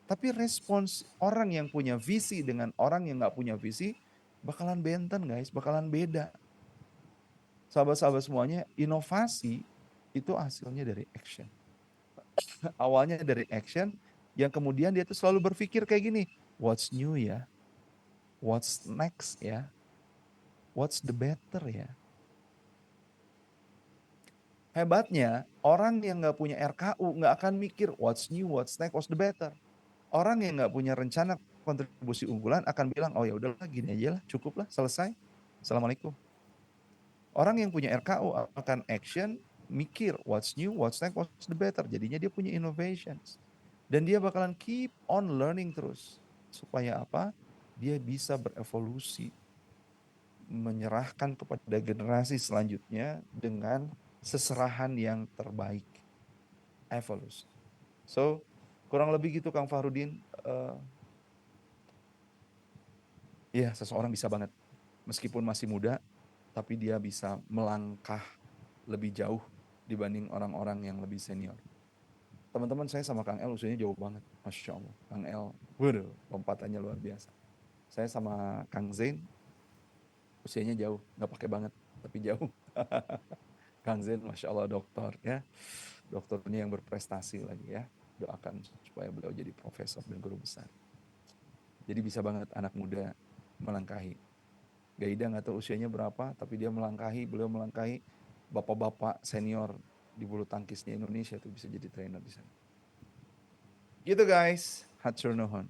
Tapi respons orang yang punya visi dengan orang yang nggak punya visi bakalan benten guys, bakalan beda. Sahabat-sahabat semuanya, inovasi itu hasilnya dari action. Awalnya dari action, yang kemudian dia tuh selalu berpikir kayak gini, what's new ya? What's next ya? What's the better ya? Hebatnya, orang yang nggak punya RKU nggak akan mikir what's new, what's next, what's the better. Orang yang nggak punya rencana kontribusi unggulan akan bilang, oh ya udahlah gini aja lah, cukup lah, selesai. Assalamualaikum. Orang yang punya RKU akan action, mikir what's new, what's next, what's the better. Jadinya dia punya innovations. Dan dia bakalan keep on learning terus. Supaya apa? Dia bisa berevolusi. Menyerahkan kepada generasi selanjutnya dengan seserahan yang terbaik. Evolusi. So, kurang lebih gitu Kang Fahrudin. Ya, seseorang bisa banget. Meskipun masih muda, tapi dia bisa melangkah lebih jauh dibanding orang-orang yang lebih senior. Teman-teman, saya sama Kang El usianya jauh banget. Masya Allah. Kang El, waduh, lompatannya luar biasa. Saya sama Kang Zain, usianya jauh. Nggak pakai banget, tapi jauh. Kang Zain, Masya Allah, dokter ya. Dokternya yang berprestasi lagi ya. Doakan supaya beliau jadi profesor dan guru besar. Jadi bisa banget anak muda melangkahi. Gaida nggak tahu usianya berapa, tapi dia melangkahi, beliau melangkahi bapak-bapak senior di bulu tangkisnya Indonesia tuh bisa jadi trainer di sana. Gitu guys, hatur nuhun.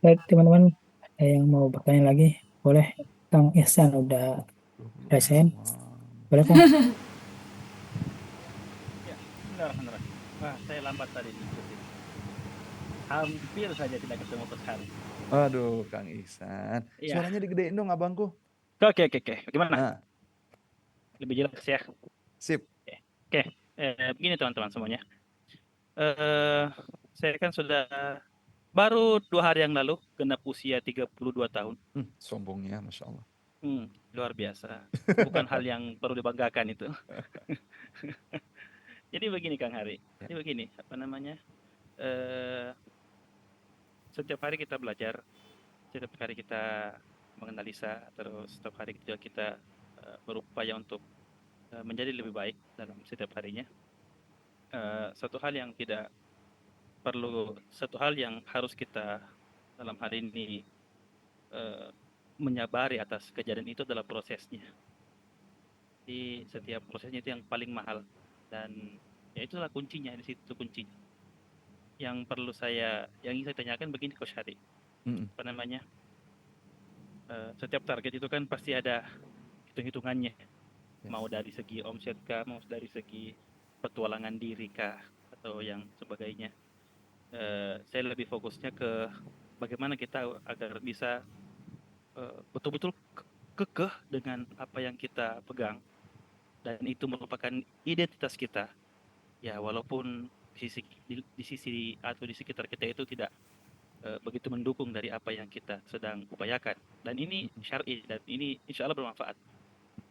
Baik teman-teman, ada yang mau bertanya lagi? Boleh. Kang Ihsan udah present. Boleh Kang? Ya, bismillahirrahmanirrahim. Wah, saya lambat tadi diskusi. Hampir saja tidak ketemu Coach Hari. Aduh, Kang Ihsan. Iya. Suaranya digedein dong abangku. Oke. Gimana? Nah, Lebih jelas ya? sip. Oke. Begini teman-teman semuanya. Saya kan sudah baru 2 hari yang lalu genap usia 32 tahun. Sombongnya, Masya Allah. Luar biasa. Bukan hal yang perlu dibanggakan itu. Jadi begini Kang Hari. Jadi begini, apa namanya? Setiap hari kita belajar, setiap hari kita menganalisa, terus setiap hari juga kita berupaya untuk menjadi lebih baik dalam setiap harinya. Satu hal yang harus kita dalam hari ini menyabari atas kejadian itu adalah prosesnya. Di setiap prosesnya itu yang paling mahal, dan ya itulah kuncinya, di situ kuncinya. Yang ingin saya tanyakan begini Coach Hari, apa namanya? Setiap target itu kan pasti ada hitung-hitungannya, mau dari segi omset kah, mau dari segi petualangan diri kah, atau yang sebagainya. Saya lebih fokusnya ke bagaimana kita agar bisa betul-betul kekeh dengan apa yang kita pegang, dan itu merupakan identitas kita. Ya, walaupun di sisi atau di sekitar kita itu tidak begitu mendukung dari apa yang kita sedang upayakan, dan ini syar'i dan ini insya Allah bermanfaat.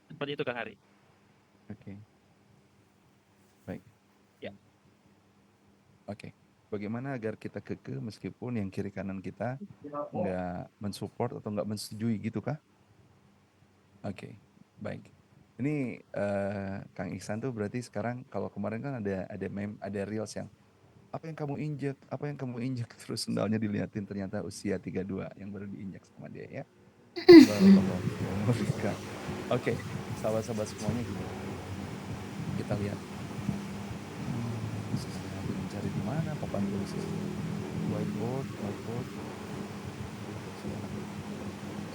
Seperti itu Kang Hari. Oke. Baik. Ya. Oke. Bagaimana agar kita kekeh meskipun yang kiri kanan kita nggak mensupport atau nggak mensetujui gitu kah? Oke. Baik. Ini Kang Ihsan tuh berarti sekarang, kalau kemarin kan ada reels yang apa yang kamu injek terus sendalnya dilihatin ternyata usia 32 yang baru diinjak sama dia ya. Oke, sahabat-sahabat semuanya gitu. Kita lihat. Mencari di mana papan tulis whiteboard,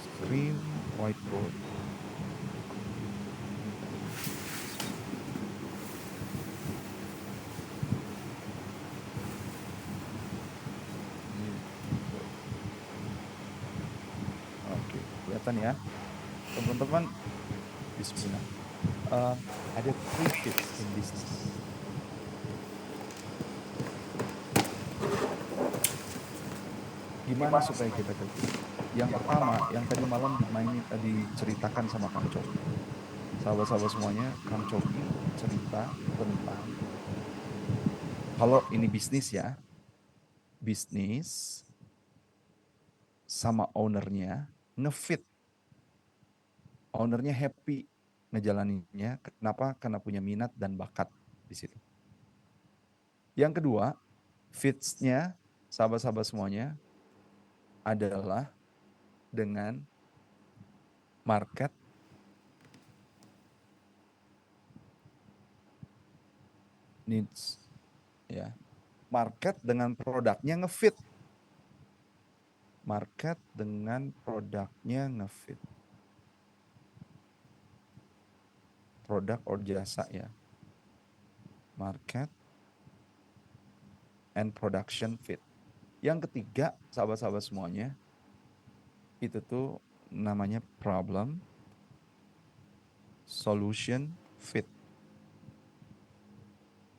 screen, whiteboard. Oke, kelihatan ya, teman-teman. Bismillah. Ada 3 tips in business. Gimana supaya kita kekeh? Yang pertama, yang tadi malam diceritakan sama Kang Cok. Sahabat-sahabat semuanya, Kang Coki cerita tentang kalau ini bisnis ya, bisnis sama ownernya ngefit, ownernya happy ngejalaninnya. Kenapa? Karena punya minat dan bakat di situ. Yang kedua, fitsnya sahabat-sahabat semuanya adalah dengan market needs, ya. Market dengan produknya ngefit. Market dengan produknya ngefit. Produk or jasa ya. Market and production fit. Yang ketiga, sahabat-sahabat semuanya, itu tuh namanya problem solution fit.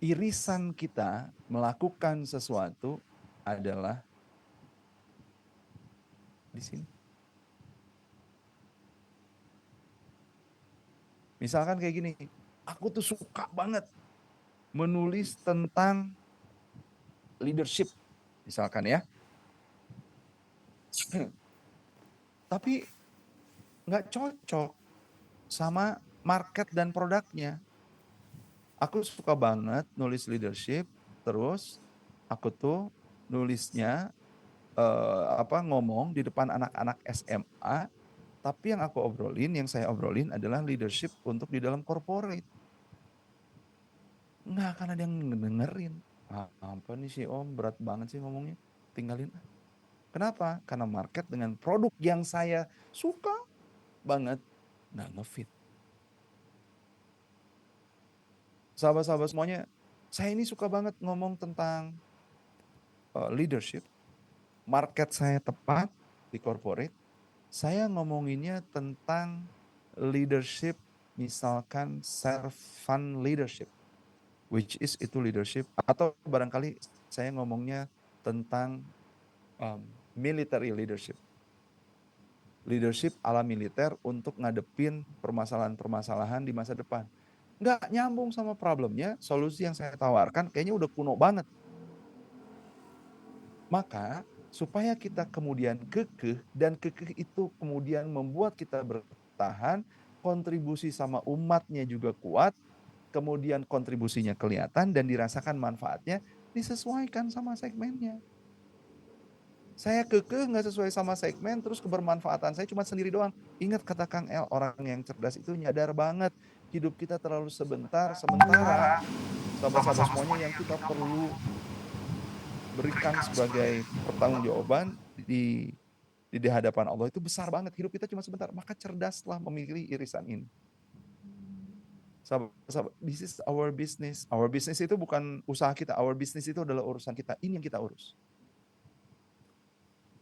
Irisan kita melakukan sesuatu adalah di sini. Misalkan kayak gini, aku tuh suka banget menulis tentang leadership, misalkan ya. Tapi nggak cocok sama market dan produknya. Aku suka banget nulis leadership, terus aku tuh nulisnya ngomong di depan anak-anak SMA, tapi yang saya obrolin adalah leadership untuk di dalam corporate. Nggak akan ada yang dengerin. Apa nih sih Om, berat banget sih ngomongnya, tinggalin. Kenapa? Karena market dengan produk yang saya suka banget nggak ngefit. Sahabat-sahabat semuanya, saya ini suka banget ngomong tentang leadership. Market saya tepat di corporate. Saya ngomonginnya tentang leadership, misalkan servant leadership, which is itu leadership, atau barangkali saya ngomongnya tentang military leadership. Leadership ala militer untuk ngadepin permasalahan-permasalahan di masa depan. Nggak nyambung sama problemnya, solusi yang saya tawarkan kayaknya udah kuno banget. Maka supaya kita kemudian kekeh, dan kekeh itu kemudian membuat kita bertahan, kontribusi sama umatnya juga kuat, kemudian kontribusinya kelihatan dan dirasakan manfaatnya, disesuaikan sama segmennya. Saya kekeh nggak sesuai sama segmen, terus kebermanfaatan saya cuma sendiri doang. Ingat kata Kang El, orang yang cerdas itu nyadar banget hidup kita terlalu sebentar, sementara sahabat-sahabat semuanya yang kita perlu berikan sebagai pertanggungjawaban di hadapan Allah itu besar banget. Hidup kita cuma sebentar, maka cerdaslah memilih irisan ini. Sahabat, this is our business. Our business itu bukan usaha kita, our business itu adalah urusan kita. Ini yang kita urus.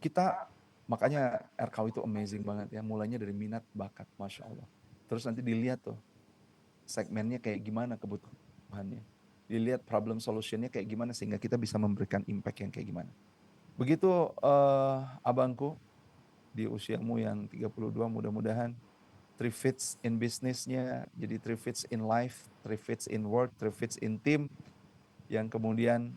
Kita, makanya RKW itu amazing banget ya, mulainya dari minat, bakat, Masya Allah. Terus nanti dilihat tuh, segmennya kayak gimana kebutuhannya. Dilihat problem solutionnya kayak gimana, sehingga kita bisa memberikan impact yang kayak gimana. Begitu abangku, di usiamu yang 32, mudah-mudahan 3 fits in business-nya, jadi 3 fits in life, 3 fits in work, 3 fits in team, yang kemudian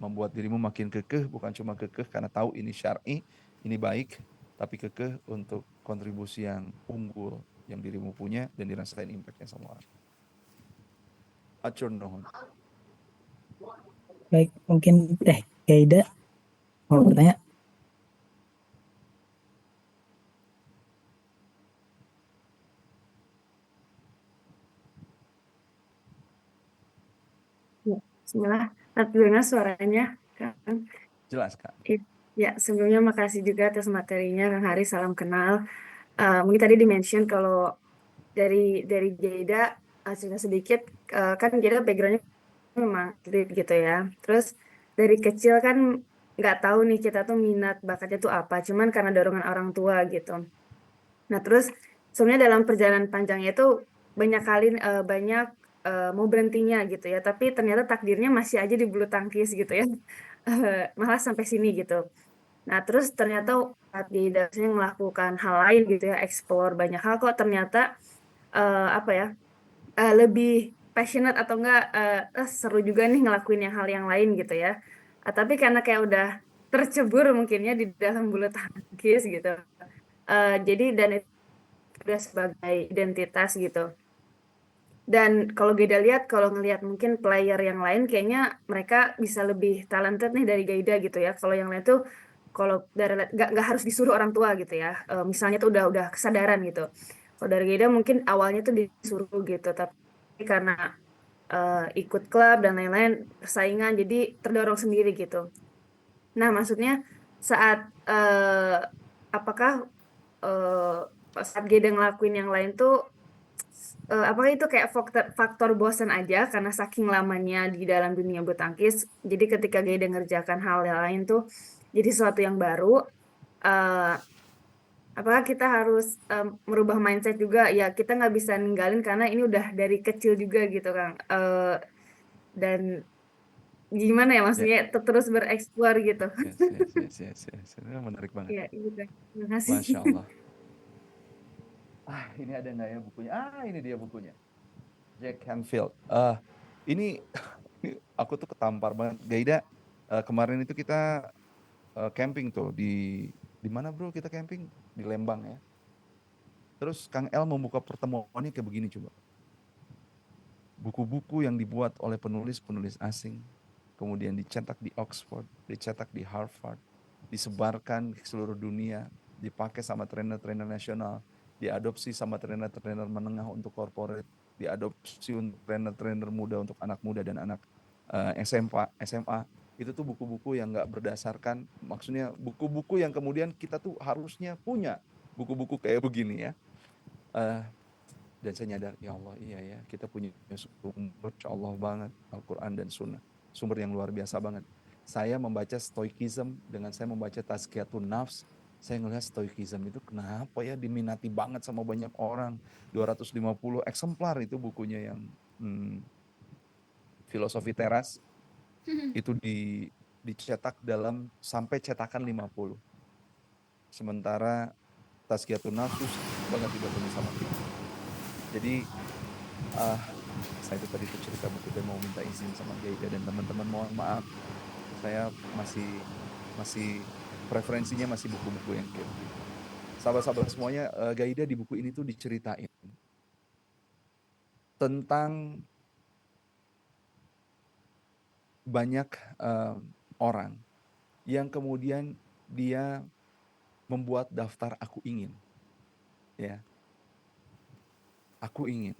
membuat dirimu makin kekeh, bukan cuma kekeh karena tahu ini syar'i, ini baik, tapi kekeh untuk kontribusi yang unggul yang dirimu punya dan dirasain impact-nya sama orang. Acur dong. Baik, mungkin Teh Gaida mau bertanya. Bismillah, terdengar suaranya, Kang. Jelas, Kak. Ya, sebelumnya makasih juga atas materinya, Kang Hari, salam kenal. Mungkin tadi dimention kalau dari Jeda, cerita sedikit, kan Jeda background-nya memang atlet gitu ya. Terus dari kecil kan nggak tahu nih kita tuh minat bakatnya tuh apa, cuman karena dorongan orang tua gitu. Nah terus sebenarnya dalam perjalanan panjangnya itu banyak mau berhentinya gitu ya, tapi ternyata takdirnya masih aja di bulu tangkis gitu ya. Malah sampai sini gitu. Nah terus ternyata saat di dasarnya melakukan hal lain gitu ya, explore banyak hal, kok ternyata apa ya, lebih passionate atau enggak, seru juga nih ngelakuin hal yang lain gitu ya. Tapi karena kayak udah tercebur mungkinnya di dalam bulu tangkis gitu. Jadi dan itu udah sebagai identitas gitu. Dan kalau Gaida lihat, kalau ngelihat mungkin player yang lain, kayaknya mereka bisa lebih talented nih dari Gaida gitu ya. Kalau yang lain tuh, kalau dari nggak harus disuruh orang tua gitu ya. Misalnya tuh udah kesadaran gitu. Kalau dari Gaida mungkin awalnya tuh disuruh gitu, tapi karena ikut klub dan lain-lain persaingan, jadi terdorong sendiri gitu. Nah, maksudnya saat apakah saat Gaida ngelakuin yang lain tuh apakah itu kayak faktor bosan aja karena saking lamanya di dalam dunia bulu tangkis. Jadi ketika Gaida ngerjakan hal yang lain tuh jadi sesuatu yang baru. eh, Apakah kita harus merubah mindset juga? Ya kita nggak bisa ninggalin karena ini udah dari kecil juga gitu Kang. Dan gimana ya Ya, maksudnya terus bereksplor gitu. yes. Ini menarik banget. Ya gitu. Terima kasih. Masya Allah. Ini ada nggak ya bukunya? Ini dia bukunya. Jack Canfield. Ini ini aku tuh ketampar banget. Gaida, kemarin itu kita camping tuh di mana bro kita camping? Di Lembang ya. Terus Kang El membuka pertemuannya kayak begini coba. Buku-buku yang dibuat oleh penulis-penulis asing, kemudian dicetak di Oxford, dicetak di Harvard, disebarkan ke seluruh dunia, dipakai sama trainer-trainer nasional, diadopsi sama trainer-trainer menengah untuk corporate, diadopsi untuk trainer-trainer muda untuk anak muda dan anak SMA. Itu tuh buku-buku yang nggak berdasarkan, maksudnya buku-buku yang kemudian kita tuh harusnya punya buku-buku kayak begini ya. Dan saya nyadar, ya Allah iya ya, kita punya sumber Insya Allah banget, Al-Quran dan Sunnah. Sumber yang luar biasa banget. Saya membaca Stoikism dengan saya membaca Tazkiyatun Nafs, saya ngelihat Stoikism itu kenapa ya diminati banget sama banyak orang. 250 eksemplar itu bukunya yang Filosofi Teras, itu dicetak dalam sampai cetakan 50. Sementara Tazkiyatun Nafs banget dibaca sama kita. Jadi saya itu tadi cerita buku dan mau minta izin sama Gaida dan teman-teman, mohon maaf saya masih preferensinya masih buku-buku yang kayak begitu. Sahabat-sahabat semuanya, Gaida di buku ini tuh diceritain tentang banyak orang yang kemudian dia membuat daftar aku ingin, ya, aku ingin.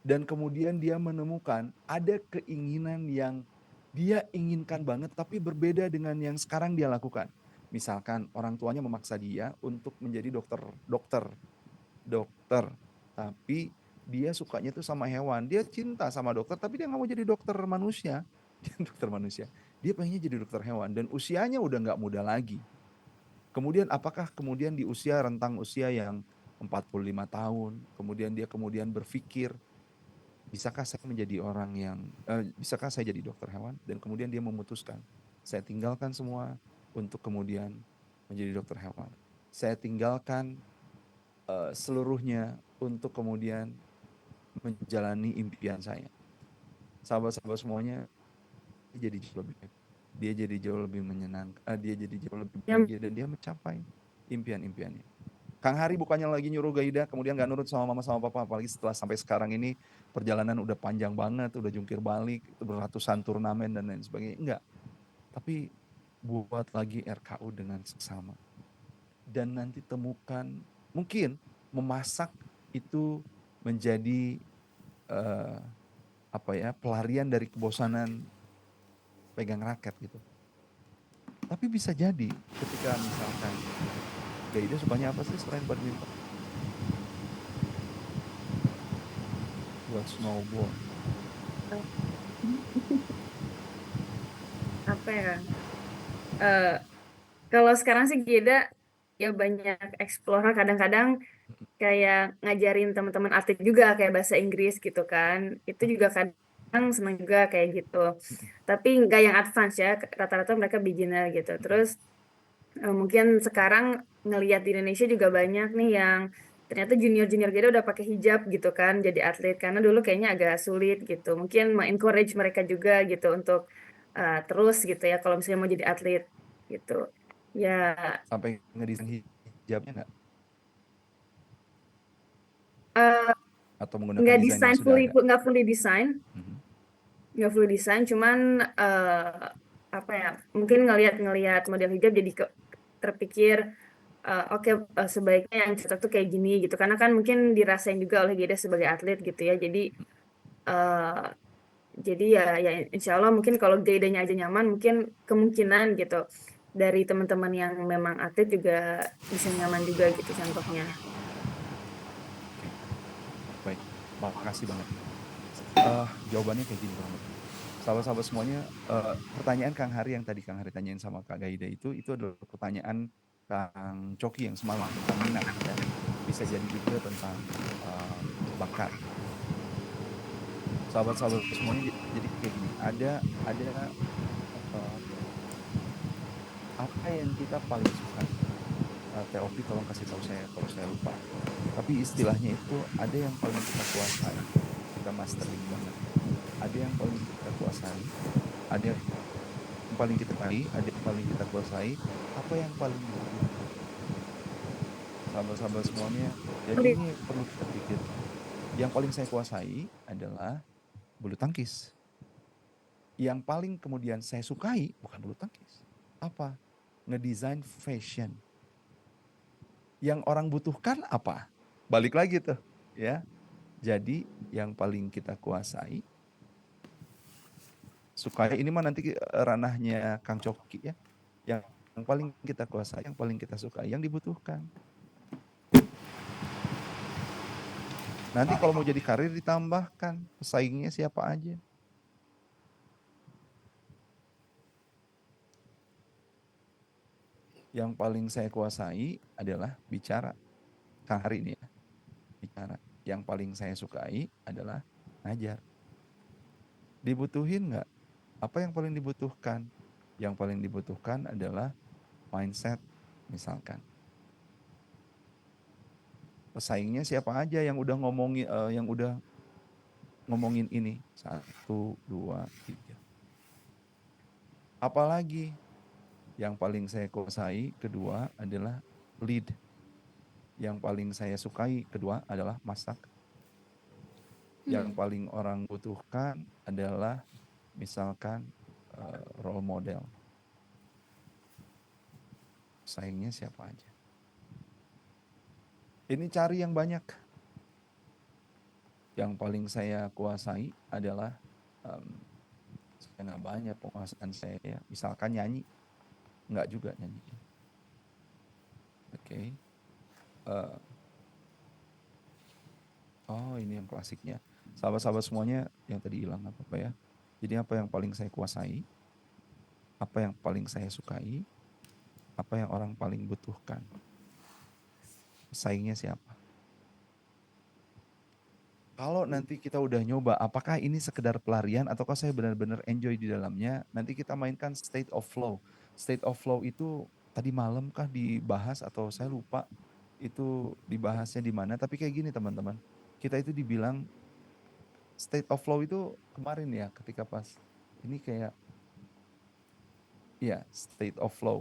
Dan kemudian dia menemukan ada keinginan yang dia inginkan banget tapi berbeda dengan yang sekarang dia lakukan. Misalkan orang tuanya memaksa dia untuk menjadi dokter. Tapi dia sukanya tuh sama hewan. Dia cinta sama dokter tapi dia nggak mau jadi dokter manusia. Dokter manusia. Dia pengennya jadi dokter hewan dan usianya udah nggak muda lagi. Kemudian apakah kemudian di rentang usia yang 45 tahun, kemudian dia berpikir, bisakah saya menjadi bisakah saya jadi dokter hewan? Dan kemudian dia memutuskan, saya tinggalkan semua untuk kemudian menjadi dokter hewan. Saya tinggalkan seluruhnya untuk kemudian menjalani impian saya. Sahabat-sahabat semuanya, dia jadi jauh lebih baik. Dia jadi jauh lebih menyenangkan, dia jadi jauh lebih bahagia dan dia mencapai impian-impiannya. Kang Hari bukannya lagi nyuruh Gaida, kemudian gak nurut sama mama sama papa, apalagi setelah sampai sekarang ini perjalanan udah panjang banget, udah jungkir balik, beratusan turnamen dan lain sebagainya. Enggak, tapi buat lagi RKU dengan seksama. Dan nanti temukan, mungkin memasak itu menjadi pelarian dari kebosanan pegang raket gitu. Tapi bisa jadi ketika misalkan Gaida sukanya apa sih selain badminton? Buat snowboard. Apa ya? Kalau sekarang sih Geda ya banyak explore, kadang-kadang kayak ngajarin teman-teman atlet juga kayak bahasa Inggris gitu kan. Itu juga kadang seneng juga kayak gitu. Tapi nggak yang advance ya, rata-rata mereka beginner gitu. Terus mungkin sekarang ngelihat di Indonesia juga banyak nih yang ternyata junior-junior Geda udah pakai hijab gitu kan jadi atlet karena dulu kayaknya agak sulit gitu. Mungkin encourage mereka juga gitu untuk terus gitu ya kalau misalnya mau jadi atlet gitu. Ya Sampai ngedesain hijabnya nggak? eh, Atau menggunakan nggak desain yang desain sudah ada? nggak fully desain, Mhm. cuman apa ya mungkin ngelihat model hijab jadi terpikir oke sebaiknya yang cocok tuh kayak gini gitu karena kan mungkin dirasain juga oleh Geda sebagai atlet gitu ya eh, jadi ya insya Allah mungkin kalau Gedanya aja nyaman mungkin kemungkinan gitu dari teman-teman yang memang atlet juga bisa nyaman juga gitu contohnya. Baik, makasih banget. Jawabannya kayak gini banget. Sahabat-sahabat semuanya, pertanyaan Kang Hari yang tadi Kang Hari tanyain sama Kak Gaida itu adalah pertanyaan Kang Coki yang semalam tentang minat, ya. Bisa jadi juga tentang bakat. Sahabat-sahabat semuanya, jadi kayak gini, ada uh, apa yang kita paling suka. Teopi tolong kasih tahu saya kalau saya lupa. Tapi istilahnya itu ada yang paling kita kuasai, kita mastering banget. Ada yang paling kita kuasai, ada yang paling kita kuasai, ada yang paling kita kuasai, apa yang paling dibutuhkan. Sahabat-sahabat semuanya, jadi ini perlu kita pikirkan. Yang paling saya kuasai adalah bulu tangkis. Yang paling kemudian saya sukai bukan bulu tangkis. Apa? Ngedesain fashion. Yang orang butuhkan apa? Balik lagi tuh, ya. Jadi yang paling kita kuasai, sukai ini mah nanti ranahnya Kang Coki ya. Yang paling kita kuasai, yang paling kita sukai, yang dibutuhkan. Nanti kalau mau jadi karir ditambahkan, pesaingnya siapa aja. Yang paling saya kuasai adalah bicara. Kang Hari ini ya, bicara. Yang paling saya sukai adalah ngajar. Dibutuhin nggak? Apa yang paling dibutuhkan? Yang paling dibutuhkan adalah mindset, misalkan. Pesaingnya siapa aja yang udah ngomongin ini? 1, 2, 3. Apalagi yang paling saya kuasai kedua adalah lead. Yang paling saya sukai kedua adalah masak. Yang paling orang butuhkan adalah misalkan role model. Saingnya siapa aja. Ini cari yang banyak. Yang paling saya kuasai adalah saya nggak banyak penguasaan saya. Misalkan nyanyi, nggak juga nyanyi. Oke. Oh ini yang klasiknya. Sahabat-sahabat semuanya yang tadi hilang apa ya. Jadi apa yang paling saya kuasai, apa yang paling saya sukai, apa yang orang paling butuhkan. Pesaingnya siapa? Kalau nanti kita udah nyoba, apakah ini sekedar pelarian ataukah saya benar-benar enjoy di dalamnya? Nanti kita mainkan state of flow. State of flow itu tadi malam kah dibahas atau saya lupa itu dibahasnya di mana. Tapi kayak gini teman-teman, kita itu dibilang state of flow itu kemarin ya ketika pas ini kayak ya state of flow.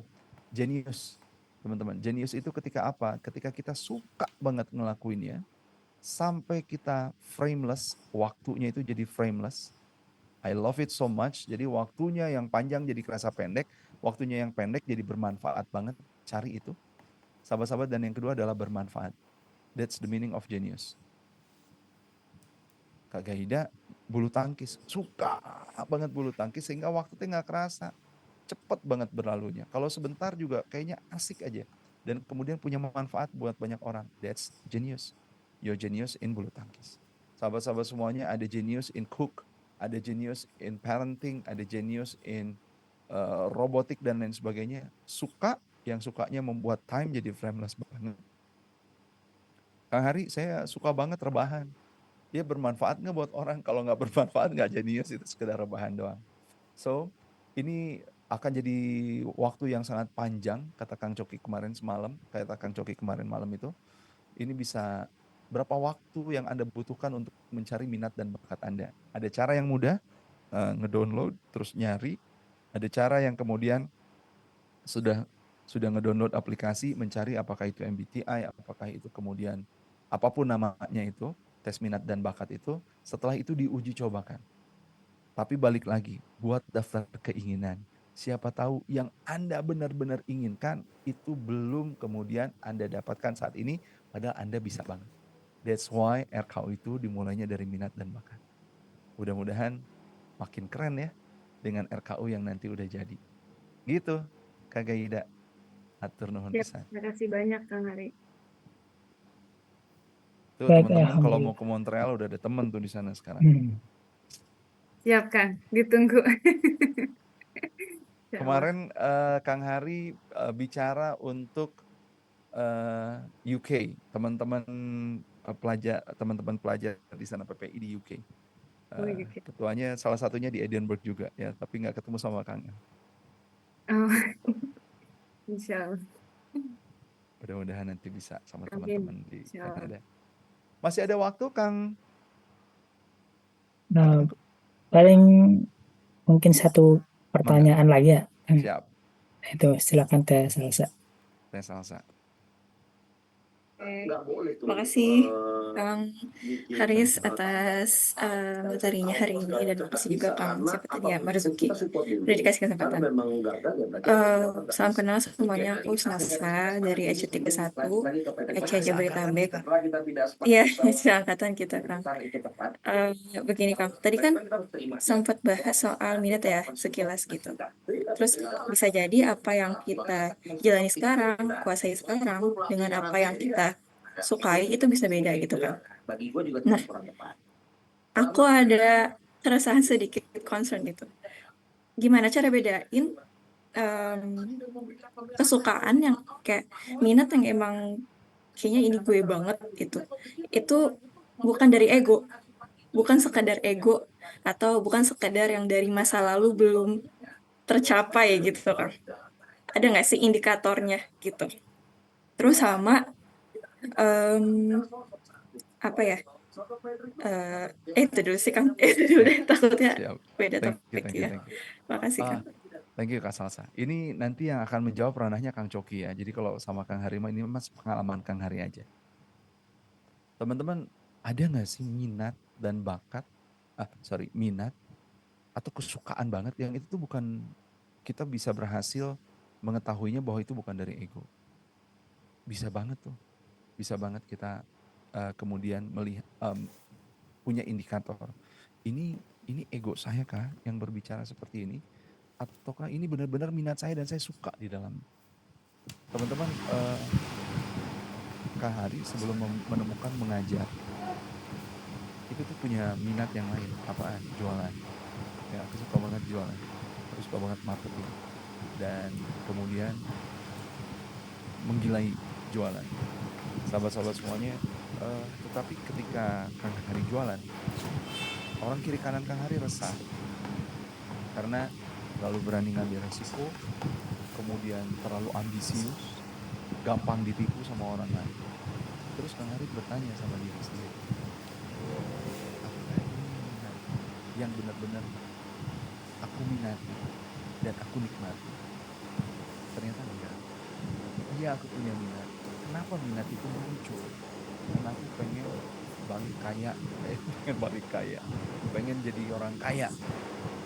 Genius teman-teman. Genius itu ketika apa? Ketika kita suka banget ngelakuinnya sampai kita frameless, waktunya itu jadi frameless. I love it so much. Jadi waktunya yang panjang jadi kerasa pendek, waktunya yang pendek jadi bermanfaat banget. Cari itu. Sahabat-sahabat, dan yang kedua adalah bermanfaat. That's the meaning of genius. Kak Gaida bulu tangkis, suka banget bulu tangkis sehingga waktunya nggak kerasa. Cepet banget berlalunya. Kalau sebentar juga kayaknya asik aja. Dan kemudian punya manfaat buat banyak orang. That's genius. Your genius in bulu tangkis. Sahabat-sahabat semuanya, ada genius in cook, ada genius in parenting, ada genius in robotik dan lain sebagainya. Suka, yang sukanya membuat time jadi frameless banget. Kang Hari, saya suka banget rebahan. Dia bermanfaat nggak buat orang? Kalau nggak bermanfaat, nggak genius, itu sekedar rebahan doang. So, ini akan jadi waktu yang sangat panjang, kata Kang Coki kemarin semalam, kata Kang Coki kemarin malam itu. Ini bisa berapa waktu yang Anda butuhkan untuk mencari minat dan bakat Anda. Ada cara yang mudah, ngedownload terus nyari. Ada cara yang kemudian sudah ngedownload aplikasi, mencari apakah itu MBTI, apakah itu kemudian apapun namanya itu, tes minat dan bakat itu, setelah itu diuji cobakan. Tapi balik lagi, buat daftar keinginan. Siapa tahu yang Anda benar-benar inginkan itu belum kemudian Anda dapatkan saat ini, padahal Anda bisa banget. That's why RKU itu dimulainya dari minat dan bakat. Mudah-mudahan makin keren ya dengan RKU yang nanti udah jadi. Gitu, Kak Gaida. Atur nuhun Siap, pisan. terima kasih banyak Kang Hari. Tuh Baik, teman-teman kalau alhamdulillah. mau ke Montreal udah ada temen tuh di sana sekarang. Siap Kang, ditunggu. Insya Allah. Kemarin Kang Hari bicara untuk UK, teman-teman pelajar di sana PPI di UK. Oh, gitu. Ketuanya salah satunya di Edinburgh juga ya, tapi nggak ketemu sama Kang. Oh, insya Allah. Mudah-mudahan nanti bisa sama Amin. teman-teman di Insya Allah. Kanada. Masih ada waktu Kang? Nah, paling mungkin satu pertanyaan lagi ya. Siap. Itu silakan Teh Salsa. Teh Salsa. Terima kasih Kang Haris atas materinya hari ini dan makasih juga Kang siapa tadi ya Marzuki udah dikasih kesempatan. Salam kenal semuanya, aku Salsa dari EC31 EC Jabodetabek. Iya, seangkatan kita Kang. Begini Kang, tadi kan sempat bahas soal minat ya sekilas gitu. Terus bisa jadi apa yang kita jalani sekarang, kuasai sekarang dengan apa yang kita sukai itu bisa beda gitu kan. Nah, aku ada keresahan sedikit concern gitu. Gimana cara bedain kesukaan yang kayak minat yang emang kayaknya ini gue banget gitu. Itu bukan dari ego, bukan sekadar ego atau bukan sekadar yang dari masa lalu belum tercapai gitu kan. Ada nggak sih indikatornya gitu. Terus sama apa ya? Itu dulu sih Kang. Itu dulu deh, takutnya Siap. beda Thank topik you. ya. Makasih Kang. Thank you Kak Salsa. Ini nanti yang akan menjawab ranahnya Kang Coki ya. Jadi kalau sama Kang Hari ini mas pengalaman Kang Hari aja. Teman-teman ada nggak sih minat dan bakat? Minat atau kesukaan banget yang itu tuh bukan kita bisa berhasil mengetahuinya bahwa itu bukan dari ego. Bisa banget tuh. Bisa banget kita kemudian melihat punya indikator. Ini ego saya kah yang berbicara seperti ini? Ataukah ini benar-benar minat saya dan saya suka di dalam. Teman-teman, Kak Hari sebelum menemukan mengajar, itu tuh punya minat yang lain. Apaan? Jualan. Ya, aku suka banget jualan. Aku suka banget marketing. Dan kemudian menggilai jualan. Sahabat-sahabat semuanya, tetapi ketika Kang Hari jualan, orang kiri kanan Kang Hari resah. Karena terlalu berani ngambil resiko, kemudian terlalu ambisius, gampang ditipu sama orang lain. Terus Kang Hari bertanya sama diri sendiri, apakah ini minat yang benar-benar aku minati dan aku nikmati? Ternyata enggak. Iya aku punya minat. Kenapa minat itu muncul? Karena aku pengen balik kaya, pengen jadi orang kaya,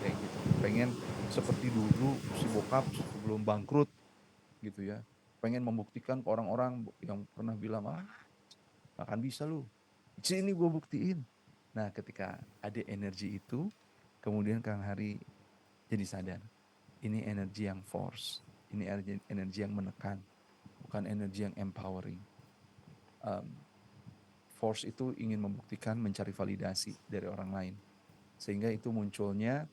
kayak gitu. Pengen seperti dulu si bokap sebelum bangkrut gitu ya, pengen membuktikan ke orang-orang yang pernah bilang gak akan bisa lu, sini gue buktiin. Nah ketika ada energi itu, kemudian Kang Hari jadi sadar, ini energi yang force, ini energi yang menekan, bukan energi yang empowering. Force itu ingin membuktikan, mencari validasi dari orang lain, sehingga itu munculnya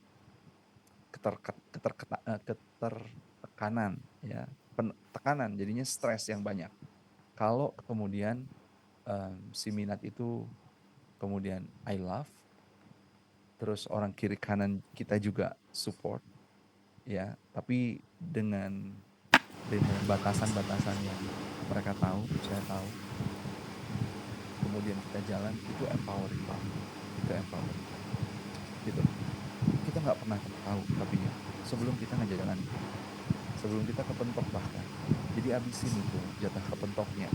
ketertekanan ya, tekanan, jadinya stres yang banyak. Kalau kemudian si minat itu kemudian I love, terus orang kiri kanan kita juga support ya, tapi dengan batasan-batasan yang mereka tahu, saya tahu, kemudian kita jalan, itu empowering banget. Itu empowering. Gitu. Kita nggak pernah tahu, tapi ya, sebelum kita ngejalanin, sebelum kita kepentok bahkan. Jadi abisin itu jatah kepentoknya.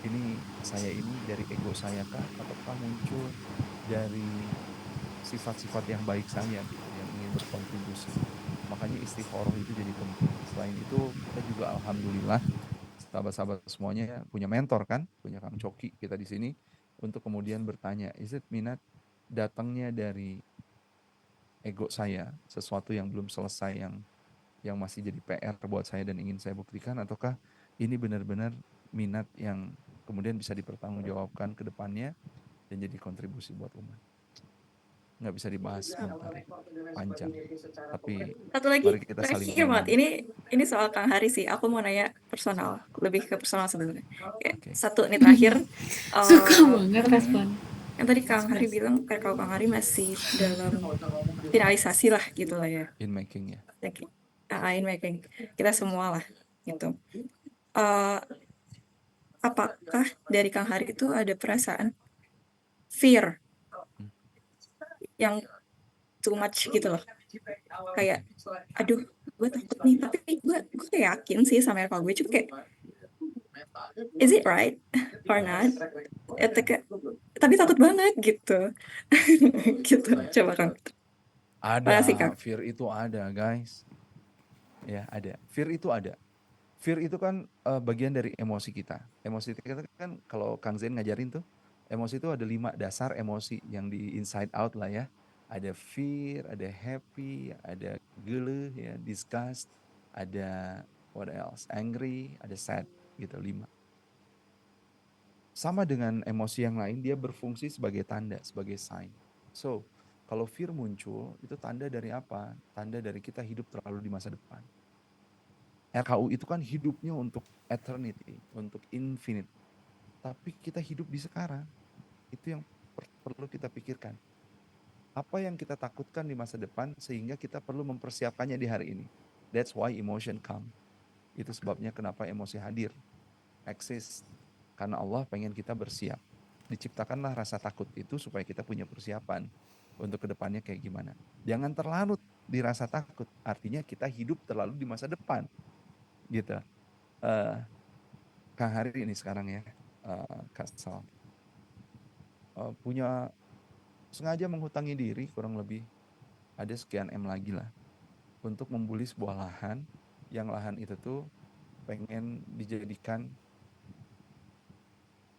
Ini saya ini dari ego saya kah, ataukah muncul dari sifat-sifat yang baik saya gitu, yang ingin berkontribusi. Makanya istikharah itu jadi penting. Selain itu kita juga alhamdulillah sahabat-sahabat semuanya punya mentor kan, punya Kang Coki kita di sini untuk kemudian bertanya, is it minat datangnya dari ego saya, sesuatu yang belum selesai, yang masih jadi PR buat saya dan ingin saya buktikan, ataukah ini benar-benar minat yang kemudian bisa dipertanggungjawabkan ke depannya dan jadi kontribusi buat umat. Nggak bisa dibahas sebentar, panjang. Tapi Satu lagi mari kita saling terakhir banget. memahami. Ini soal Kang Hari sih. Aku mau nanya personal, lebih ke personal sebenarnya. Kayak Oke. satu nih terakhir. Suka banget respon. Yang tadi Kang Hari bilang, kalau Kang Hari masih dalam finalisasi lah gitu lah ya. In making ya. In making. Kita semua lah gitu. Eh, apakah dari Kang Hari itu ada perasaan fear yang too much gitu loh? Kayak, aduh, gue takut nih, tapi gue yakin sih sama RK gue, cuma kayak, is it right or not? Tapi takut banget gitu. Gitu, coba Kang. Makasih, Kang. Ada, fear itu ada guys. Ya ada, fear itu ada. Fear itu kan bagian dari emosi kita. Emosi kita kan kalau Kang Zain ngajarin tuh, emosi itu ada 5 dasar emosi yang di inside out lah ya. Ada fear, ada happy, ada gele, ya, disgust, ada what else, angry, ada sad, gitu 5. Sama dengan emosi yang lain, dia berfungsi sebagai tanda, sebagai sign. So, kalau fear muncul, itu tanda dari apa? Tanda dari kita hidup terlalu di masa depan. RKU itu kan hidupnya untuk eternity, untuk infinite. Tapi kita hidup di sekarang. Itu yang perlu kita pikirkan. Apa yang kita takutkan di masa depan sehingga kita perlu mempersiapkannya di hari ini. That's why emotion come. Itu sebabnya kenapa emosi hadir, exist. Karena Allah pengen kita bersiap. Diciptakanlah rasa takut itu supaya kita punya persiapan untuk kedepannya kayak gimana. Jangan terlarut di rasa takut. Artinya kita hidup terlalu di masa depan. Gitu. Kang Hari ini sekarang ya, Kak Sal, punya sengaja menghutangi diri kurang lebih ada sekian M lagi lah untuk membeli sebuah lahan, yang lahan itu tuh pengen dijadikan,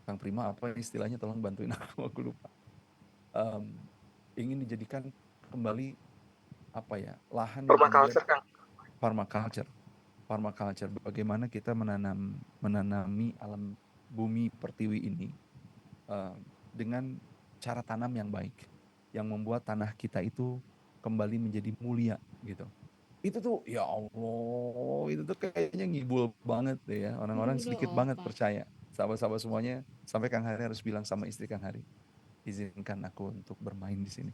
Kang Prima apa istilahnya, tolong bantuin aku lupa, ingin dijadikan kembali apa ya, lahan yang kemudian permaculture, bagaimana kita menanami alam bumi pertiwi ini dengan cara tanam yang baik, yang membuat tanah kita itu kembali menjadi mulia gitu. Itu tuh ya Allah, itu tuh kayaknya ngibul banget deh ya. Orang-orang sedikit banget percaya. Sahabat-sahabat semuanya, sampai Kang Hari harus bilang sama istri Kang Hari, izinkan aku untuk bermain di sini.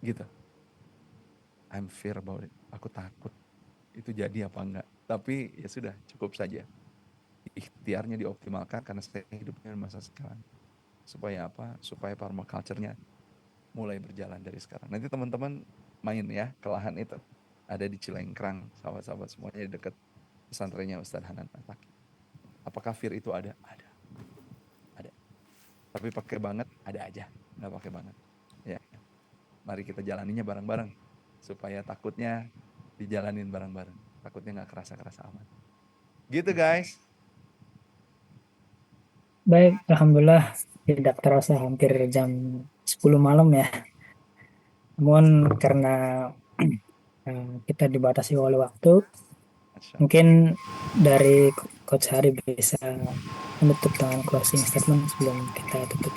Gitu. I'm fear about it. Aku takut itu jadi apa enggak. Tapi ya sudah, cukup saja. Ikhtiarnya dioptimalkan karena saya hidupnya masa sekarang. Supaya apa? Supaya permaculture-nya mulai berjalan dari sekarang. Nanti teman-teman main ya ke lahan itu. Ada di Cilengkrang, sahabat-sahabat semuanya di dekat pesantrennya Ustadz Hanan Ataki. Apakah fear itu ada? Ada. Tapi pakai banget? Ada aja. Nggak pakai banget. Ya. Mari kita jalaninya bareng-bareng. Supaya takutnya dijalanin bareng-bareng. Takutnya nggak kerasa-kerasa amat. Gitu guys. Baik, alhamdulillah tidak terasa hampir jam 10 malam ya. Namun karena kita dibatasi oleh waktu, mungkin dari Coach Hari bisa menutup dengan closing statement sebelum kita tutup.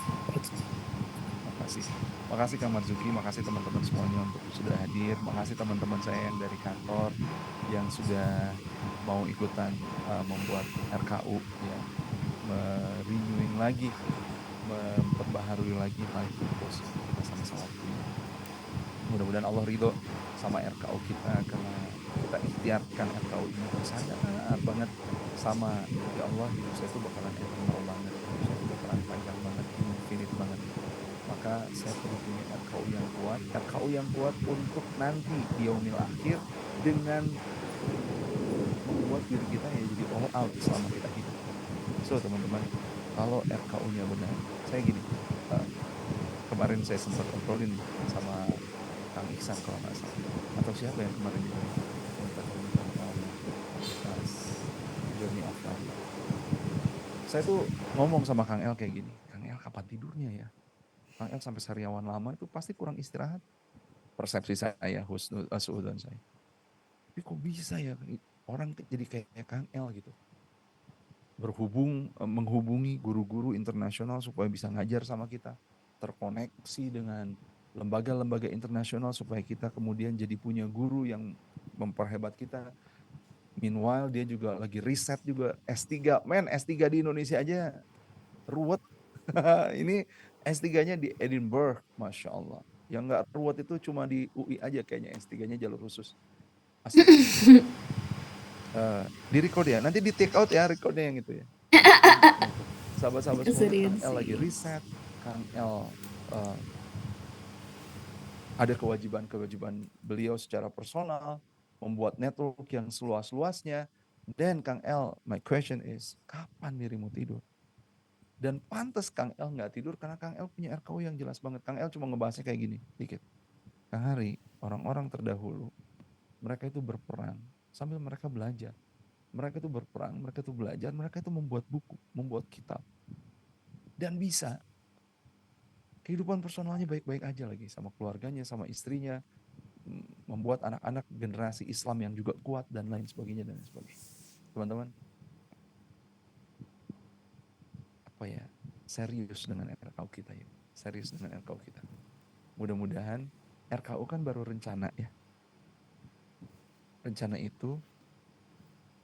Makasih Kang Marzuki, makasih teman-teman semuanya untuk sudah hadir. Makasih teman-teman saya yang dari kantor yang sudah mau ikutan membuat RKU ya, renewing lagi, memperbaharui lagi life purpose kita sama-sama punya. Mudah-mudahan Allah ridho sama RKU kita karena kita ikhtiarkan RKU ini sadar banget sama ya Allah, hidup saya itu bakalan eternal banget, hidup saya itu berperan panjang banget, infinite banget. Maka saya perlu punya RKU yang kuat untuk nanti di yaumil akhir dengan membuat diri kita ya jadi all out selama kita hidup. So teman-teman, kalau RKU-nya benar, saya gini, kemarin saya sempat obrolin sama Kang Iksan kalau nggak salah, atau siapa yang kemarin minta tentang journey of life. Saya tuh ngomong sama Kang El kayak gini, Kang El kapan tidurnya ya? Kang El sampai sariawan lama itu pasti kurang istirahat. Persepsi saya, suudzon saya. Tapi kok bisa ya orang jadi kayak Kang El gitu. Menghubungi guru-guru internasional supaya bisa ngajar sama kita. Terkoneksi dengan lembaga-lembaga internasional supaya kita kemudian jadi punya guru yang memperhebat kita. Meanwhile dia juga lagi riset juga S3. S3 di Indonesia aja ruwet. Ini S3-nya di Edinburgh, Masya Allah. Yang nggak ruwet itu cuma di UI aja kayaknya S3-nya jalur khusus. Astagfirullah. Di record ya, nanti di take out ya recordnya yang itu ya. Sahabat-sahabat semua, Kang El lagi riset, Kang El ada kewajiban beliau secara personal, membuat network yang seluas-luasnya. Dan Kang El, my question is, kapan dirimu tidur? Dan pantas Kang El nggak tidur karena Kang El punya RKU yang jelas banget. Kang El cuma ngebahasnya kayak gini, dikit. Kang Hari, orang-orang terdahulu, mereka itu berperang sambil mereka belajar. Mereka itu berperang, mereka itu belajar, mereka itu membuat buku, membuat kitab. Dan bisa. Kehidupan personalnya baik-baik aja lagi sama keluarganya, sama istrinya, membuat anak-anak generasi Islam yang juga kuat dan lain sebagainya dan lain sebagainya. Teman-teman, apa ya? Serius dengan RKU kita ya. Serius dengan RKU kita. Mudah-mudahan RKU kan baru rencana ya. Rencana itu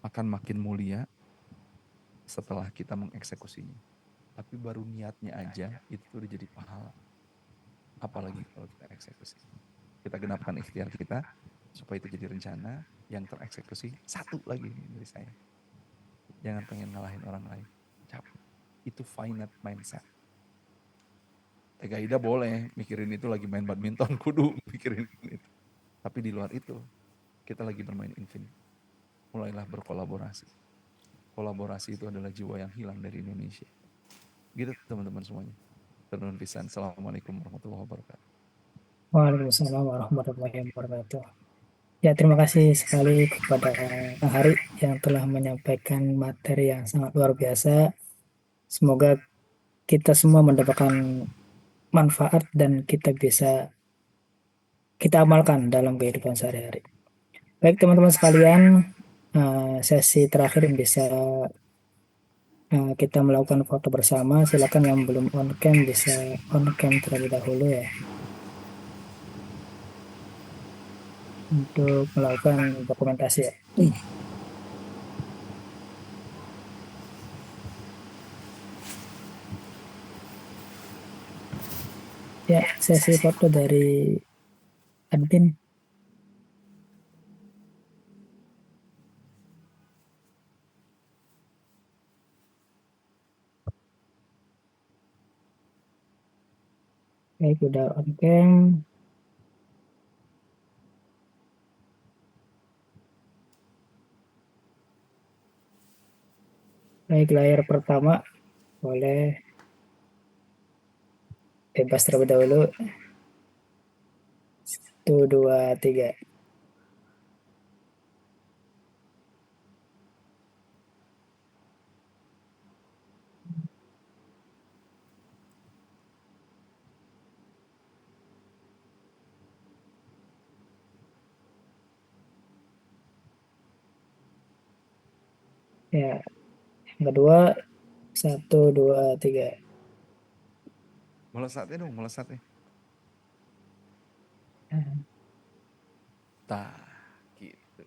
akan makin mulia setelah kita mengeksekusinya. Tapi baru niatnya aja itu udah jadi pahala. Apalagi kalau kita eksekusi. Kita genapkan ikhtiar kita supaya itu jadi rencana yang tereksekusi. Satu lagi dari saya. Jangan pengen ngalahin orang lain. Capek. Itu finite mindset. Tega Ida boleh mikirin itu lagi main badminton, kudu mikirin itu. Tapi di luar itu, kita lagi bermain infinite. Mulailah berkolaborasi. Kolaborasi itu adalah jiwa yang hilang dari Indonesia. Gitu teman-teman semuanya. Terima kasih. Assalamualaikum warahmatullahi wabarakatuh. Waalaikumsalam warahmatullahi wabarakatuh. Ya, terima kasih sekali kepada Kang Hari yang telah menyampaikan materi yang sangat luar biasa. Semoga kita semua mendapatkan manfaat dan kita amalkan dalam kehidupan sehari-hari. Baik teman-teman sekalian, sesi terakhir yang bisa kita melakukan foto bersama. Silakan yang belum on cam bisa on cam terlebih dahulu ya, untuk melakukan dokumentasi ya. Ya, sesi foto dari admin. Baik, udah on cam. Baik, layar pertama boleh bebas terlebih dahulu. 1, 2, 3. Ya, yang kedua 1, 2, 3. Melesatnya dong, melesatnya. Tah, gitu.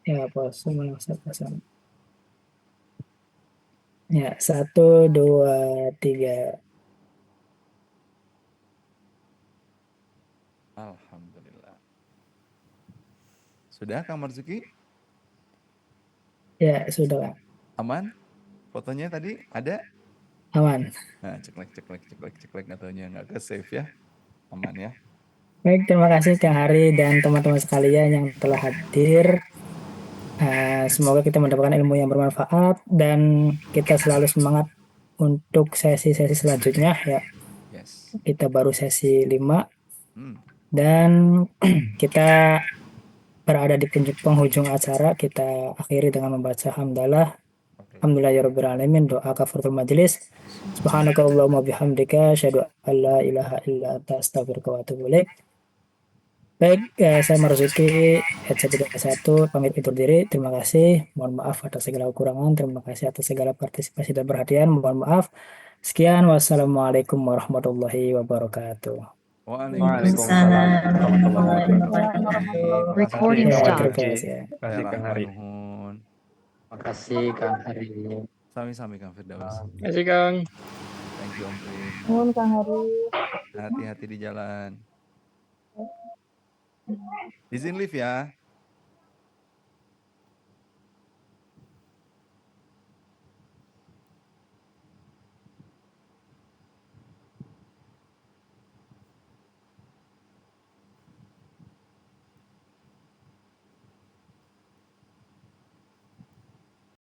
Ya, pose melesat ke sana. Ya, 1, 2, 3. Alhamdulillah. Sudah Kang Marzuki? Ya, sudah Kang. Aman? Fotonya tadi ada? Aman. Nah, ceklek katanya nggak ke save ya. Aman ya. Baik, terima kasih Kang Hari dan teman-teman sekalian yang telah hadir. Semoga kita mendapatkan ilmu yang bermanfaat dan kita selalu semangat untuk sesi-sesi selanjutnya ya. Yes. Kita baru sesi 5 Hmm. dan kita berada di penghujung acara. Kita akhiri dengan membaca hamdalah. Alhamdulillahirabbil alamin, doa kafaratul majelis. Subhanakallahumma bihamdika asyhadu an la ilaha illa anta astaghfiruka wa atubu ilaik. Baik, saya Marzuki, Headset 31, pamit undur diri. Terima kasih. Mohon maaf atas segala kekurangan. Terima kasih atas segala partisipasi dan perhatian. Mohon maaf. Sekian, wassalamualaikum warahmatullahi wabarakatuh. Waalaikumsalam warahmatullahi wabarakatuh. Recording Terima kasih, stop. Kang Terima Marzuki. kasih. Kayak Kang Rahman Hari. nuhun. Makasih Kang Hari. Sami-sami Kang Firdaus. Kasih Kang. Thank you Om Prim. Nuhun Kang Hari. Hati-hati di jalan. Izin live ya.